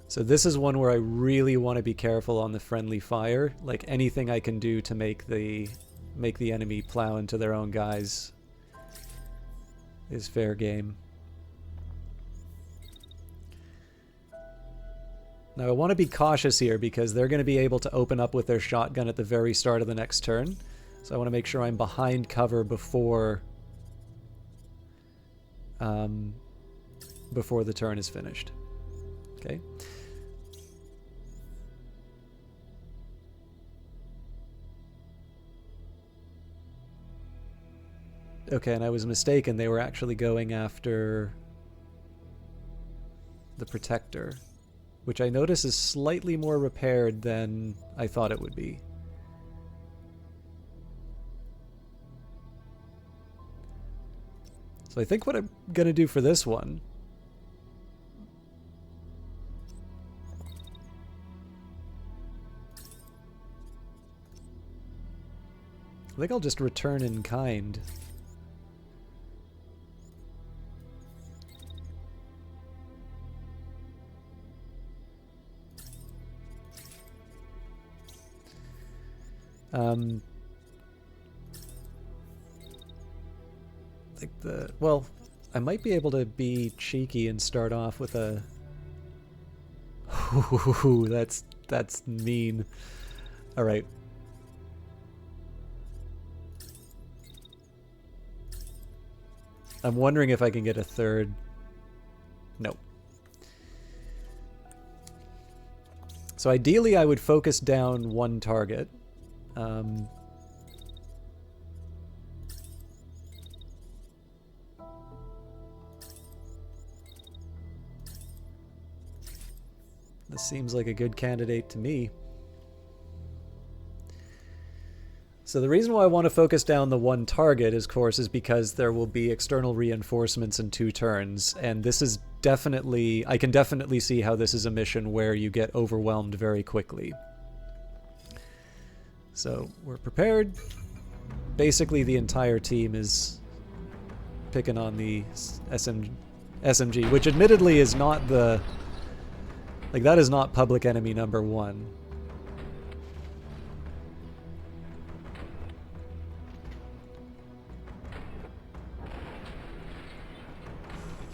So this is one where I really want to be careful on the friendly fire. Like anything I can do to make the enemy plow into their own guys is fair game. Now I want to be cautious here because they're going to be able to open up with their shotgun at the very start of the next turn. So I want to make sure I'm behind cover before the turn is finished. Okay. Okay, and I was mistaken. They were actually going after the Protector, which I notice is slightly more repaired than I thought it would be. So I think what I'm gonna do for this one, I think I'll just return in kind. Like well, I might be able to be cheeky and start off with a. Ooh, that's mean. All right. I'm wondering if I can get a third. Nope. So ideally, I would focus down one target. This seems like a good candidate to me. So the reason why I want to focus down the one target, of course, is because there will be external reinforcements in 2 turns, and this is definitely, I can definitely see how this is a mission where you get overwhelmed very quickly. So we're prepared. Basically the entire team is picking on the SMG, which admittedly is not the, like, that is not public enemy number 1.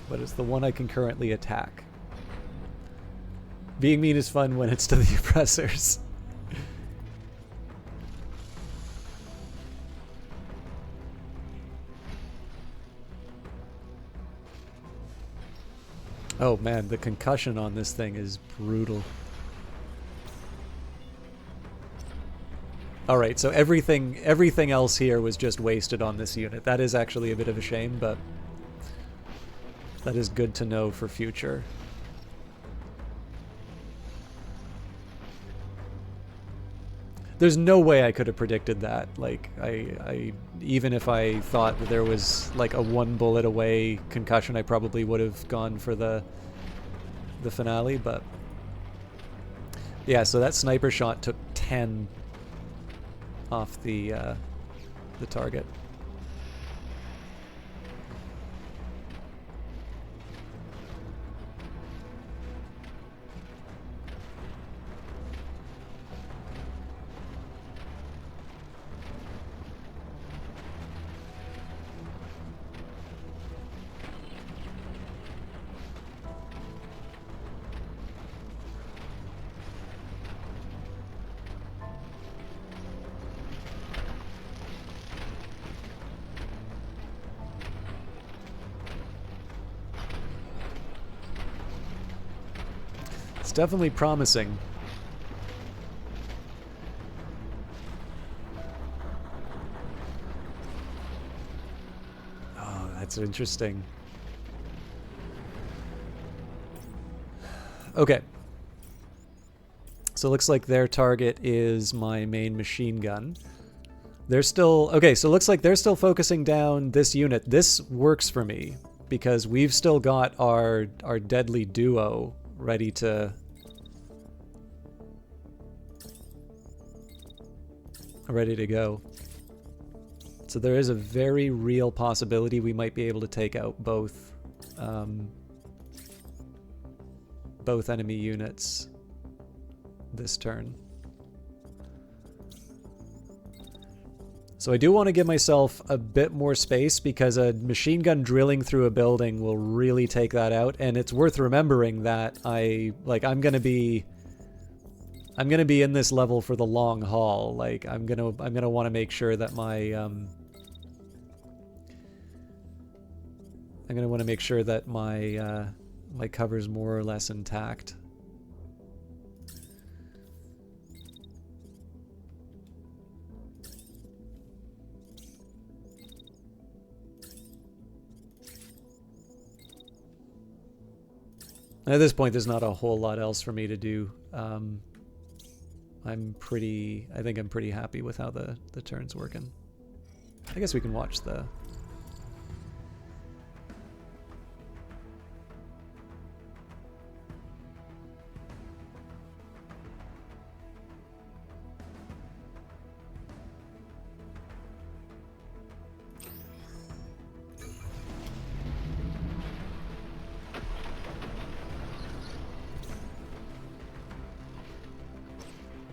But it's the one I can currently attack. Being mean is fun when it's to the oppressors. Oh man, the concussion on this thing is brutal. Alright, so everything else here was just wasted on this unit. That is actually a bit of a shame, but that is good to know for future. There's no way I could have predicted that. Like, I even if I thought that there was like a 1 bullet away concussion, I probably would have gone for the finale, but yeah, so that sniper shot took 10 off the target. It's definitely promising. Oh, that's interesting. Okay. So it looks like their target is my main machine gun. They're still... Okay, so it looks like they're still focusing down this unit. This works for me, because we've still got our deadly duo ready to go. So there is a very real possibility we might be able to take out both enemy units this turn. So I do want to give myself a bit more space, because a machine gun drilling through a building will really take that out, and it's worth remembering that I'm gonna be in this level for the long haul. Like I'm gonna want to make sure that my cover's more or less intact. At this point, there's not a whole lot else for me to do. I think I'm pretty happy with how the turn's working. I guess we can watch the...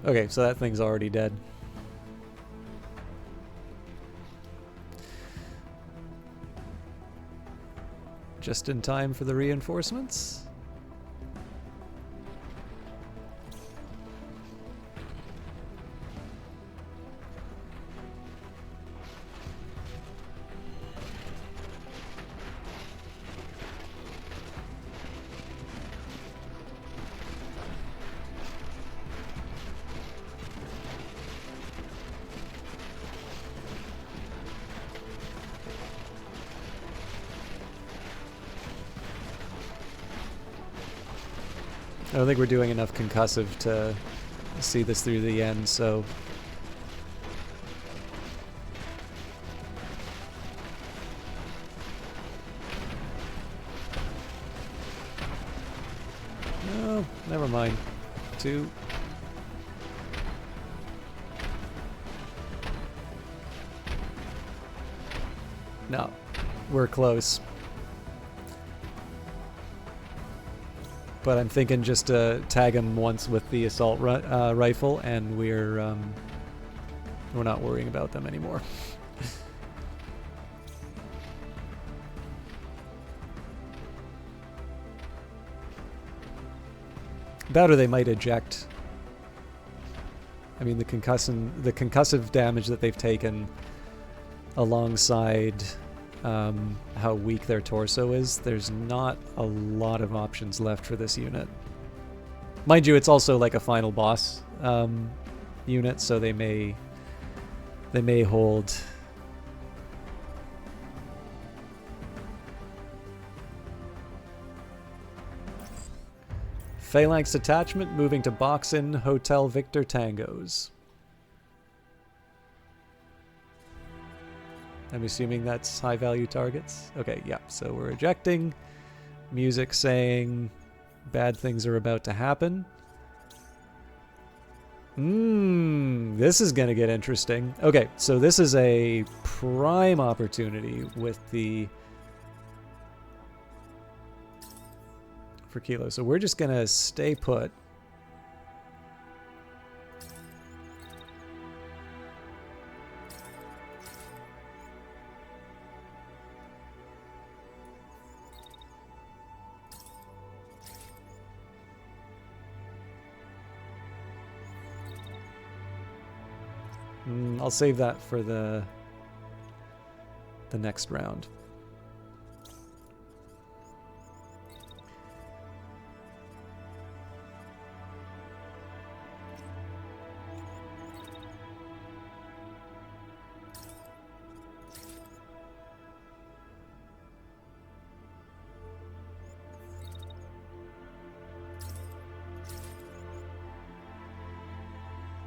Okay, so that thing's already dead. Just in time for the reinforcements. I don't think we're doing enough concussive to see this through the end, so... No, never mind. 2. No, we're close. But I'm thinking just to tag him once with the assault rifle, and we're not worrying about them anymore. That or they might eject. I mean, the concussive damage that they've taken, alongside how weak their torso is, there's not a lot of options left for this unit. Mind you, it's also like a final boss unit, so they may hold. Phalanx detachment moving to Boxin Hotel Victor Tangos. I'm assuming that's high-value targets. Okay, yeah, so we're ejecting. Music saying bad things are about to happen. This is going to get interesting. Okay, so this is a prime opportunity with the... for Kilo. So we're just going to stay put. I'll save that for the next round.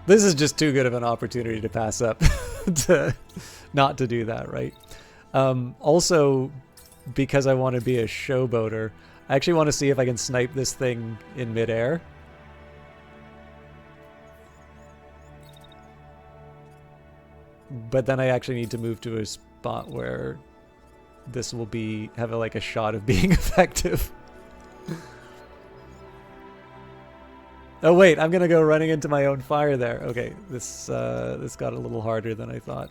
This is just too good of an opportunity to pass up to not to do that, right? Also, because I want to be a showboater, I actually want to see if I can snipe this thing in midair. But then I actually need to move to a spot where this will have like a shot of being effective. Oh wait, I'm gonna go running into my own fire there. Okay, this got a little harder than I thought.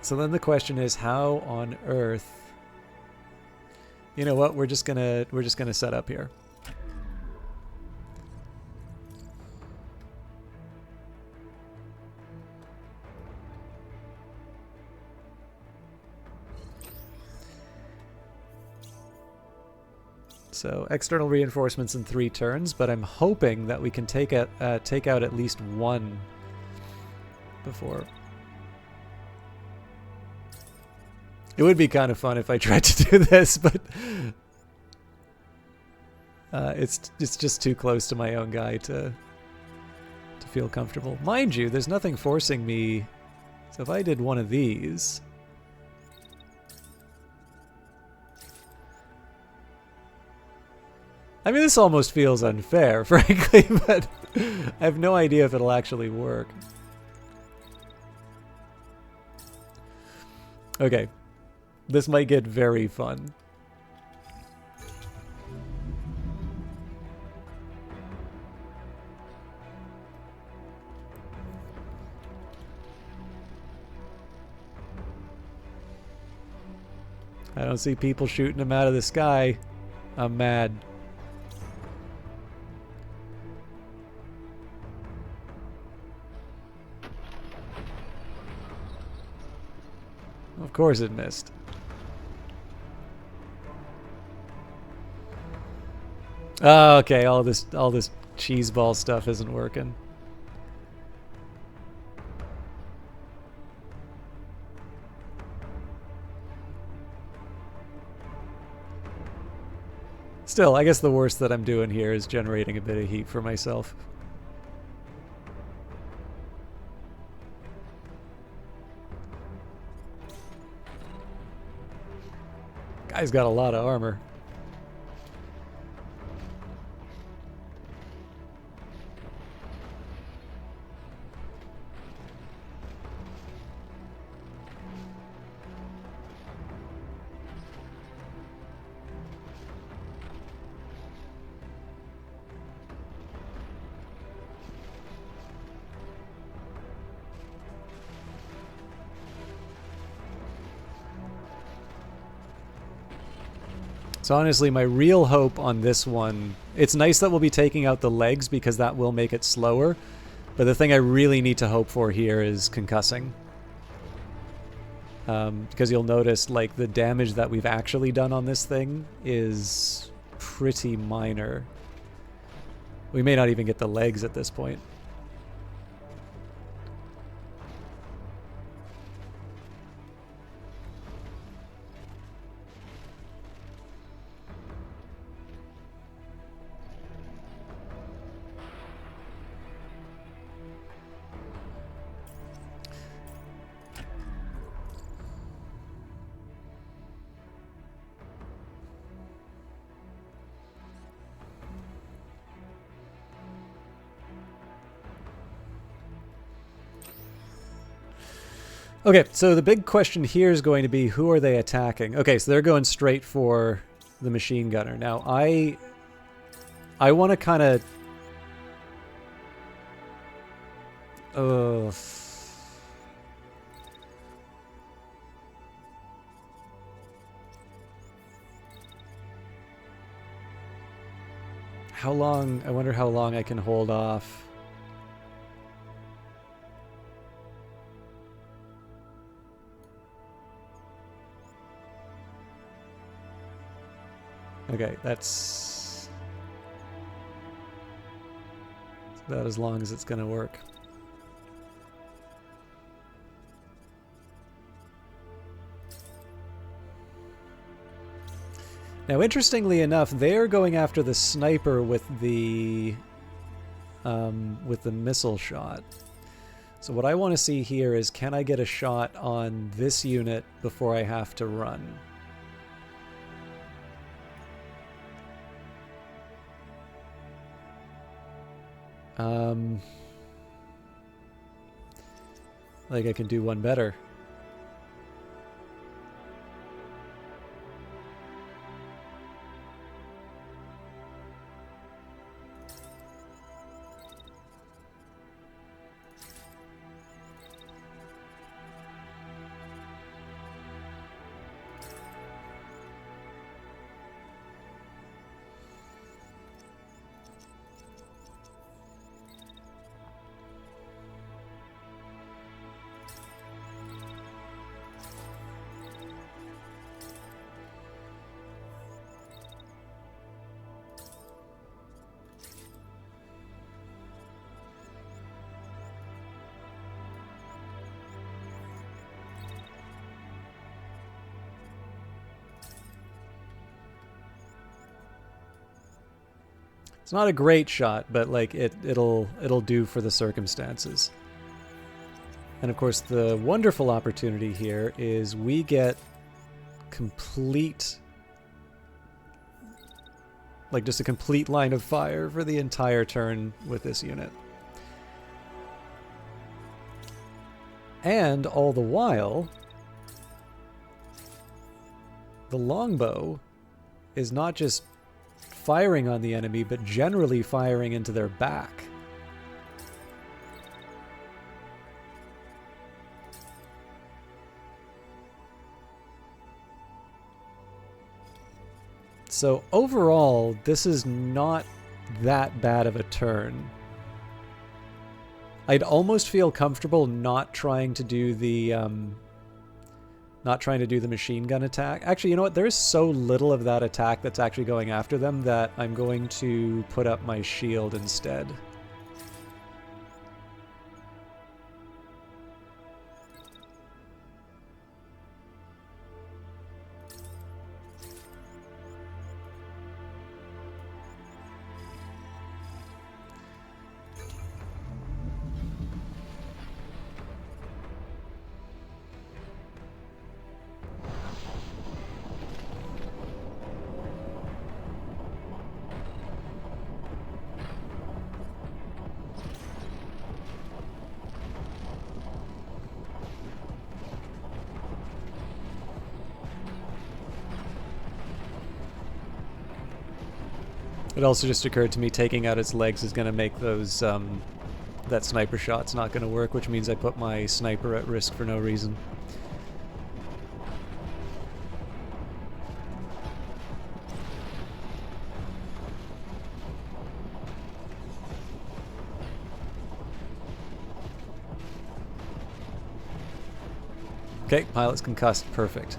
So then the question is, how on earth? You know what? We're just gonna set up here. So external reinforcements in 3 turns, but I'm hoping that we can take out at least one before. It would be kind of fun if I tried to do this, but it's just too close to my own guy to feel comfortable. Mind you, there's nothing forcing me. So if I did one of these, I mean, this almost feels unfair, frankly, but I have no idea if it'll actually work. Okay, this might get very fun. I don't see people shooting them out of the sky. I'm mad. Of course it missed. Oh, okay, all this cheeseball stuff isn't working. Still, I guess the worst that I'm doing here is generating a bit of heat for myself. Guy's got a lot of armor. So honestly, my real hope on this one, it's nice that we'll be taking out the legs because that will make it slower, but the thing I really need to hope for here is concussing. Because you'll notice, like, the damage that we've actually done on this thing is pretty minor. We may not even get the legs at this point. Okay, so the big question here is going to be, who are they attacking? Okay, so they're going straight for the machine gunner. Now, I want to kind of... How long? I wonder how long I can hold off. Okay, that's about as long as it's going to work. Now, interestingly enough, they're going after the sniper with the missile shot. So what I want to see here is, can I get a shot on this unit before I have to run? Like I can do one better. It's not a great shot, but like it'll do for the circumstances. And of course, the wonderful opportunity here is we get complete, like just a complete line of fire for the entire turn with this unit. And all the while, the longbow is not just firing on the enemy, but generally firing into their back. So overall, this is not that bad of a turn. I'd almost feel comfortable not trying to do the machine gun attack. Actually, you know what? There's so little of that attack that's actually going after them that I'm going to put up my shield instead. It also just occurred to me taking out its legs is going to make those, that sniper shot's not going to work, which means I put my sniper at risk for no reason. Okay, pilot's concussed. Perfect.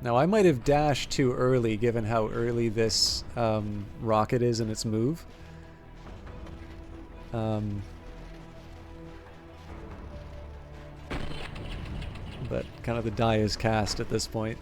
Now, I might have dashed too early, given how early this rocket is in its move. But kind of the die is cast at this point.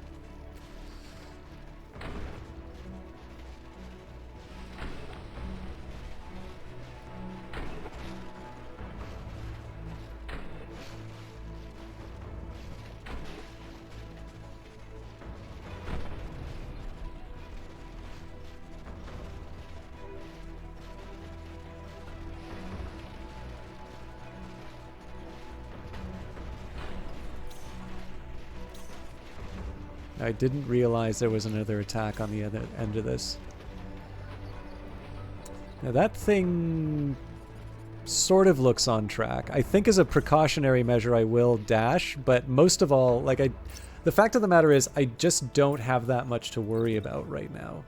I didn't realize there was another attack on the other end of this. Now that thing sort of looks on track. I think as a precautionary measure I will dash, but most of all, like the fact of the matter is I just don't have that much to worry about right now.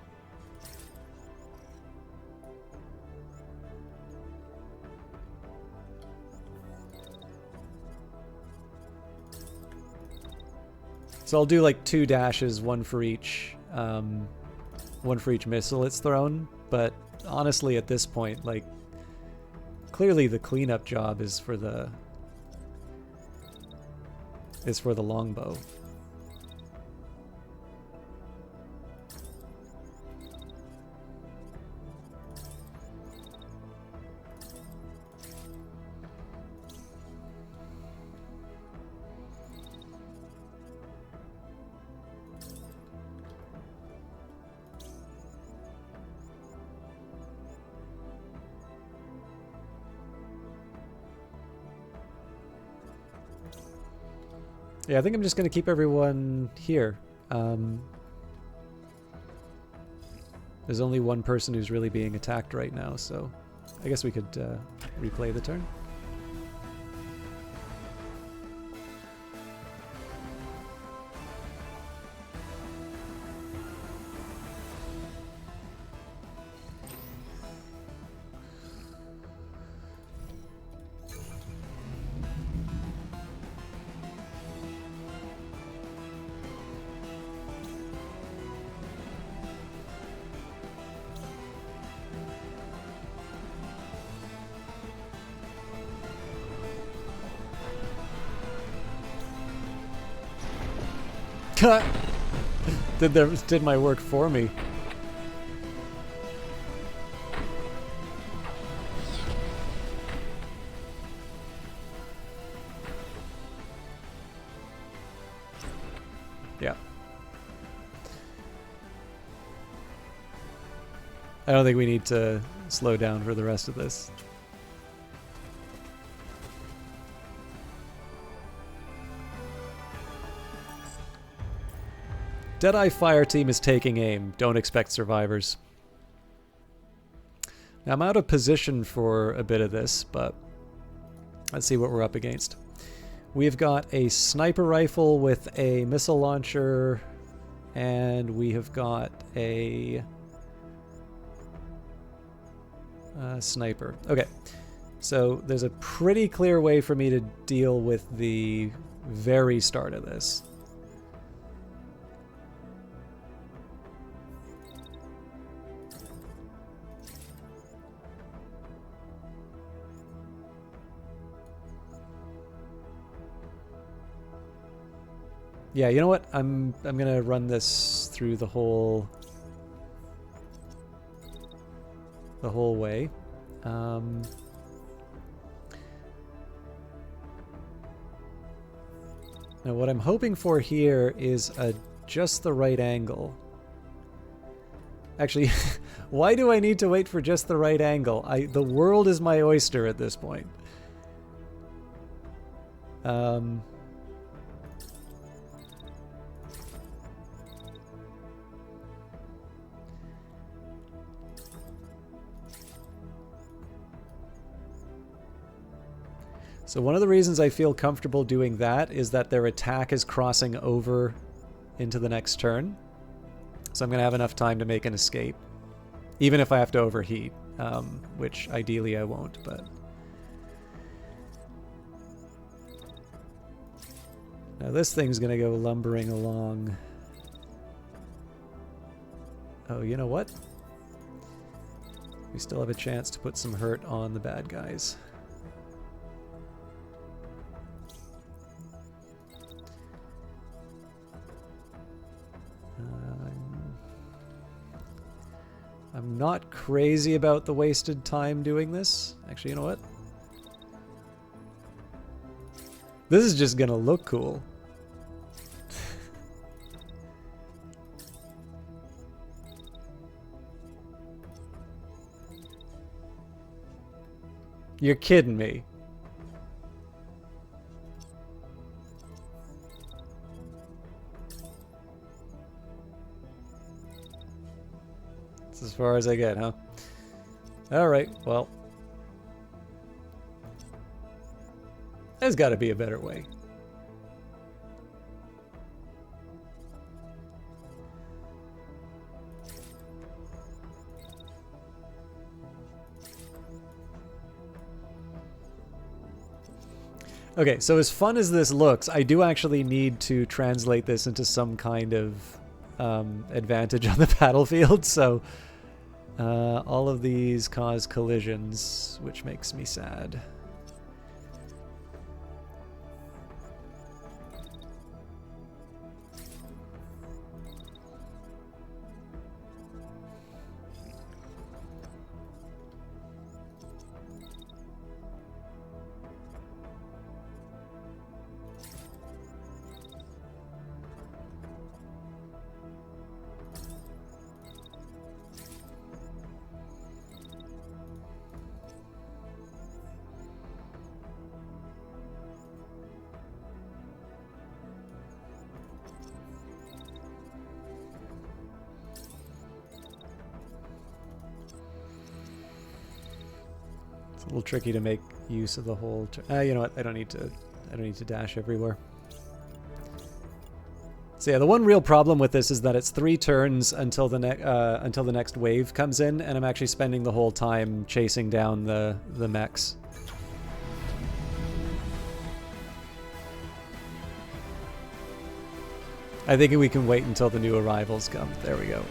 So I'll do like 2 dashes, one for each missile it's thrown. But honestly, at this point, like, clearly the cleanup job is for the longbow. Yeah, I think I'm just going to keep everyone here. There's only one person who's really being attacked right now, so I guess we could replay the turn. Did my work for me. Yeah. I don't think we need to slow down for the rest of this. Deadeye Fire Team is taking aim. Don't expect survivors. Now I'm out of position for a bit of this, but let's see what we're up against. We've got a sniper rifle with a missile launcher, and we have got a sniper. Okay, so there's a pretty clear way for me to deal with the very start of this. Yeah, you know what? I'm gonna run this through the whole way. Now what I'm hoping for here is just the right angle. Actually, why do I need to wait for just the right angle? The world is my oyster at this point. So one of the reasons I feel comfortable doing that is that their attack is crossing over into the next turn. So I'm going to have enough time to make an escape. Even if I have to overheat, which ideally I won't, but... Now this thing's going to go lumbering along. Oh, you know what? We still have a chance to put some hurt on the bad guys. I'm not crazy about the wasted time doing this. Actually, you know what? This is just gonna look cool. You're kidding me. That's as far as I get, huh? Alright, well. There's got to be a better way. Okay, so as fun as this looks, I do actually need to translate this into some kind of advantage on the battlefield, so all of these cause collisions, which makes me sad. A little tricky to make use of the whole. You know what? I don't need to dash everywhere. So yeah, the one real problem with this is that it's 3 turns until the next wave comes in, and I'm actually spending the whole time chasing down the mechs. I think we can wait until the new arrivals come. There we go.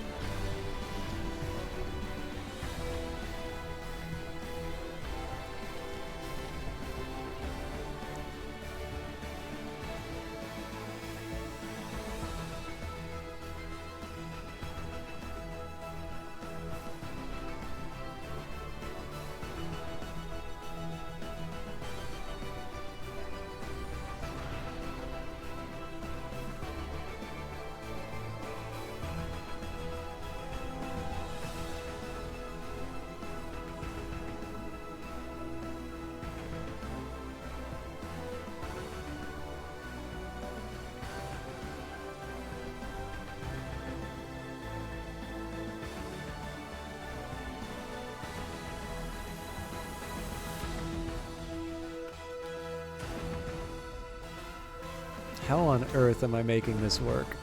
How on earth am I making this work?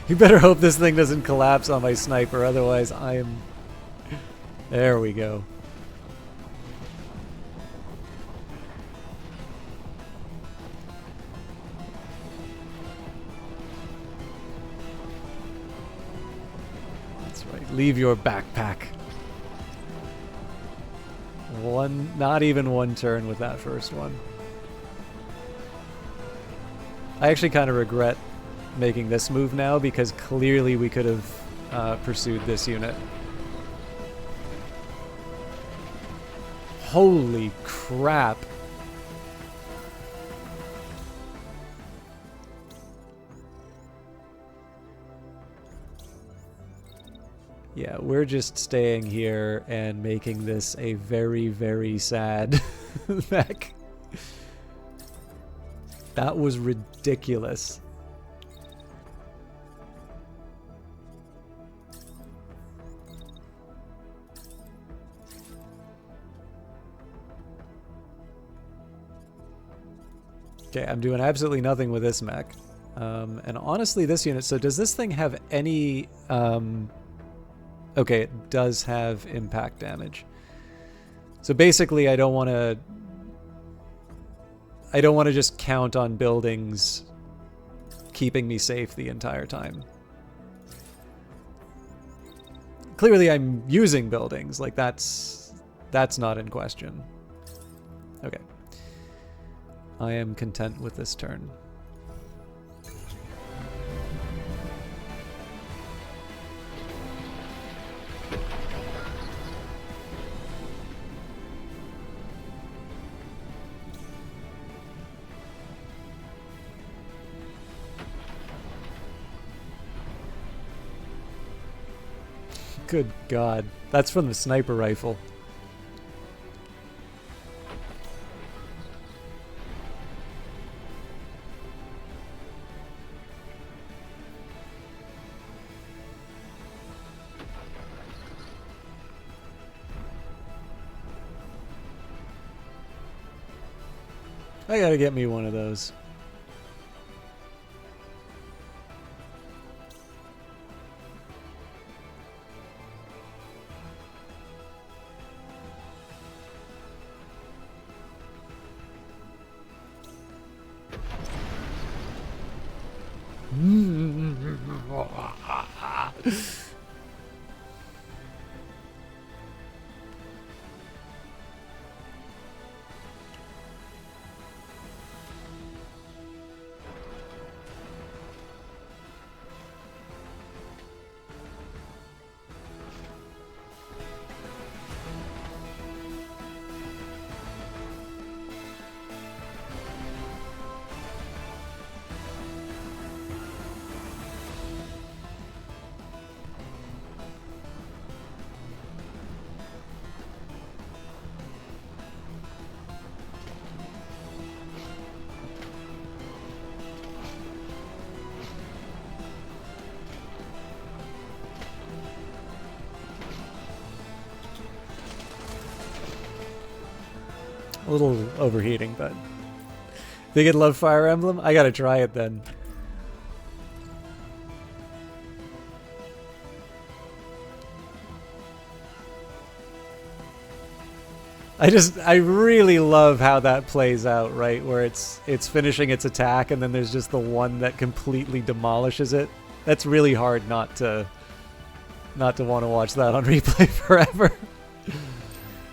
You better hope this thing doesn't collapse on my sniper, otherwise I am... There we go. That's right. Leave your backpack. Not even one turn with that first one. I actually kind of regret making this move now, because clearly we could have pursued this unit. Holy crap. Yeah, we're just staying here and making this a very, very sad mech. That was ridiculous. Okay, I'm doing absolutely nothing with this mech. And honestly, this unit... So does this thing have any... okay, it does have impact damage. So basically, I don't want to just count on buildings keeping me safe the entire time. Clearly, I'm using buildings. Like, that's not in question. Okay. I am content with this turn. Good God. That's from the sniper rifle. I gotta get me one of those. A little overheating, but they could love Fire Emblem. I gotta try it then. I really love how that plays out, right? Where it's finishing its attack and then there's just the one that completely demolishes it. That's really hard not to want to watch that on replay forever.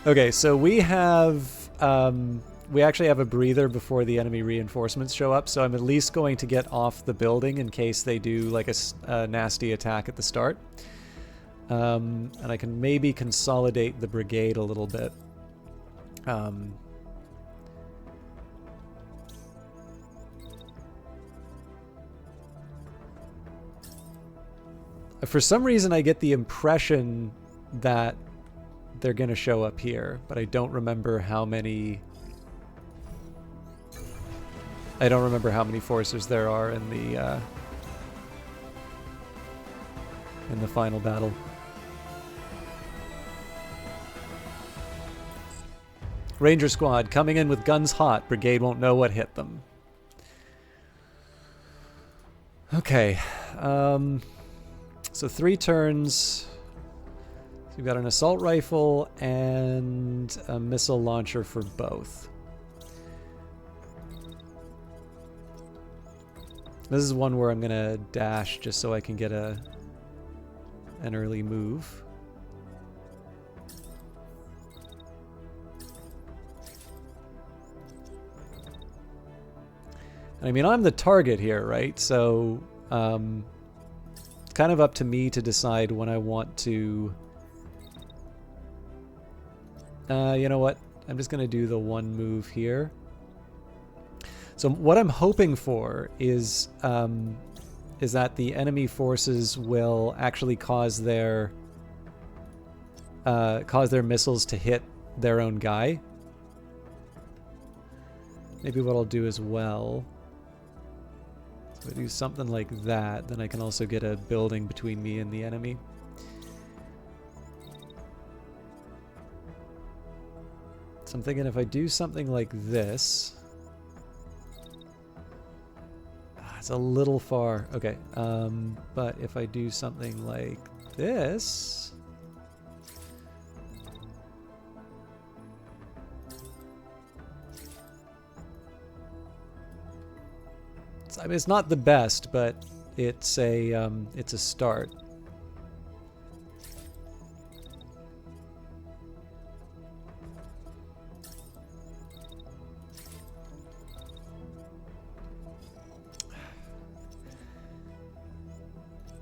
Okay, so we actually have a breather before the enemy reinforcements show up, so I'm at least going to get off the building in case they do like a nasty attack at the start. And I can maybe consolidate the brigade a little bit. For some reason, I get the impression that they're going to show up here, but I don't remember how many... I don't remember how many forces there are in the final battle. Ranger squad coming in with guns hot. Brigade won't know what hit them. Okay. So 3 turns. So we've got an assault rifle and a missile launcher for both. This is one where I'm going to dash just so I can get an early move. I mean, I'm the target here, right? So it's kind of up to me to decide when I want to... you know what? I'm just going to do the one move here. So what I'm hoping for is that the enemy forces will actually cause their missiles to hit their own guy. Maybe what I'll do as well, so if I do something like that, then I can also get a building between me and the enemy. So I'm thinking if I do something like this... It's a little far. Okay. But if I do something like this... I mean, it's not the best, but it's a start.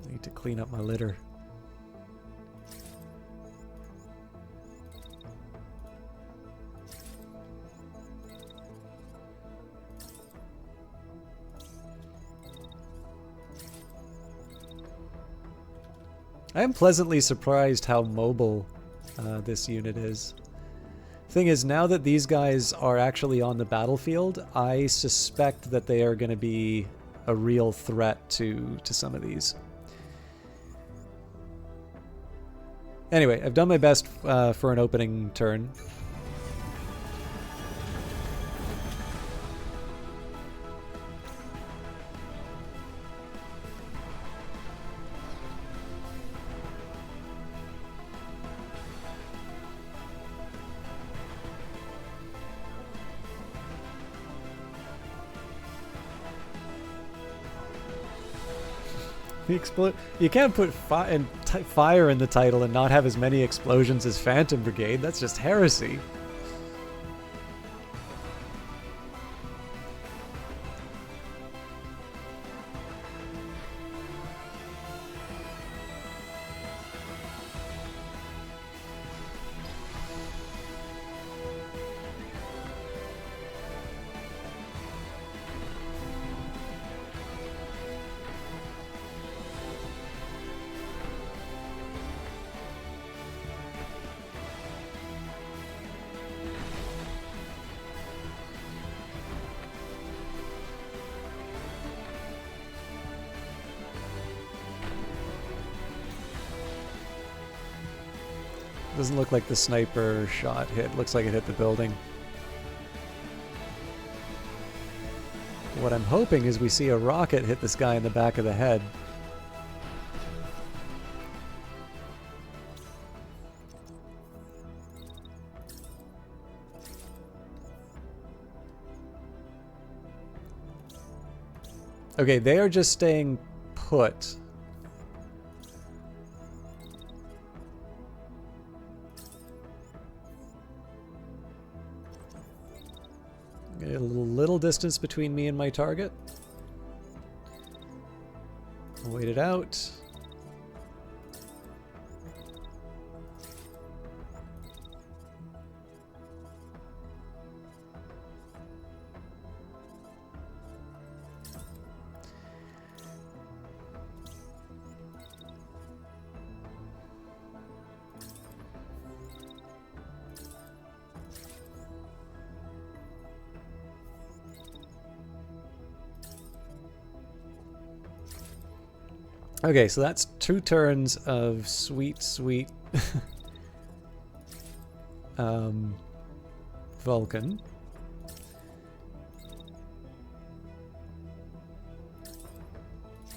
I need to clean up my litter. I am pleasantly surprised how mobile this unit is. Thing is, now that these guys are actually on the battlefield, I suspect that they are going to be a real threat to some of these. Anyway, I've done my best for an opening turn. You can't put fire in the title and not have as many explosions as Phantom Brigade. That's just heresy. Doesn't look like the sniper shot hit. Looks like it hit the building. What I'm hoping is we see a rocket hit this guy in the back of the head. Okay, they are just staying put. Get a little distance between me and my target. I'll wait it out. Okay, so that's 2 turns of sweet Vulcan.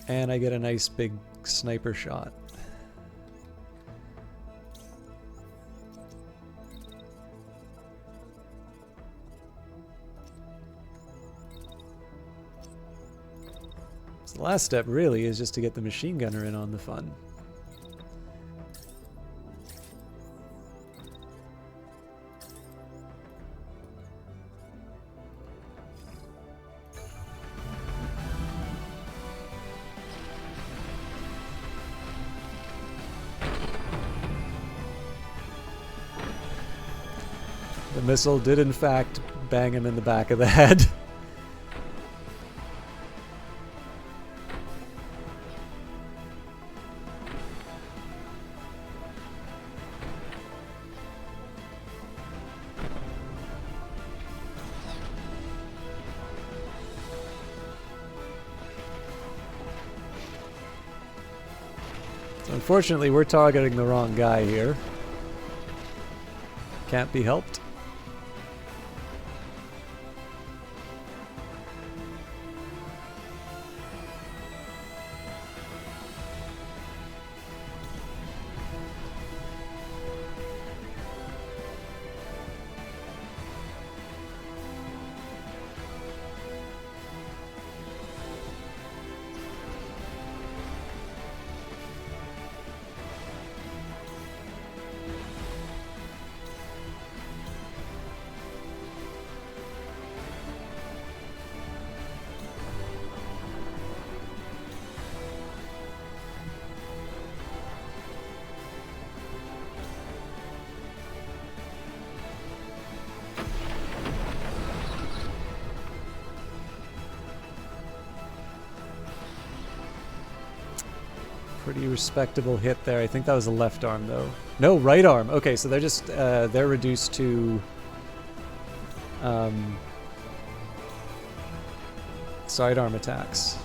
And I get a nice big sniper shot. So the last step really is just to get the machine gunner in on the fun. The missile did in fact bang him in the back of the head. So unfortunately, we're targeting the wrong guy here. Can't be helped. Pretty respectable hit there. I think that was a left arm, though. No, right arm. Okay, so they're just they're reduced to sidearm attacks.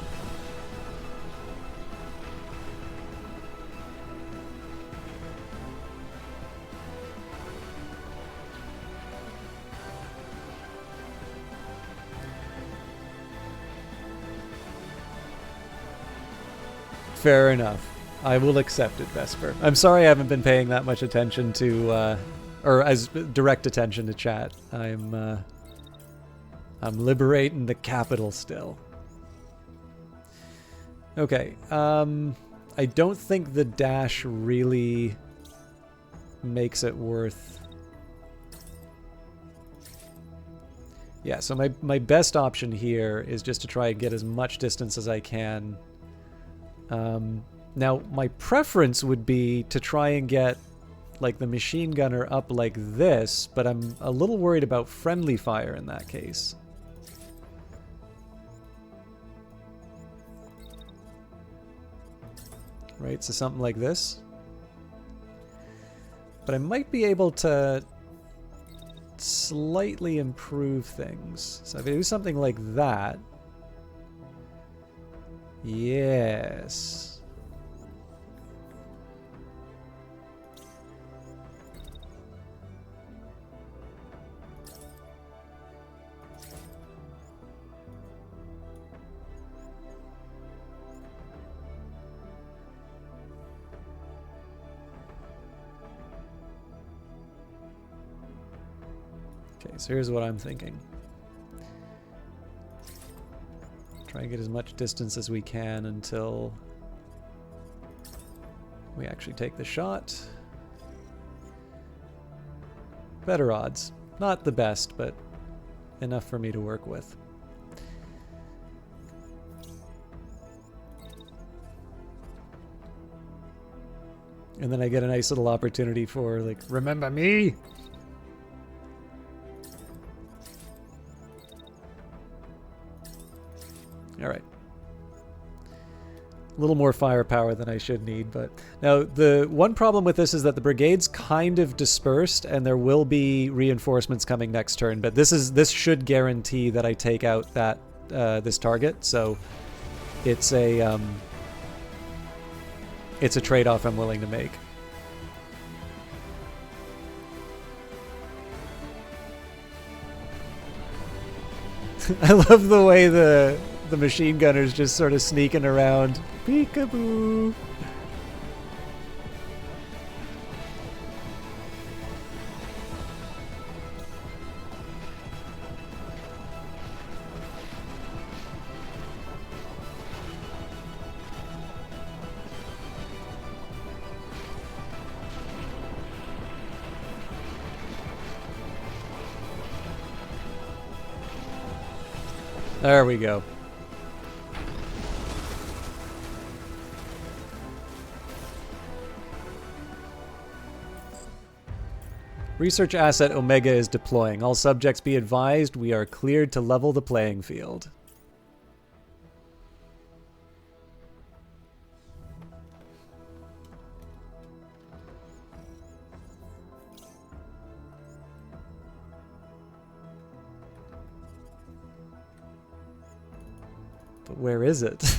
Fair enough. I will accept it, Vesper. I'm sorry I haven't been paying that much attention to, or as direct attention to chat. I'm liberating the capital still. Okay. I don't think the dash really makes it worth. Yeah. So my best option here is just to try and get as much distance as I can. Now, my preference would be to try and get, like, the machine gunner up like this, but I'm a little worried about friendly fire in that case. Right, so something like this. But I might be able to slightly improve things. So if I do something like that... Yes. Okay, so here's what I'm thinking. Try and get as much distance as we can until we actually take the shot. Better odds. Not the best, but enough for me to work with. And then I get a nice little opportunity for, like, remember me? All right. A little more firepower than I should need, but now the one problem with this is that the brigade's kind of dispersed, and there will be reinforcements coming next turn. But this should guarantee that I take out that this target. So it's a trade-off I'm willing to make. I love the way the machine gunner's just sort of sneaking around. Peekaboo. There we go. Research asset Omega is deploying. All subjects be advised, we are cleared to level the playing field. But where is it?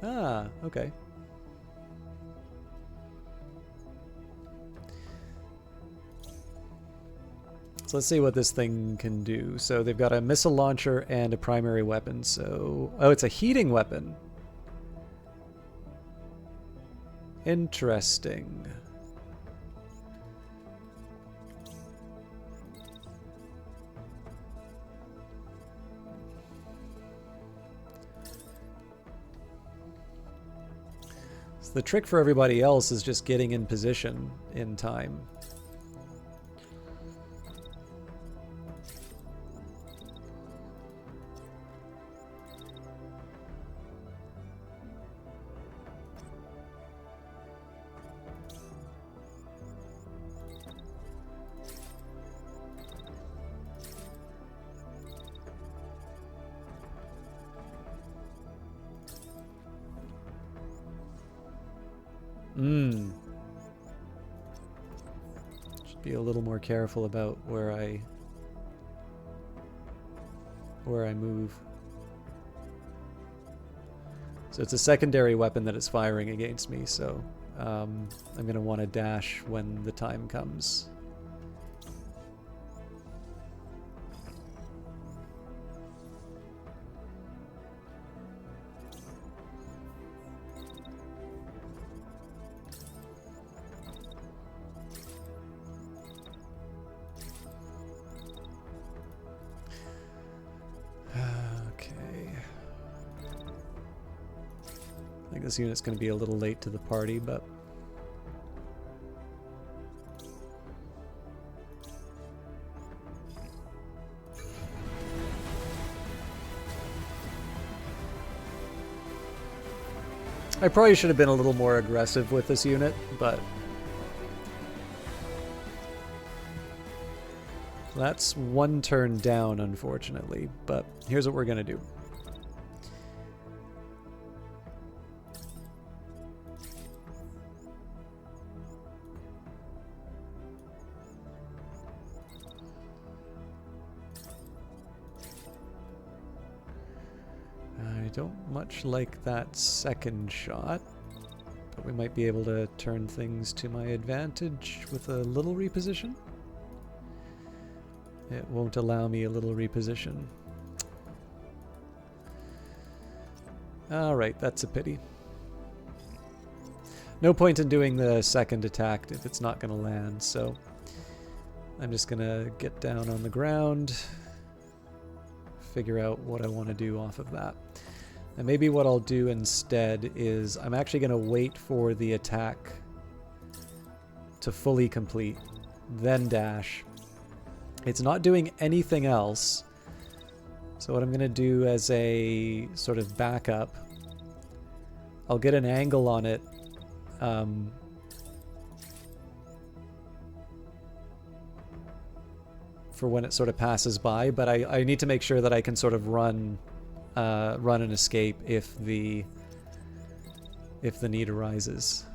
Ah, okay. So let's see what this thing can do. So they've got a missile launcher and a primary weapon. So, oh, it's a heating weapon. Interesting. So the trick for everybody else is just getting in position in time. Should be a little more careful about where I move. So it's a secondary weapon that is firing against me, so I'm going to want to dash when the time comes. This unit's going to be a little late to the party, but I probably should have been a little more aggressive with this unit, but that's one turn down, unfortunately. But here's what we're going to do. Don't much like that second shot, but we might be able to turn things to my advantage with a little reposition. It won't allow me a little reposition. Alright, that's a pity. No point in doing the second attack if it's not going to land, so I'm just going to get down on the ground, figure out what I want to do off of that. And maybe what I'll do instead is I'm actually going to wait for the attack to fully complete, then dash. It's not doing anything else. So what I'm going to do as a sort of backup, I'll get an angle on it for when it sort of passes by, but I need to make sure that I can sort of run and escape if the need arises.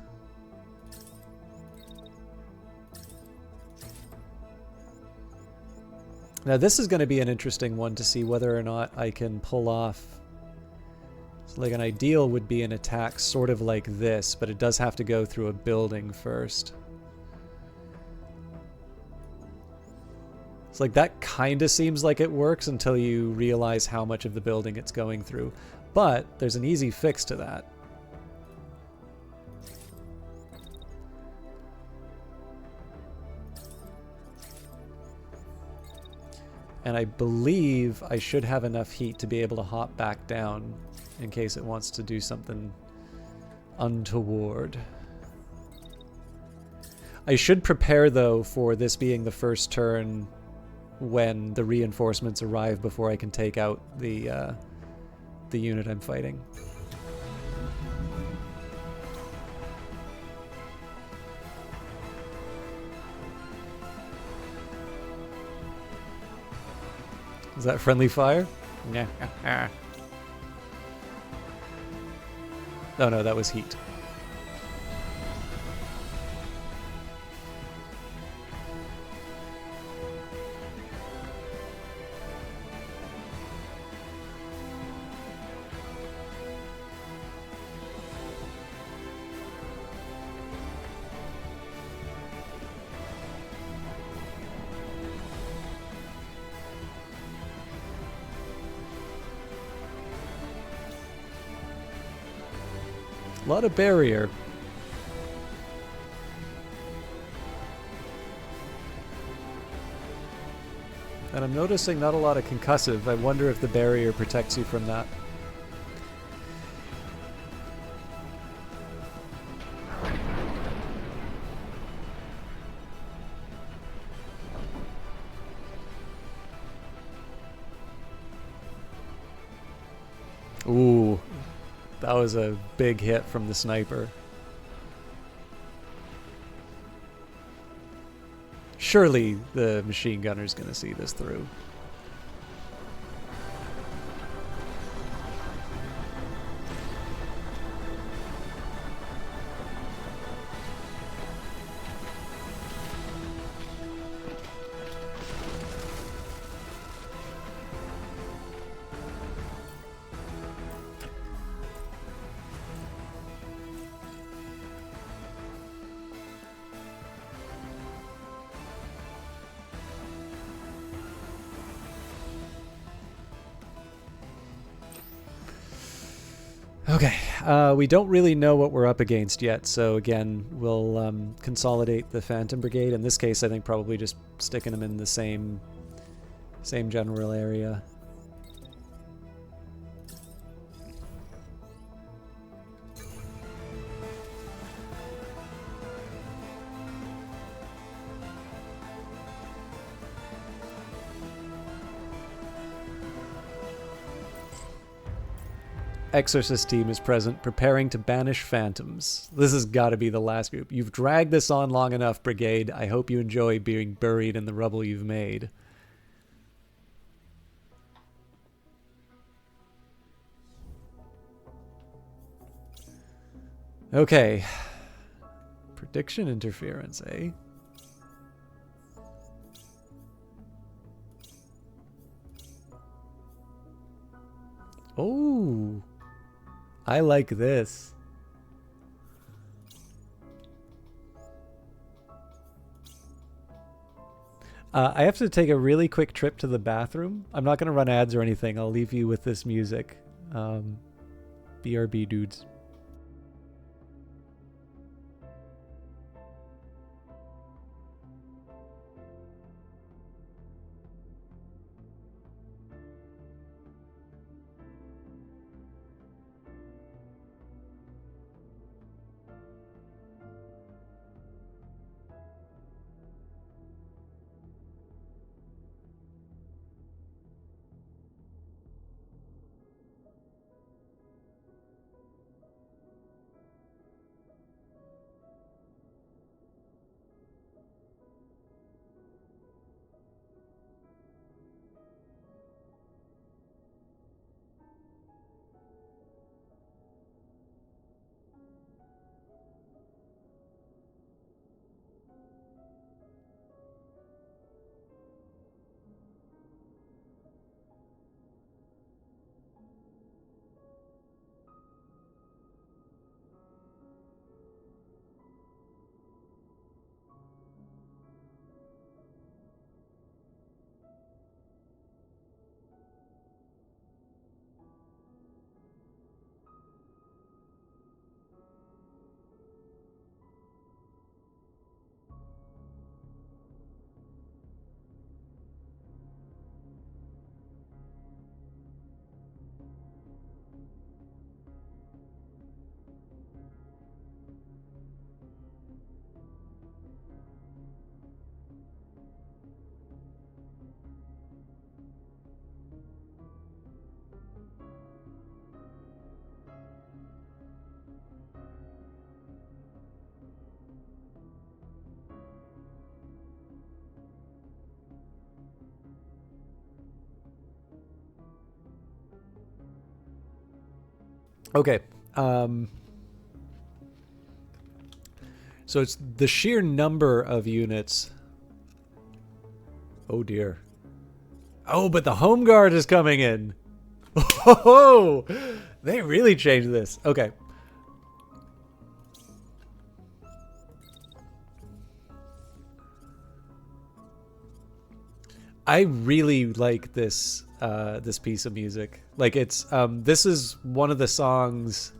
Now this is going to be an interesting one to see whether or not I can pull off. So like an ideal would be an attack sort of like this, but it does have to go through a building first. It's like that kind of seems like it works until you realize how much of the building it's going through. But there's an easy fix to that. And I believe I should have enough heat to be able to hop back down in case it wants to do something untoward. I should prepare, though, for this being the first turn when the reinforcements arrive before I can take out the unit I'm fighting. Is that friendly fire? Yeah. Oh no, that was heat. A lot of barrier. And I'm noticing not a lot of concussive. I wonder if the barrier protects you from that. Ooh. That was a big hit from the sniper. Surely the machine gunner's gonna see this through. Okay, we don't really know what we're up against yet, so again, we'll consolidate the Phantom Brigade. In this case, I think probably just sticking them in the same general area. Exorcist team is present, preparing to banish phantoms. This has got to be the last group. You've dragged this on long enough, Brigade. I hope you enjoy being buried in the rubble you've made. Okay. Prediction interference, eh? Oh, I like this. I have to take a really quick trip to the bathroom. I'm not going to run ads or anything. I'll leave you with this music. BRB, dudes. Okay. So it's the sheer number of units. Oh dear. Oh, but the home guard is coming in. Oh, they really changed this. Okay. I really like this this piece of music. Like it's this is one of the songs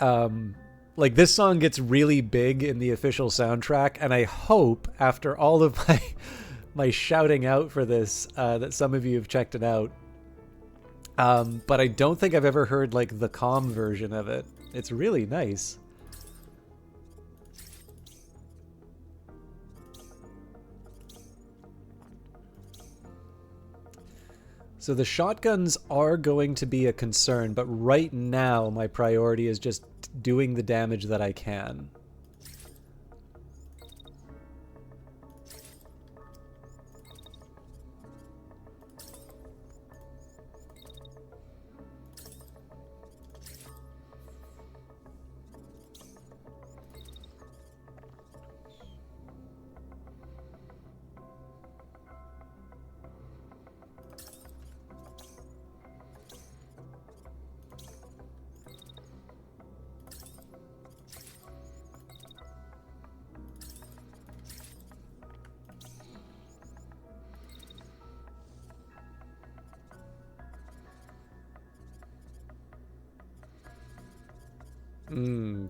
like this song gets really big in the official soundtrack, and I hope after all of my shouting out for this that some of you have checked it out. But I don't think I've ever heard like the calm version of it. It's really nice. So the shotguns are going to be a concern, but right now my priority is just doing the damage that I can.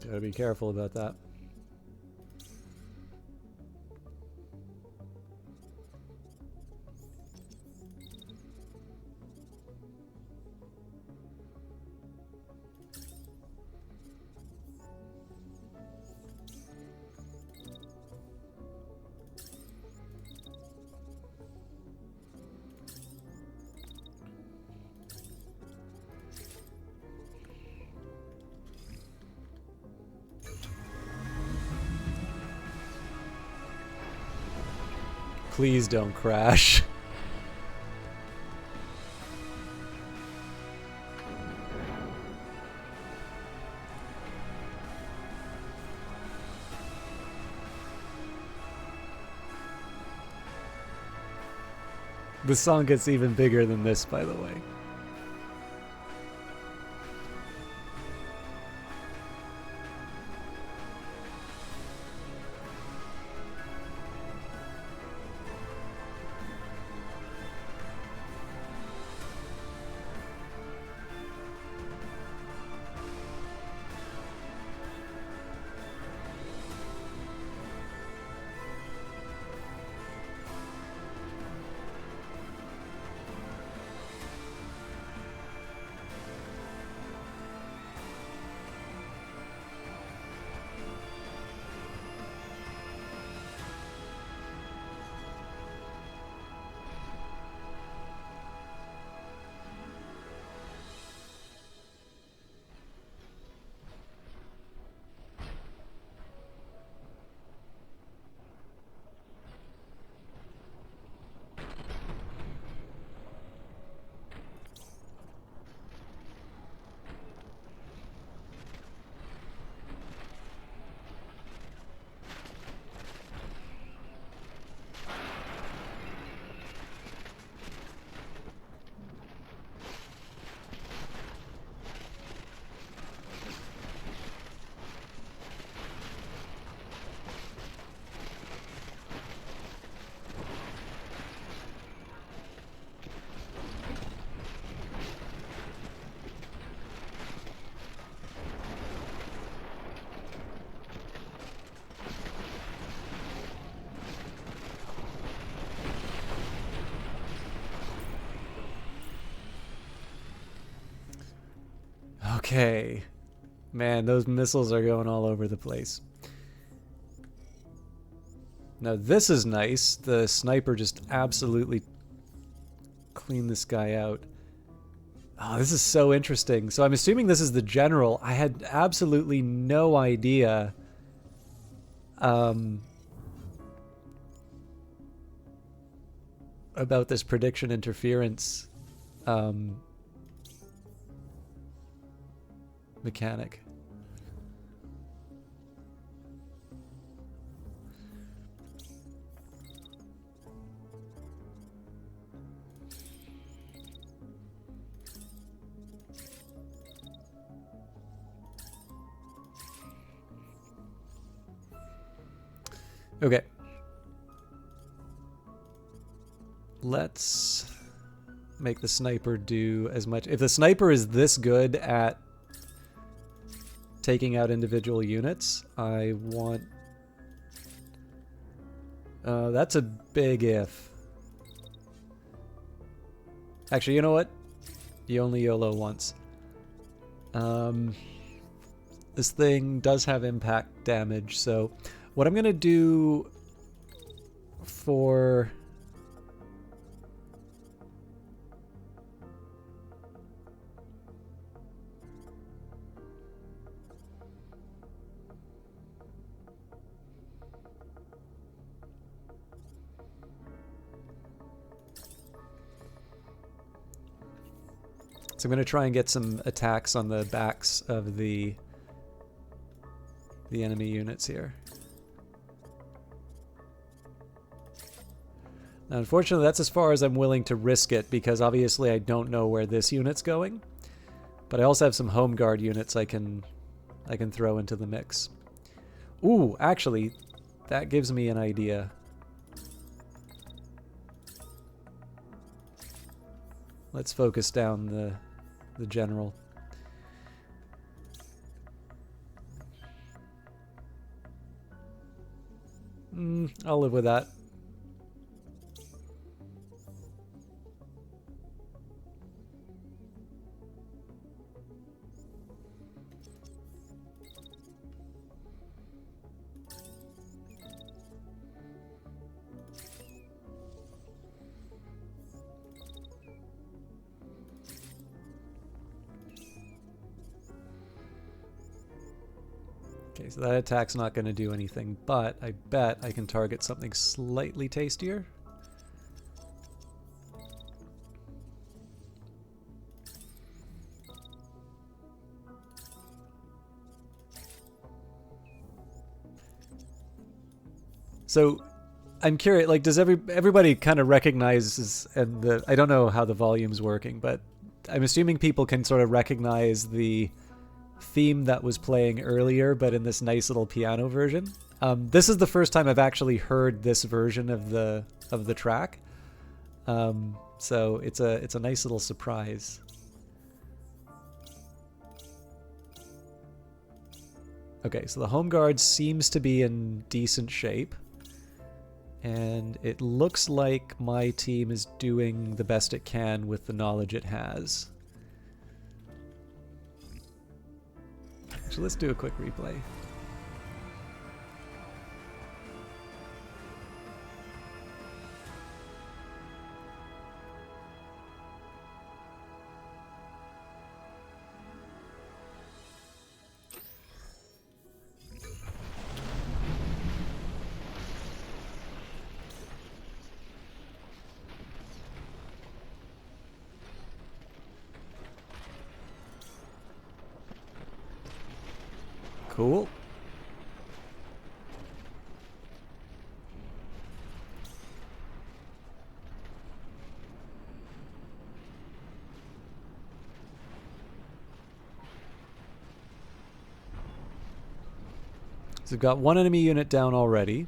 Gotta be careful about that. Please don't crash. The song gets even bigger than this, by the way. Okay. Man, those missiles are going all over the place. Now this is nice. The sniper just absolutely cleaned this guy out. Oh, this is so interesting. So I'm assuming this is the general. I had absolutely no idea about this prediction interference mechanic. Okay. Let's make the sniper do as much. If the sniper is this good at taking out individual units, I want... that's a big if. Actually, you know what? You only YOLO once. This thing does have impact damage, so what I'm gonna do for... So I'm going to try and get some attacks on the backs of the enemy units here. Now, unfortunately, that's as far as I'm willing to risk it, because obviously I don't know where this unit's going. But I also have some home guard units I can throw into the mix. Ooh, actually, that gives me an idea. Let's focus down the general. I'll live with that. Okay, so that attack's not going to do anything, but I bet I can target something slightly tastier. So I'm curious, like, does everybody kind of recognizes, and I don't know how the volume's working, but I'm assuming people can sort of recognize the theme that was playing earlier, but in this nice little piano version. This is the first time I've actually heard this version of the track, so it's a nice little surprise. Okay, so the home guard seems to be in decent shape, and it looks like my team is doing the best it can with the knowledge it has. So let's do a quick replay. Cool. So we've got one enemy unit down already.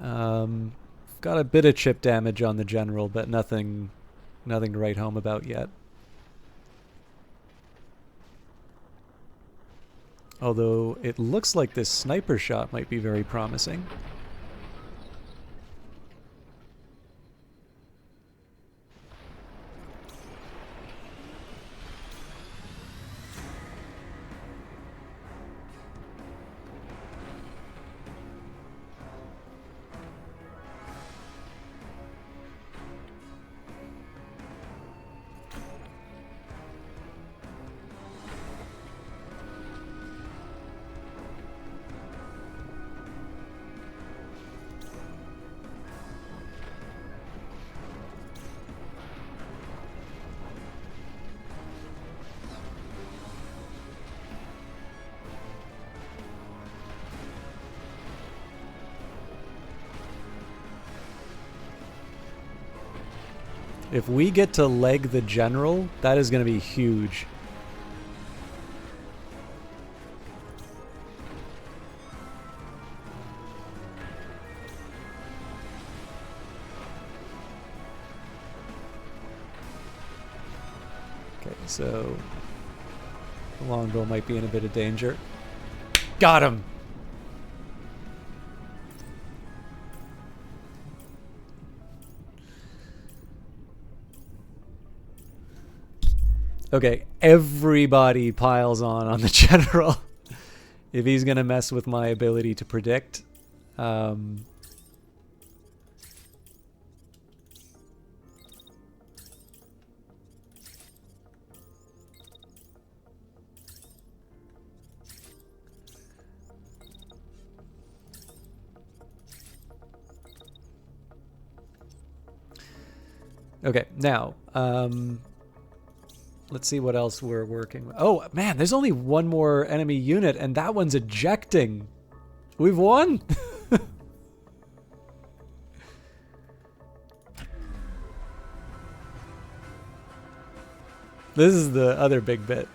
Got a bit of chip damage on the general, but nothing to write home about yet. Although it looks like this sniper shot might be very promising. If we get to leg the general, that is going to be huge. Okay, so the longbow might be in a bit of danger. Got him! Okay, everybody piles on the general. If he's gonna mess with my ability to predict. Okay, now, let's see what else we're working with. Oh, man, there's only one more enemy unit, and that one's ejecting. We've won! This is the other big bit.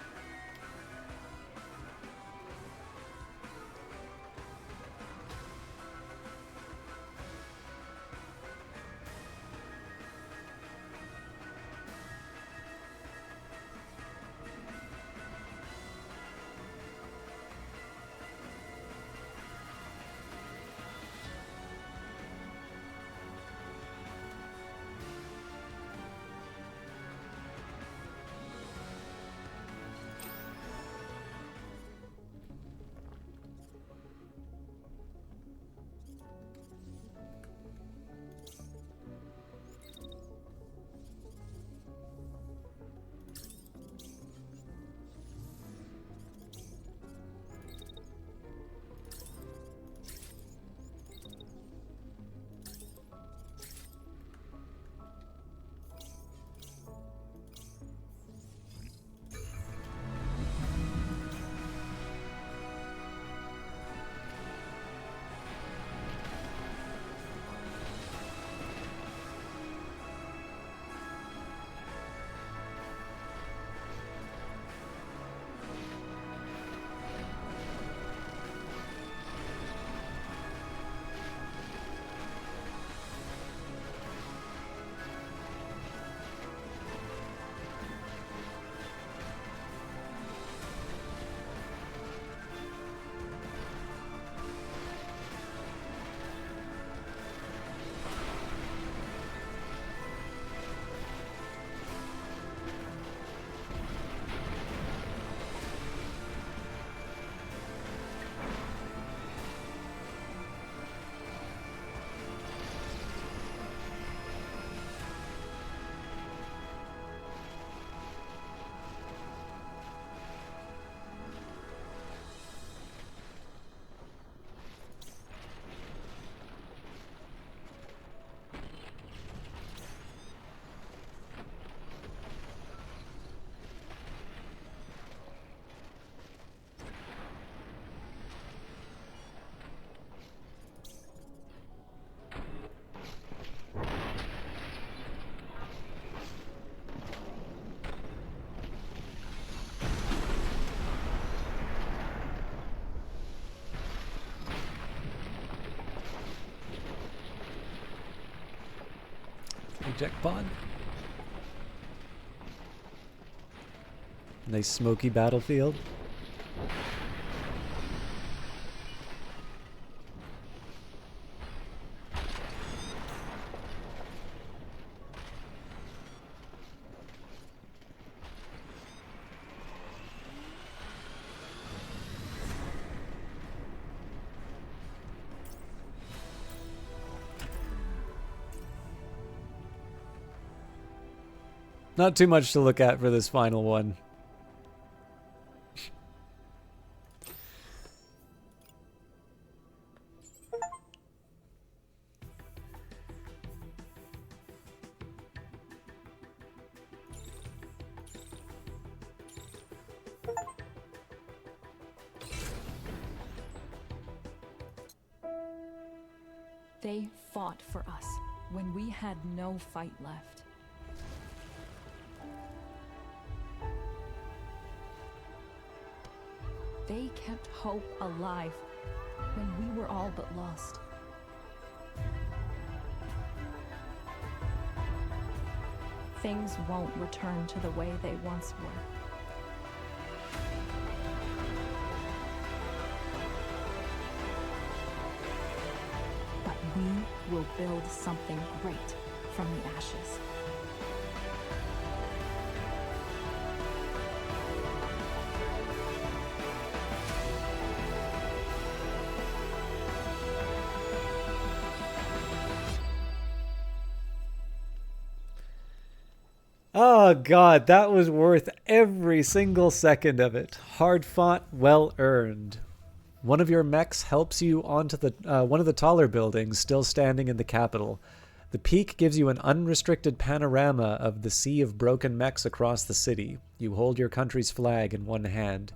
Eject pod. Nice smoky battlefield. Not too much to look at for this final one. They fought for us when we had no fight left. They kept hope alive when we were all but lost. Things won't return to the way they once were. But we will build something great from the ashes. Oh god, that was worth every single second of it. Hard fought, well earned. One of your mechs helps you onto the one of the taller buildings still standing in the capital. The peak gives you an unrestricted panorama of the sea of broken mechs across the city. You hold your country's flag in one hand.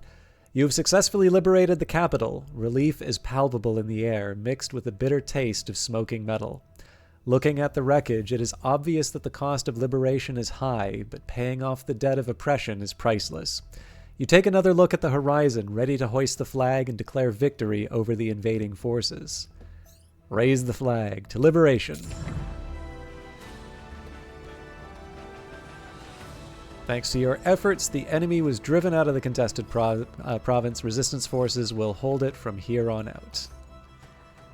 You have successfully liberated the capital. Relief is palpable in the air, mixed with a bitter taste of smoking metal. Looking at the wreckage, it is obvious that the cost of liberation is high, but paying off the debt of oppression is priceless. You take another look at the horizon, ready to hoist the flag and declare victory over the invading forces. Raise the flag to liberation. Thanks to your efforts, the enemy was driven out of the contested province. Resistance forces will hold it from here on out.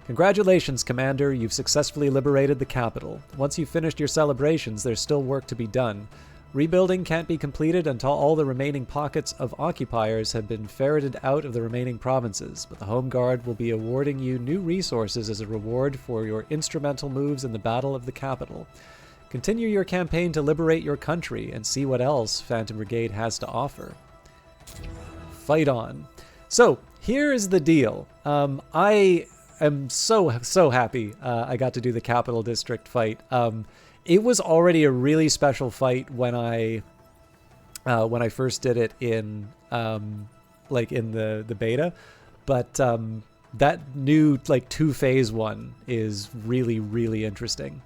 Congratulations, Commander. You've successfully liberated the capital. Once you've finished your celebrations, there's still work to be done. Rebuilding can't be completed until all the remaining pockets of occupiers have been ferreted out of the remaining provinces, but the Home Guard will be awarding you new resources as a reward for your instrumental moves in the Battle of the Capital. Continue your campaign to liberate your country and see what else Phantom Brigade has to offer. Fight on. So, here is the deal. I am so happy I got to do the Capital District fight. It was already a really special fight when I first did it in like in the beta, but that new like 2-phase one is really interesting.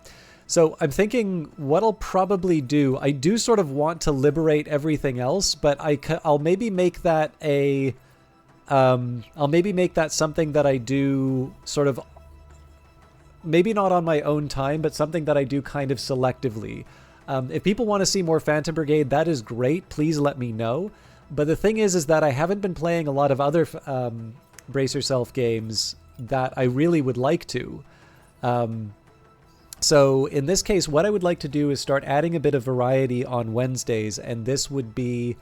So I'm thinking what I'll probably do. I do sort of want to liberate everything else, but I'll maybe make that a I'll maybe make that something that I do sort of, maybe not on my own time, but something that I do kind of selectively. If people want to see more Phantom Brigade, that is great. Please let me know. But the thing is that I haven't been playing a lot of other Brace Yourself games that I really would like to. So in this case, what I would like to do is start adding a bit of variety on Wednesdays, and this would be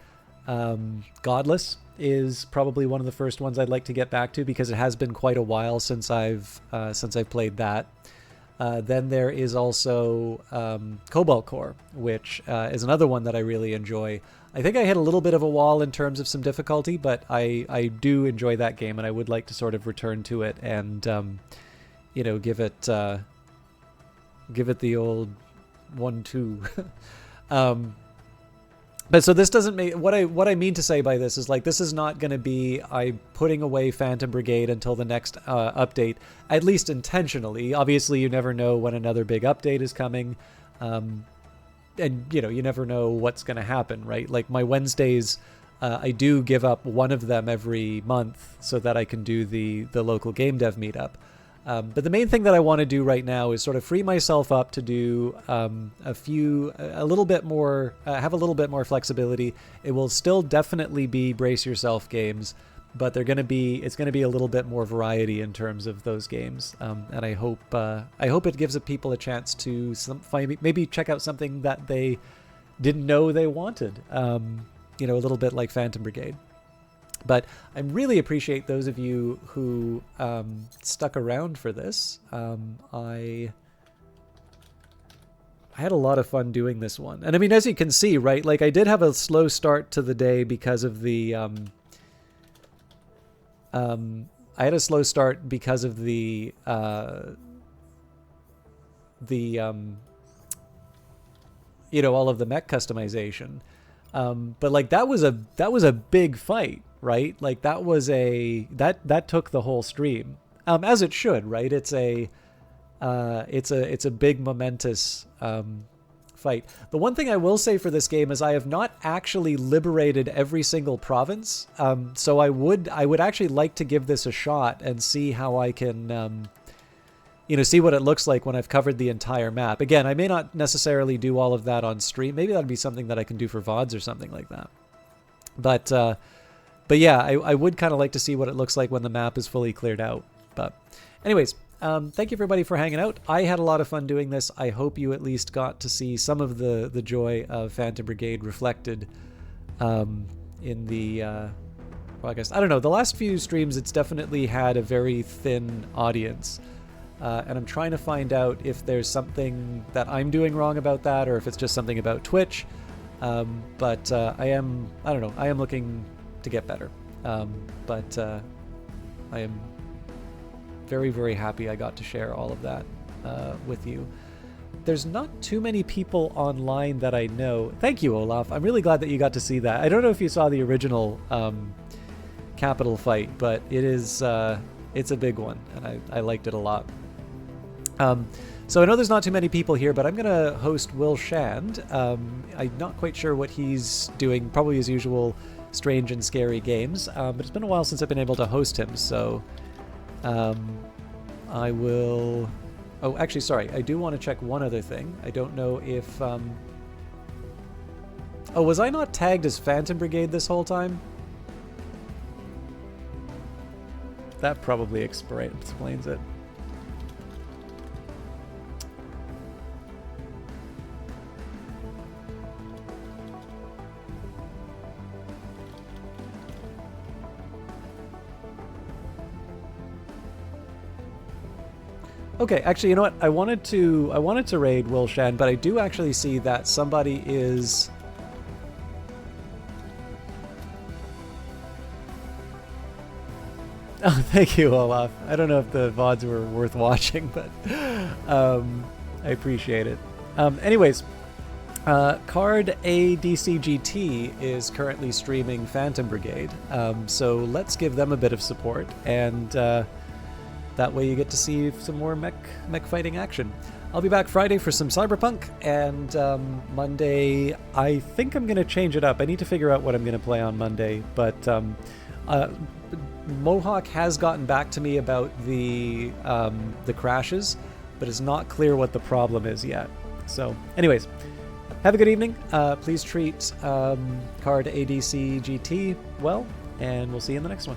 Godless is probably one of the first ones I'd like to get back to because it has been quite a while since I've played that. Then there is also Cobalt Core, which is another one that I really enjoy. I think I hit a little bit of a wall in terms of some difficulty, but I do enjoy that game, and I would like to sort of return to it and you know, give it the old 1-2. But so this doesn't make what I mean to say by this is like this is not going to be I'm putting away Phantom Brigade until the next update, at least intentionally. Obviously, you never know when another big update is coming, and you know you never know what's going to happen, right? Like my Wednesdays, I do give up one of them every month so that I can do the local game dev meetup. But the main thing that I want to do right now is sort of free myself up to do have a little bit more flexibility. It will still definitely be Brace Yourself games, but it's going to be a little bit more variety in terms of those games. And I hope it gives people a chance to maybe check out something that they didn't know they wanted. You know, a little bit like Phantom Brigade. But I really appreciate those of you who stuck around for this. I had a lot of fun doing this one. And I mean, as you can see, right, like I did have a slow start to the day because of the... I had a slow start because of the you know, all of the mech customization. But like that was a big fight, right? Like that was that took the whole stream, as it should, right? It's a big momentous fight. The one thing I will say for this game is I have not actually liberated every single province, so I would actually like to give this a shot and see how I can, see what it looks like when I've covered the entire map. Again, I may not necessarily do all of that on stream. Maybe that'd be something that I can do for VODs or something like that. But yeah, I would kind of like to see what it looks like when the map is fully cleared out. But anyways, thank you everybody for hanging out. I had a lot of fun doing this. I hope you at least got to see some of the joy of Phantom Brigade reflected in the podcast. I don't know, the last few streams it's definitely had a very thin audience. And I'm trying to find out if there's something that I'm doing wrong about that or if it's just something about Twitch. But I am looking to get better. But I am very, very happy I got to share all of that with you. There's not too many people online that I know. Thank you, Olaf. I'm really glad that you got to see that. I don't know if you saw the original capital fight, but it's a big one, and I liked it a lot. So I know there's not too many people here, but I'm going to host Will Shand. I'm not quite sure what he's doing, probably his usual strange and scary games, but it's been a while since I've been able to host him, so I will... Oh, actually, sorry, I do want to check one other thing. I don't know if... Oh, was I not tagged as Phantom Brigade this whole time? That probably explains it. Okay, actually, you know what? I wanted to raid Will Shan, but I do actually see that somebody is... Oh, thank you, Olaf. I don't know if the VODs were worth watching, but I appreciate it. Anyways, Card ADCGT is currently streaming Phantom Brigade, so let's give them a bit of support, and that way you get to see some more mech fighting action. I'll be back Friday for some Cyberpunk, and Monday, I think I'm going to change it up. I need to figure out what I'm going to play on Monday, but Mohawk has gotten back to me about the crashes, but it's not clear what the problem is yet. So anyways, have a good evening. Please treat Card ADC GT well, and we'll see you in the next one.